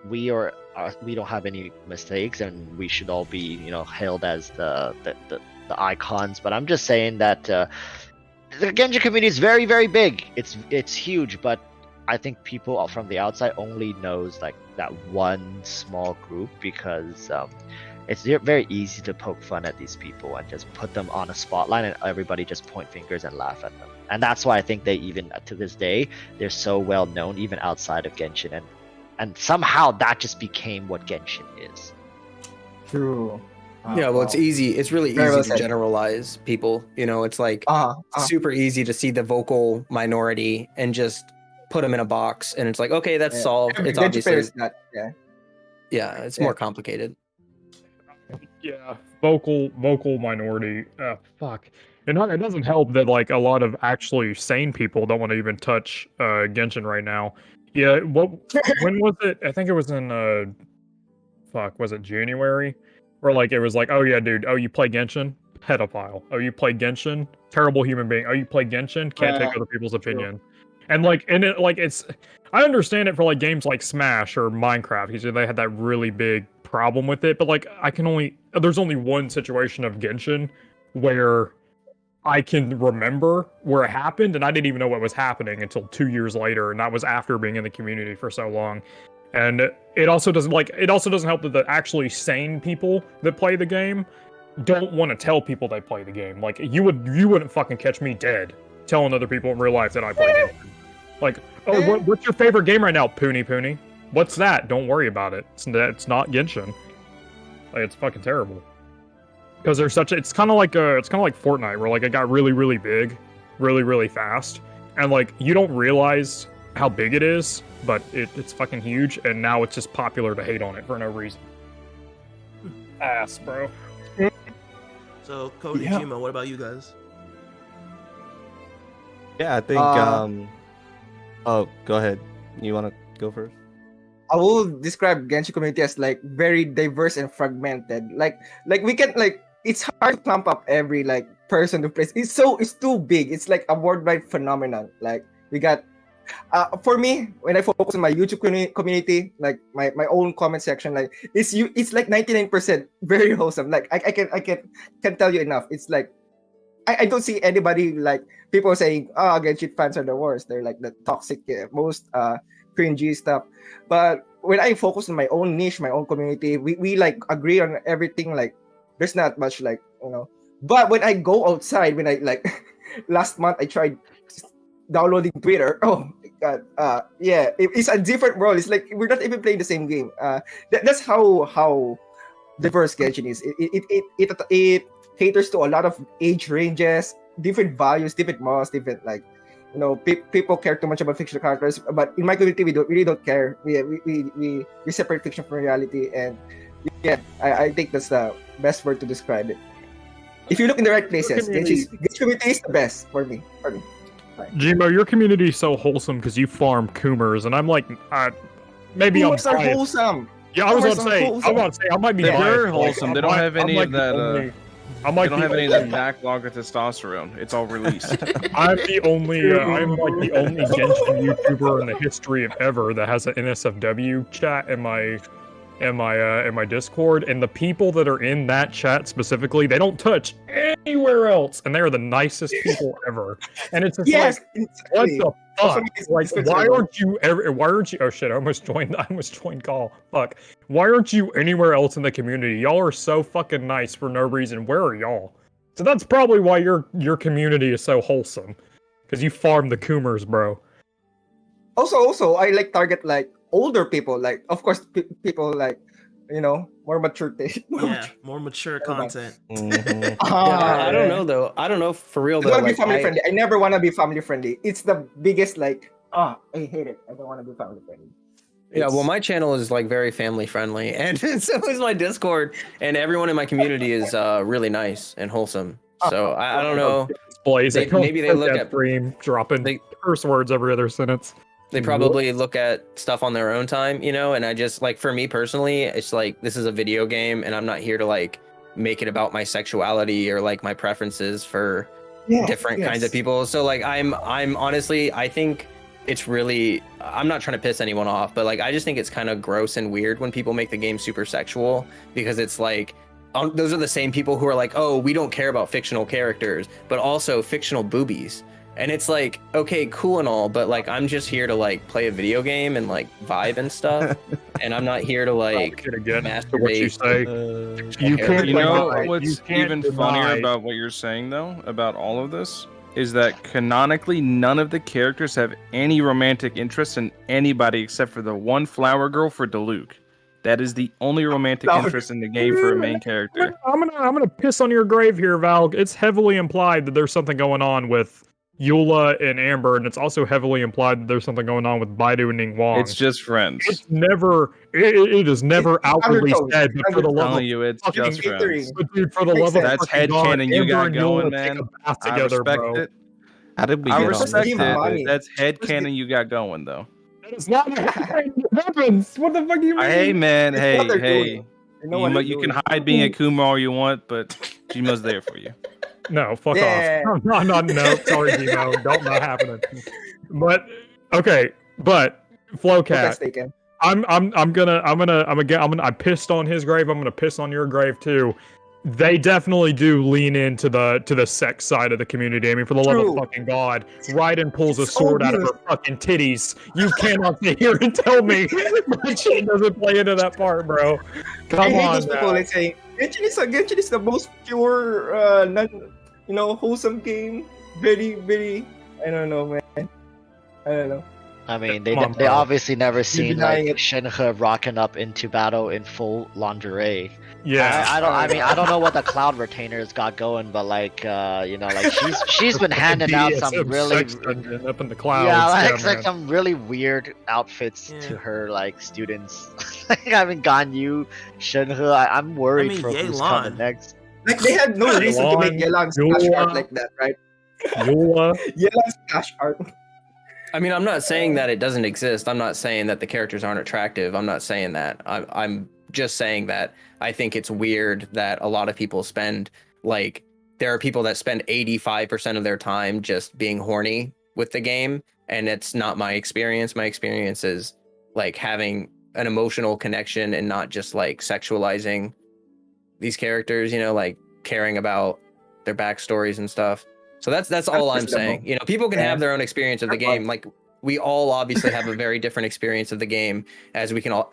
we don't have any mistakes and we should all be hailed as the icons, but I'm just saying that the Genshin community is very, very big. It's huge, but I think people from the outside only knows like that one small group because it's very easy to poke fun at these people and just put them on a spotlight, and everybody just point fingers and laugh at them. And that's why I think they even to this day they're so well known even outside of Genshin, and somehow that just became what Genshin is. True. Yeah, well, it's easy. It's really Very well easy to said. generalize people. You know, it's like super easy to see the vocal minority and just put them in a box, and it's like, okay, that's solved. It's Genshin obviously players not, yeah. yeah, it's more complicated. Yeah, vocal minority. Fuck. It doesn't help that like a lot of actually sane people don't want to even touch Genshin right now. Yeah, when was it? I think it was in was it January? Where like it was like, oh yeah, dude, oh you play Genshin? Pedophile. Oh you play Genshin? Terrible human being. Oh you play Genshin? Can't take other people's opinion. And it's I understand it for like games like Smash or Minecraft because they had that really big problem with it, but like there's only one situation of Genshin where I can remember where it happened, and I didn't even know what was happening until 2 years later, and that was after being in the community for so long. And it also doesn't help that the actually sane people that play the game don't want to tell people they play the game. Like you wouldn't fucking catch me dead telling other people in real life that I play Genshin. Like, oh, what's your favorite game right now, Poony? What's that? Don't worry about it. It's not Genshin. Like, it's fucking terrible. Because it's kind of like Fortnite, where like it got really, really big, really, really fast, and like you don't realize how big it is, but it's fucking huge, and now it's just popular to hate on it for no reason. Ass, bro. So Cody, Jima, what about you guys? Yeah, I think. Oh, go ahead. You want to go first? I will describe Genshin community as like very diverse and fragmented. Like we can like it's hard to clump up every like person who plays. It's too big. It's like a worldwide phenomenon. Like we got for me, when I focus on my YouTube community, like my own comment section, like it's like 99% very wholesome. Like I can tell you enough. It's like I don't see anybody like people saying, oh, Genshin fans are the worst. They're like the toxic, most cringy stuff. But when I focus on my own niche, my own community, we like agree on everything. Like there's not much like, you know. But when I go outside, when I like last month I tried downloading Twitter. Oh my god. Yeah, it's a different world. It's like we're not even playing the same game. That's how diverse Genshin is. It caters to a lot of age ranges, different values, different morals, different like, you know, people care too much about fictional characters. But in my community, we really don't care. We separate fiction from reality, and yeah, I think that's the best word to describe it. If you look in the right places, Genshin community is the best for me. Jimo, your community is so wholesome because you farm Coomers, and I'm like, maybe I'm Coomers are wholesome. Yeah, I was about to say, I might be They're biased. wholesome. They don't have any of that. They don't have any of that backlog of testosterone. It's all released. I'm like the only Genshin YouTuber in the history of ever that has an NSFW chat in my Discord, and the people that are in that chat specifically, they don't touch anywhere else, and they are the nicest people ever. And it's just what the fuck? Like, why aren't you? Oh shit! I almost joined call. Fuck! Why aren't you anywhere else in the community? Y'all are so fucking nice for no reason. Where are y'all? So that's probably why your community is so wholesome, because you farm the Coomers, bro. Also, I like target like older people, like of course people like, you know, more mature more mature content. Yeah, I don't know though. I don't know for real though. I want to be family friendly. I never want to be family friendly. It's the biggest like, I hate it. I don't want to be family friendly. Yeah, well, my channel is like very family friendly, and so is my Discord, and everyone in my community is really nice and wholesome. So I don't know. Maybe they look at stream dropping curse words every other sentence. They probably look at stuff on their own time, you know, and I just like, for me personally, it's like, this is a video game and I'm not here to like make it about my sexuality or like my preferences for different kinds of people. So like, I'm honestly, I think it's really, I'm not trying to piss anyone off, but like, I just think it's kind of gross and weird when people make the game super sexual, because it's like, those are the same people who are like, oh, we don't care about fictional characters, but also fictional boobies. And it's like, okay, cool and all, but like I'm just here to like play a video game and like vibe and stuff, and I'm not here to like masturbate. What you say? You can't You know deny- what's you can't even deny- funnier about what you're saying though, about all of this, is that canonically none of the characters have any romantic interest in anybody except for the one flower girl for Diluc. That is the only romantic interest in the game for a main character. I'm gonna piss on your grave here, Val. It's heavily implied that there's something going on with Eula and Amber, and it's also heavily implied that there's something going on with Baidu and Ning Wang. It's just friends. It's never. It is never outwardly undertones. said. But for the I'm love of telling you, it's fucking just friends. but dude, for the love of That's fucking God, headcanon you Amber got and going, Eula man. take a bath I together, respect bro. it. How did we I get on respect this? Money. it. That's headcanon you got going though. That is not weapons. What the fuck do you mean? Hey man, It's what they're hey. doing. They know what they're You can doing. hide being a Kuma all you want, but Jima's there for you. No, fuck Yeah. off. No, sorry, Demo. Not happening. But okay, but Flowcat, Taken. I pissed on his grave. I'm gonna piss on your grave too. They definitely do lean into the sex side of the community. I mean, for the love of True. fucking God, Raiden pulls a It's so sword out of good. her fucking titties. You cannot sit here and tell me that she doesn't play into that part, bro. I Come hate on, those people now. like saying Genshin is the most pure, wholesome game. Very, I don't know, man. I don't know. I mean, Come on, they bro. obviously never seen denying like it. Shenhe rocking up into battle in full lingerie. Yeah. I don't know what the Cloud Retainer's got going, but like she's been handing out some BDSM really sex dungeon up in the clouds. yeah, like man. some really weird outfits Yeah. to her like students. Like, I haven't gotten you, Shenhe. I'm worried I mean, for who's Yelan. coming next. Like they had no reason to make Yelan, Yelan splash Eula. art like that, right? Eula. Yelan splash art. I mean, I'm not saying that it doesn't exist. I'm not saying that the characters aren't attractive. I'm not saying that. I'm just saying that I think it's weird that a lot of people spend, like, there are people that spend 85% of their time just being horny with the game, and it's not my experience. My experience is, like, having an emotional connection and not just, like, sexualizing these characters, you know, like, caring about their backstories and stuff. So that's all I'm saying. You know, people can have their own experience of the game. Like, we all obviously have a very different experience of the game, as we can all,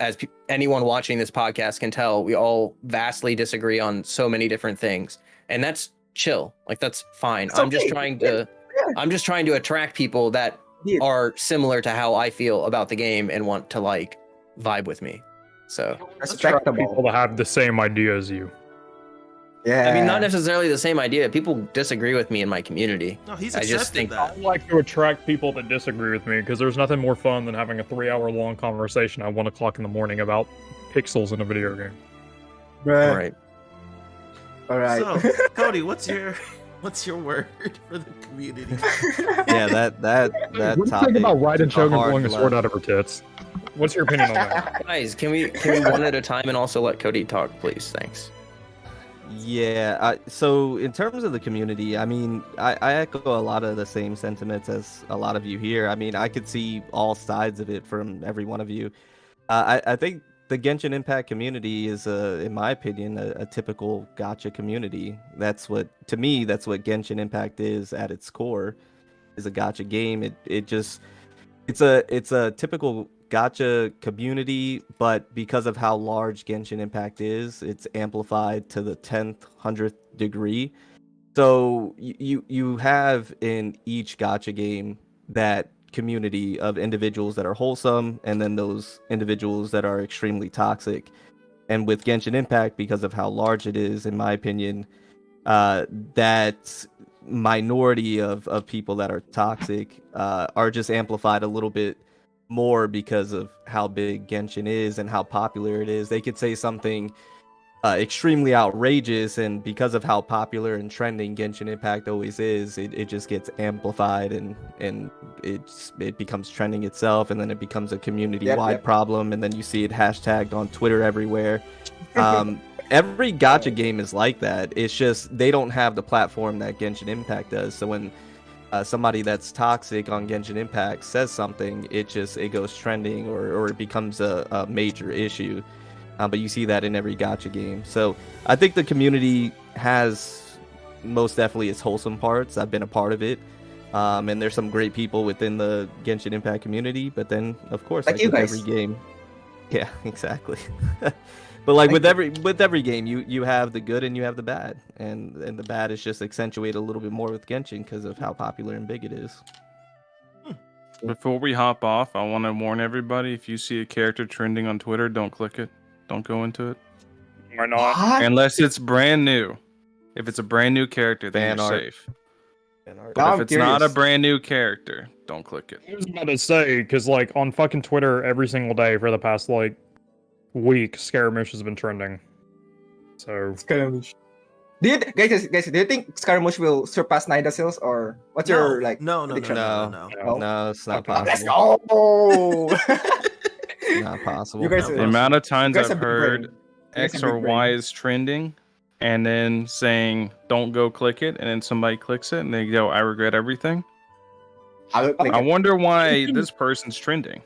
anyone watching this podcast can tell. We all vastly disagree on so many different things, and that's chill. Like, that's fine. It's I'm just okay. trying to, I'm just trying to attract people that Yeah. are similar to how I feel about the game and want to like vibe with me. So Respectable. People that have the same idea as you. Yeah. I mean, not necessarily the same idea. People disagree with me in my community. No, he's I accepted just think that. I like to attract people that disagree with me because there's nothing more fun than having a 3-hour-long conversation at 1 o'clock in the morning about pixels in a video game. All Right. right. All right. So, Cody, what's your word for the community? Yeah, that What do you topic. think about Raiden took a Shogun hard pulling a sword left. out of her tits? What's your opinion on that? Guys, can we one at a time and also let Cody talk, please? Thanks. Yeah, so in terms of the community, I mean, I echo a lot of the same sentiments as a lot of you here. I mean, I could see all sides of it from every one of you. I think the Genshin Impact community is, in my opinion, a typical gacha community. That's what, to me, that's what Genshin Impact is at its core, is a gacha game. It's a typical gacha community, but because of how large Genshin Impact is, it's amplified to the 10th, 100th degree. So you have in each gacha game that community of individuals that are wholesome, and then those individuals that are extremely toxic. And with Genshin Impact, because of how large it is, in my opinion, that minority of people that are toxic are just amplified a little bit more because of how big Genshin is and how popular it is. They could say something extremely outrageous, and because of how popular and trending Genshin Impact always is, it just gets amplified, and it becomes trending itself, and then it becomes a community-wide problem, and then you see it hashtagged on Twitter everywhere. Every gacha game is like that. It's just they don't have the platform that Genshin Impact does. So when somebody that's toxic on Genshin Impact says something, it goes trending, or it becomes a major issue. But you see that in every gacha game. So I think the community has most definitely its wholesome parts. I've been a part of it. And there's some great people within the Genshin Impact community, but then of course, Like you with guys. every game, yeah, exactly. But like with every game, you have the good and you have the bad, and the bad is just accentuated a little bit more with Genshin because of how popular and big it is. Before we hop off, I want to warn everybody: if you see a character trending on Twitter, don't click it. Don't go into it Why not? What? unless it's brand new. If it's a brand new character, then Fan you're art. safe. And But Now if I'm it's not a curious. brand new character, don't click it. I was about to say, because like on fucking Twitter every single day for the past like week, Scaramouche has been trending. So Scaramouche. Do you guys, do you think Scaramouche will surpass Nahida sales, or what's your like? no, prediction? No. No? No, it's not Okay, let's possible. go. Not possible. You guys The amount of times guys I've have big heard brain. You guys X have or big brain. Y is trending, and then saying don't go click it, and then somebody clicks it, and they go, "I regret everything." I will click I it. wonder why this person's trending.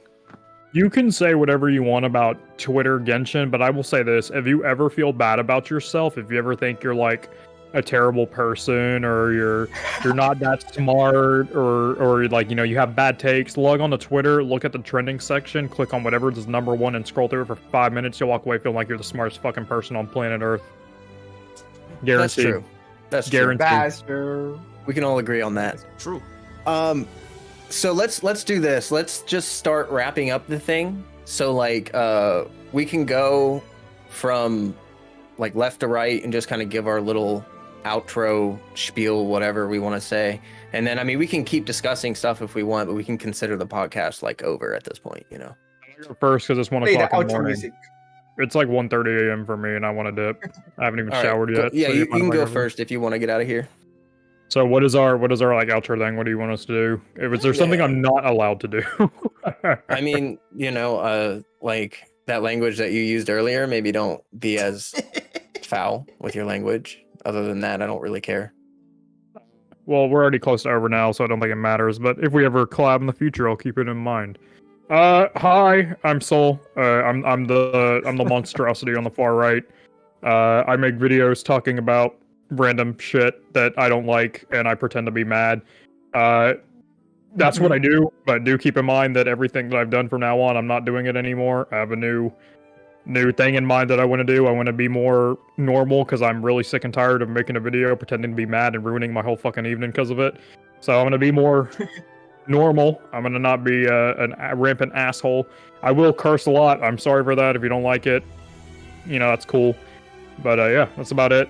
you can say whatever you want about Twitter Genshin, but I will say this: if you ever feel bad about yourself, if you ever think you're like a terrible person or you're not that smart or like you have bad takes, log on to Twitter, look at the trending section, click on whatever is number one and scroll through it for 5 minutes. You'll walk away feeling like you're the smartest fucking person on planet Earth. That's Guaranteed. true. That's true. Guaranteed. That's true. We can all agree on that. True. So let's do this. Let's just start wrapping up the thing. So like we can go from like left to right and just kind of give our little outro spiel, whatever we want to say. And then I mean we can keep discussing stuff if we want, but we can consider the podcast like over at this point, you know. I'll go first because it's 1 Play the o'clock in the outro morning. music. It's like 1:30 a.m. for me, and I want to dip. I haven't even All right, showered go- yet. yeah, so you mind can if I go first? first if you want to get out of here. So what is our like outro thing? What do you want us to do? If there's something I'm not allowed to do. I mean, like that language that you used earlier, maybe don't be as foul with your language. Other than that, I don't really care. Well, we're already close to over now, so I don't think it matters. But if we ever collab in the future, I'll keep it in mind. Hi, I'm Soul. I'm the monstrosity on the far right. I make videos talking about random shit that I don't like, and I pretend to be mad. That's what I do. But do keep in mind that everything that I've done from now on, I'm not doing it anymore. I have a new thing in mind that I want to do. I want to be more normal because I'm really sick and tired of making a video, pretending to be mad and ruining my whole fucking evening because of it. So I'm going to be more normal. I'm going to not be a rampant asshole. I will curse a lot. I'm sorry for that. If you don't like it, that's cool. But yeah, that's about it.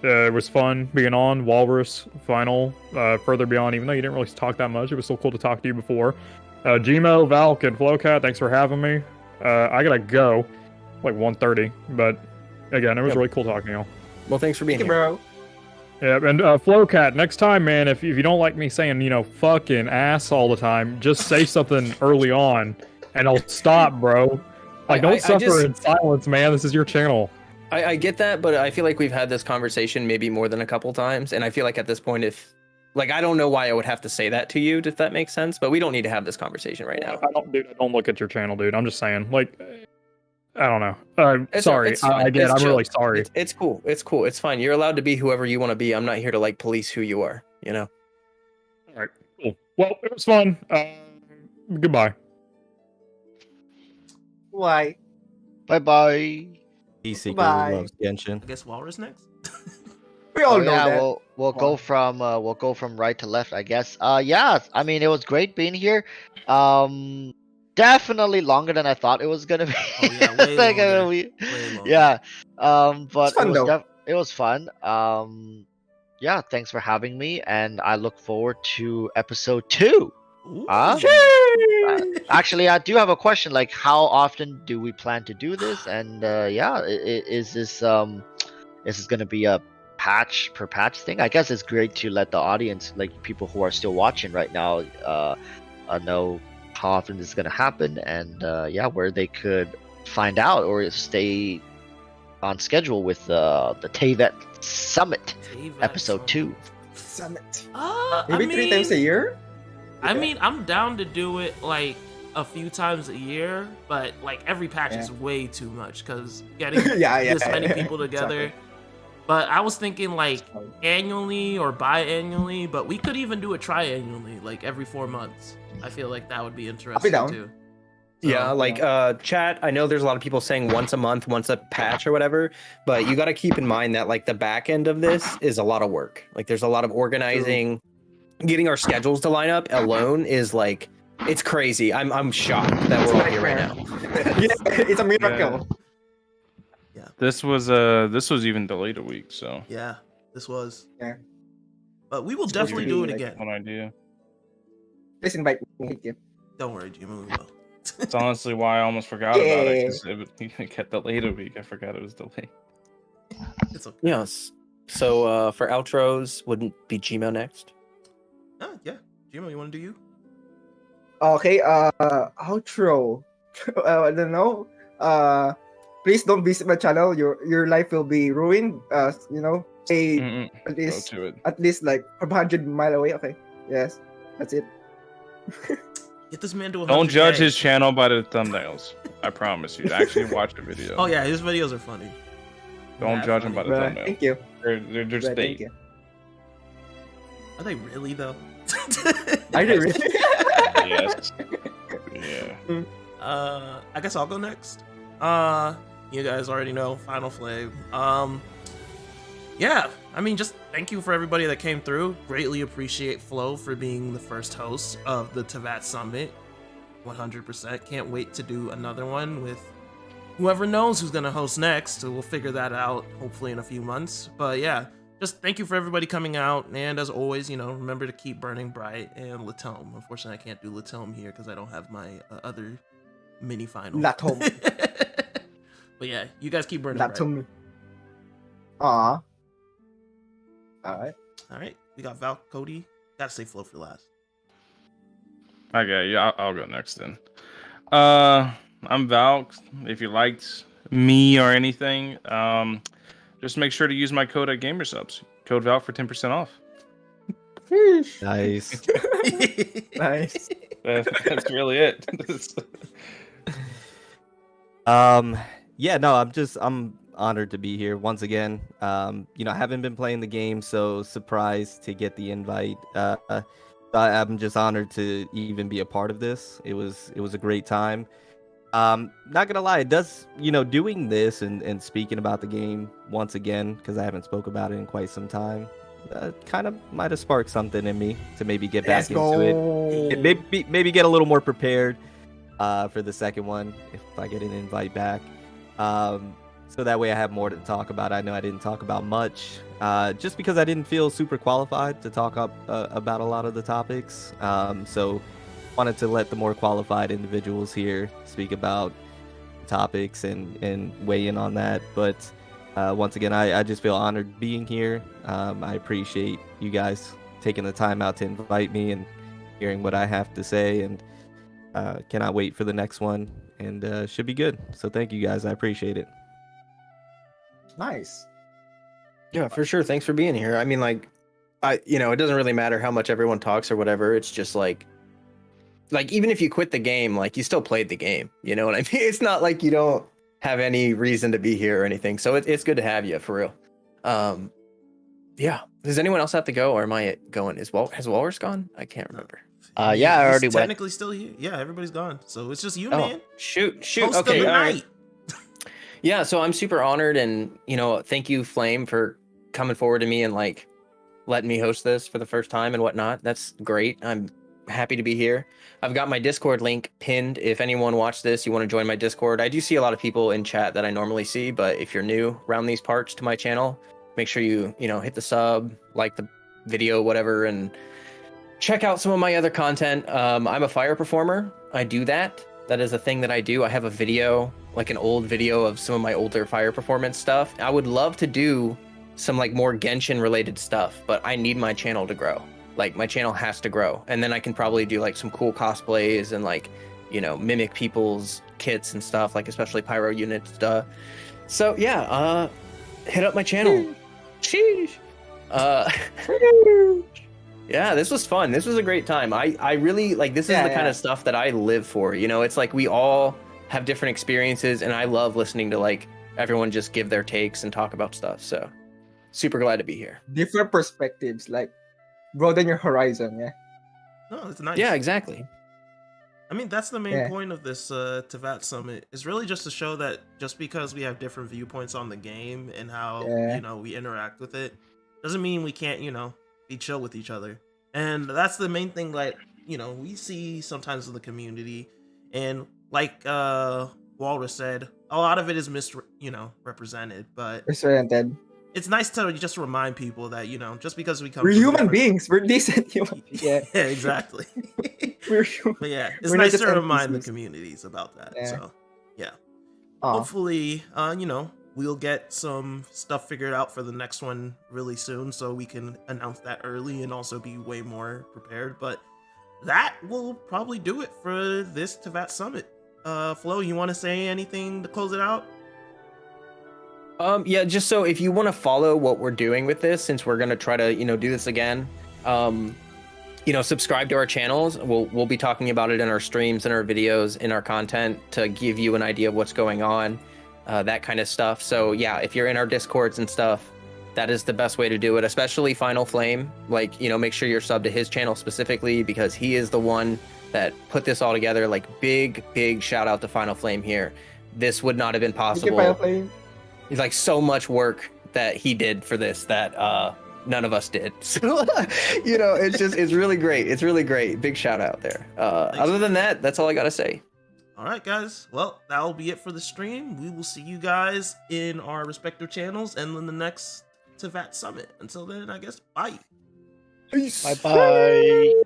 It was fun being on Walrus Final, Further Beyond, even though you didn't really talk that much. It was still cool to talk to you before. Gmo, Valk, and Flowcat, thanks for having me. I gotta go. Like 1:30, but again, it was really cool talking to y'all. Well, thanks for being Thank you, here. bro. Yeah, and Flowcat, next time, man, if you don't like me saying, fucking ass all the time, just say something early on, and I'll stop, bro. Like, don't suffer in silence, man. This is your channel. I get that, but I feel like we've had this conversation maybe more than a couple times, and I feel like at this point, I don't know why I would have to say that to you, if that makes sense, but we don't need to have this conversation right now. I don't look at your channel, dude. I'm just saying, like, I don't know. Sorry. It's fine. I get. It's I'm chill. really sorry. It's cool. It's cool. It's fine. You're allowed to be whoever you want to be. I'm not here to like police who you are. All right. Cool. Well, it was fun. Goodbye. Why? Bye bye. He secretly Bye. loves Genshin. I guess Walrus next. We all Oh, know yeah, that. we'll go from right to left, I guess. Yeah, I mean it was great being here. Definitely longer than I thought it was gonna be. Oh, yeah, way Like, longer. we- Way longer. yeah. But It's fun, it was though. it was fun. Yeah, thanks for having me, and I look forward to episode 2. Ooh. Huh? Actually, I do have a question. Like, how often do we plan to do this? And yeah, is this gonna be a patch per patch thing? I guess it's great to let the audience, like people who are still watching right now, know how often this is gonna happen, and yeah, where they could find out or stay on schedule with the Teyvat Summit Teyvat episode 2. Summit. I Maybe 3 times a year? I mean, I'm down to do it like a few times a year, but like every patch is way too much because getting Yeah, this many people together. exactly. But I was thinking like annually or biannually, but we could even do it triannually, like every 4 months. I feel like that would be interesting down. too. Yeah, like chat, I know there's a lot of people saying once a month, once a patch or whatever, but you got to keep in mind that like the back end of this is a lot of work. Like there's a lot of organizing, getting our schedules to line up alone is like, it's crazy. I'm shocked that we're all here right now. Yeah, it's a miracle. Yeah. This was even delayed a week, so Yeah, this was. Yeah. But we will definitely do it again. one idea. Please invite me. Thank you. Don't worry, Jimmy. We will. It's honestly why I almost forgot about it, because it kept delayed a week. I forgot it was delayed. It's okay. Yes. So for outros, wouldn't be Gmail next? Yeah. Jimmy, you want to do you? Okay, outro. I don't know. Please don't visit my channel. Your life will be ruined. Stay at least Go to it. like 500 mile away. Okay. Yes, that's it. Get this man to 100K. Don't judge his channel by the thumbnails. I promise you. Actually watch the video. Oh yeah, his videos are funny. Don't judge him by the Right. thumbnail. Thank you. They're just Right, thank fake. you. Are they really though? I do really. Yes. Yeah. I guess I'll go next. You guys already know Final Flame. Yeah, I mean, just thank you for everybody that came through. Greatly appreciate Flo for being the first host of the Teyvat Summit. 100%. Can't wait to do another one with whoever knows who's gonna host next. So we'll figure that out hopefully in a few months. But yeah, just thank you for everybody coming out. And as always, remember to keep burning bright and Latome. Unfortunately, I can't do Latome here because I don't have my other mini final. Latome. But yeah, you guys keep burning Not bright. to me. Aw. Alright. All right, we got Val, Cody. Gotta say Flo for last. Okay, yeah, I'll go next then. I'm Val. If you liked me or anything, just make sure to use my code at GamerSubs. Code Val for 10% off. Nice. Nice. That's really it. Yeah, no, I'm honored to be here once again. I haven't been playing the game, so surprised to get the invite. I'm just honored to even be a part of this. It was a great time. Not gonna lie, it does, doing this and speaking about the game once again, because I haven't spoke about it in quite some time, kind of might have sparked something in me to maybe get back into it. Maybe get a little more prepared for the second one if I get an invite back. So that way I have more to talk about. I know I didn't talk about much, just because I didn't feel super qualified to talk about a lot of the topics. So wanted to let the more qualified individuals here speak about topics and weigh in on that. But once again, I just feel honored being here. I appreciate you guys taking the time out to invite me and hearing what I have to say, and cannot wait for the next one, and should be good. So thank you guys. I appreciate it. Nice. Yeah, for sure. Thanks for being here. I mean, it doesn't really matter how much everyone talks or whatever. It's just like even if you quit the game, you still played the game. You know what I mean? It's not like you don't have any reason to be here or anything. So it's good to have you, for real. Yeah. Does anyone else have to go, or am I going? Has Walrus gone? I can't remember. Yeah, I already He's went. technically still here. Yeah, everybody's gone. So it's just you, Oh, man. shoot. Host of Okay, the all right. night. Yeah, so I'm super honored, and thank you, Flame, for coming forward to me and letting me host this for the first time and whatnot. That's great. I'm happy to be here. I've got my Discord link pinned. If anyone watched this, you want to join my Discord. I do see a lot of people in chat that I normally see, but if you're new around these parts to my channel, make sure you hit the sub, like the video, whatever, and check out some of my other content. I'm a fire performer. I do that. That is a thing that I do. I have a video, an old video of some of my older fire performance stuff. I would love to do some more Genshin related stuff, but I need my channel to grow. My channel has to grow, and then I can probably do some cool cosplays and mimic people's kits and stuff, especially pyro units stuff. So yeah, hit up my channel. Sheesh. Yeah, this was fun. This was a great time. I really this is the kind of stuff that I live for. It's we all have different experiences, and I love listening to everyone just give their takes and talk about stuff. So super glad to be here. Different perspectives, like broaden your horizon. Yeah. No, it's nice. Yeah, exactly. I mean, that's the main Yeah. point of this Teyvat Summit. Is really just to show that just because we have different viewpoints on the game and how Yeah. we interact with it, doesn't mean we can't be chill with each other. And that's the main thing. Like we see sometimes in the community, and like Walrus said, a lot of it is represented. But Represented. it's nice to just remind people that just because we come, We're from human different- beings. We're decent human. Yeah. Yeah, exactly. We're human. But yeah, it's We're not nice just to remind the NPCs. communities about that. Yeah. So yeah, Aw. hopefully, we'll get some stuff figured out for the next one really soon, so we can announce that early and also be way more prepared. But that will probably do it for this Teyvat Summit. Flo, you want to say anything to close it out? Yeah, just so if you want to follow what we're doing with this, since we're gonna try to do this again, subscribe to our channels. We'll be talking about it in our streams and our videos, in our content, to give you an idea of what's going on, that kind of stuff. So yeah, if you're in our Discords and stuff, that is the best way to do it, especially Final Flame. Like, make sure you're subbed to his channel specifically, because he is the one that put this all together. Like, big shout out to Final Flame here. This would not have been Thank you, possible. Final Flame. It's like so much work that he did for this that none of us did. So it's really great. It's really great. Big shout out there. Other than that, that's all I gotta say. All right, guys. Well, that'll be it for the stream. We will see you guys in our respective channels and in the next Teyvat Summit. Until then, I guess, bye. Peace. Bye bye.